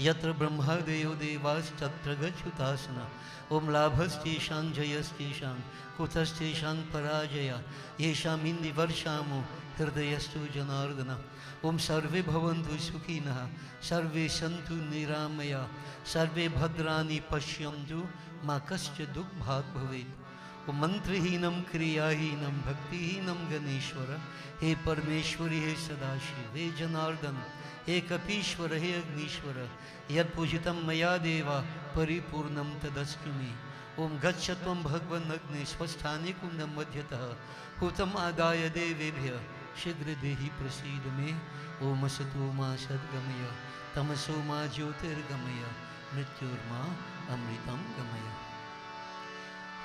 Speaker 3: यत्र ब्रह्मादयो देवास्तत्र गच्छुतासना ओम लाभस्तेषां जयस्तेषां कुतस्तेषां पराजया येषाम् इन्दिवर्षामो हृदयस्तु जनार्दन ओम सर्वे भवन्तु सुखिनः सर्वे सन्तु निरामया सर्वे भद्राणि पश्यन्तु मा कश्चित् दुःखभाग् भवेत् ओम मंत्रहीनं क्रियाहीनं भक्तिहीनं गणेश्वर हे परमेश्वरी हे सदाशिव हे जनार्दन हे कपीश्वर हे अग्नीश्वर यत्पूजितं मया देवा परिपूर्णं तदस्तु मे ओम गच्छ त्वं भगवन् अग्ने स्वस्थाने कुण्डं मध्यतः हुतम् आदाय देवेभ्यः शीघ्र देहि प्रसीद मे ओम असतो मा सद्गमय तमसो मा ज्योतिर्गमय मृत्युर्मा अमृतं गमय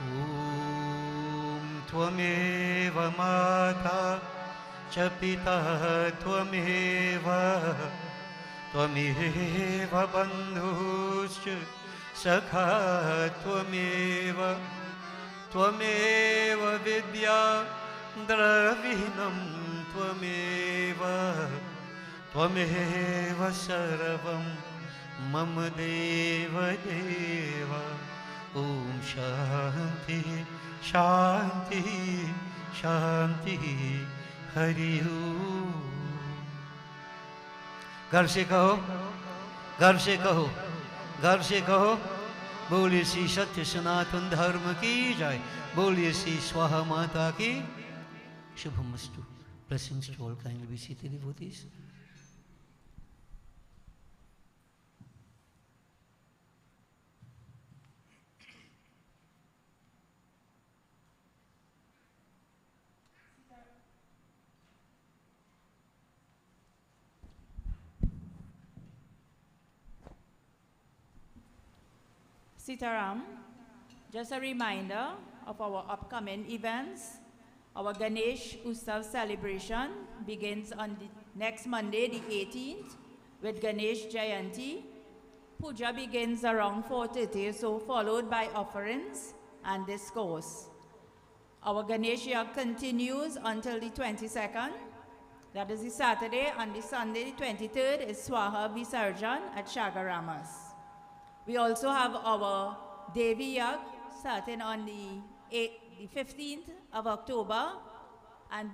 Speaker 3: ओम त्वमेव माता च पिता त्वमेव त्वमेव बन्धुश्च सखा त्वमेव त्वमेव विद्या द्रविणं त्वमेव त्वमेव सर्वं मम देव देव ओम शांति शांति शांति हरि ओम गर्व से कहो गर्व से कहो गर्व से कहो बोलिए श्री सत्य सनातन धर्म की जय बोलिए श्री स्वाहा माता की शुभमस्तु blessings to all kindly be seated devotees.
Speaker 4: Sitaram, just a reminder of our upcoming events. Our Ganesh Utsav celebration begins on next Monday, the 18th, with Ganesh Jayanti. Puja begins around 4:30, so followed by offerings and discourse. Our Ganesh Yag continues until the 22nd. That is the Saturday, and the Sunday, the 23rd, is Swaha Visarjan at Shagaramas. We also have our Devi Yag starting on the 15th of October and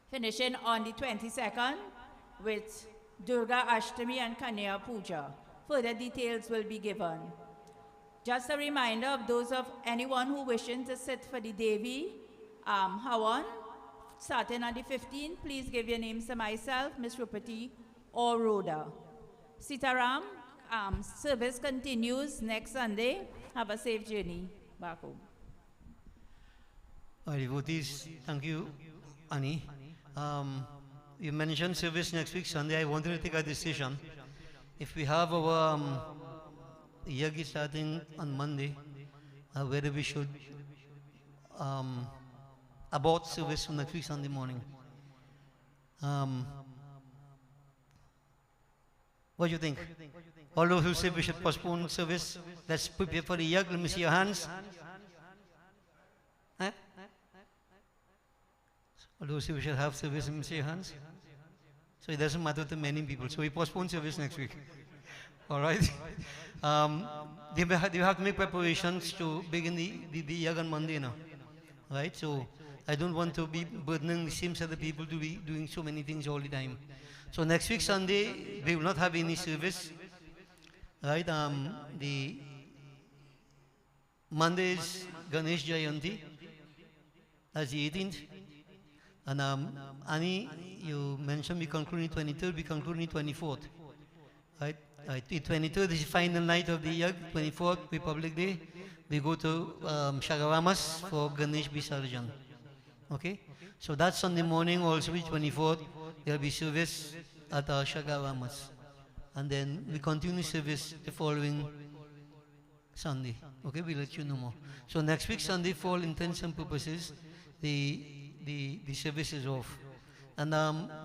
Speaker 4: finishing on the 22nd with Durga Ashtami and Kanya Puja. Further details will be given. Just a reminder of anyone who wishing to sit for the Devi Hawan, starting on the 15th, please give your names to myself, Ms. Rupati or Rhoda. Sitaram, service continues next Sunday. Have a safe journey back home.
Speaker 3: Devotees, thank you, Annie. You mentioned service next week, Sunday. I wanted to take a decision. If we have our yagi starting on Monday, whether we should abort service from next week Sunday morning. What do you think? All those who say we should postpone service, let's prepare for the yag. Let me see your hands. Huh? All those who say we should have service, let me see your hands. So it doesn't matter to many people. So we postpone service next week. All right? You have to make preparations to begin the yag on Monday now. Right? So I don't want to be burdening the same set of people to be doing so many things all the time. So next week Sunday, we will not have any service. Right? Monday is Ganesh Jayanti. That's the 18th. And Annie, you mentioned we conclude on 23rd, we conclude on 24th. Right? The 23rd is the final night of the year, 24th, Republic Day. We go to Shagaramas for Ganesh Visarjan. Okay? So that Sunday morning, also the 24th, there will be service at Shagaramas. And then we continue service the following Sunday. Okay, we'll let you know more. So next week, Sunday, for all intents and purposes, the service is off. And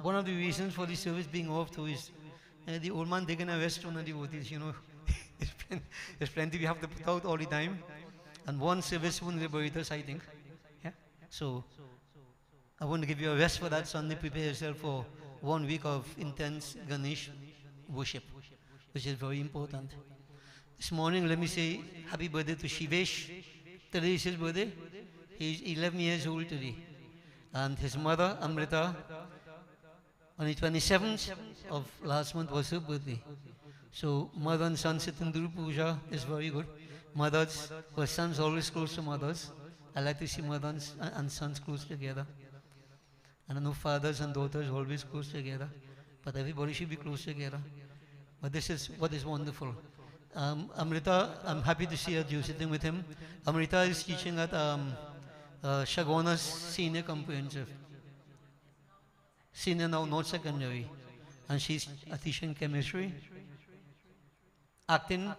Speaker 3: one of the reasons for the service being off too is the old man taking a rest on the devotees, you know. There's plenty we have to put out all the time. And one service won't liberate us, I think. Yeah? So I want to give you a rest for that Sunday. Prepare yourself for 1 week of intense Ganesh worship, which is very important. This morning, let me say happy birthday to Shivesh. Today is his birthday. He's 11 years old today. And his mother, Amrita, on the 27th of last month was her birthday. So mother and son sitting through puja is very good. Mothers, her sons always close to mothers. I like to see mothers and sons close together. And I know fathers and daughters always close together. But everybody should be close together. But this is what is wonderful. Amrita, I'm happy to see you sitting with him. Amrita is teaching at Shagona's Senior Comprehensive. Senior now, not secondary. And she's teaching chemistry. Acting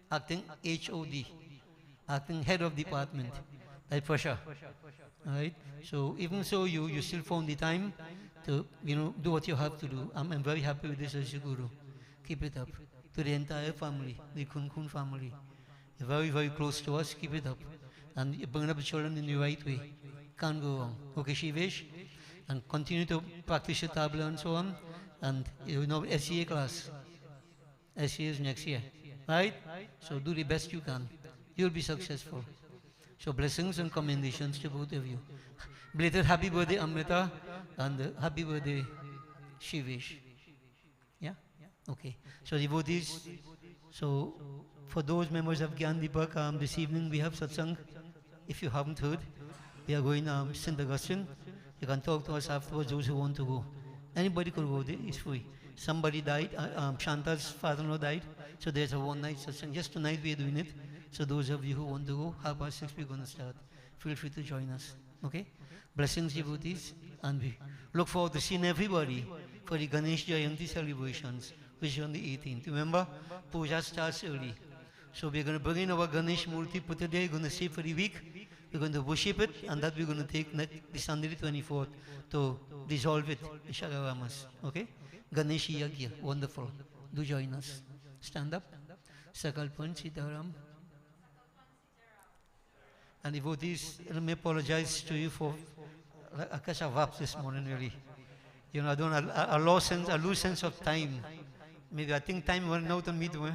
Speaker 3: HOD. Acting head of department. Like Prasha. Right? So even so, you still found the time to do what you have to do. I'm very happy with this as your guru. Keep it up. To the entire family, the Kun Kun family. You're very, very close to us. Keep it up. And you bring up the children in the right way. Can't go wrong. Okay, Shivesh? And continue to practice your tabla and so on. And SCA class. SCA is next year. Right? So do the best you can. You'll be successful. So blessings and commendations to both of you. Belated happy birthday, Amrita, and happy birthday, Shivesh. Yeah? Okay. So devotees, so for those members of Gyan Deepak, this evening we have satsang. If you haven't heard, we are going to St. Augustine. You can talk to us afterwards, those who want to go. Anybody could go there, it's free. Somebody died, Shanta's father-in-law died, so there's a one-night satsang. Just tonight we are doing it. So those of you who want to go, 6:30 we're going to start. Feel free to join us. Okay? Blessings, devotees, and we look forward to seeing everybody for the Ganesh Jayanti celebrations, which is on the 18th. Remember, puja starts early. So we're going to bring in our Ganesh Murti, put it there, we're going to stay for the week, we're going to worship it, and that we're going to take the Sunday the 24th to dissolve it in Shagaramas. Okay? Ganesh Yagya, wonderful. Do join us. Stand up. Sakalpan Sitaram. And devotees, let me apologize to you for a catch of up this morning, really. I don't a loose sense of time. Maybe I think time went out on me too.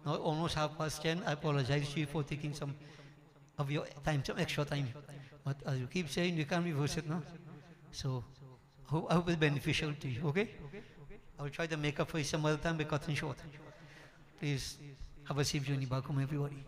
Speaker 3: Now almost 10:30. I apologize to you for taking some of your time, some extra time. But as you keep saying, you can't reverse it, no? So I hope it's beneficial to you, okay? I will try to make up for it some other time by cutting short. Please have a safe journey back home, everybody.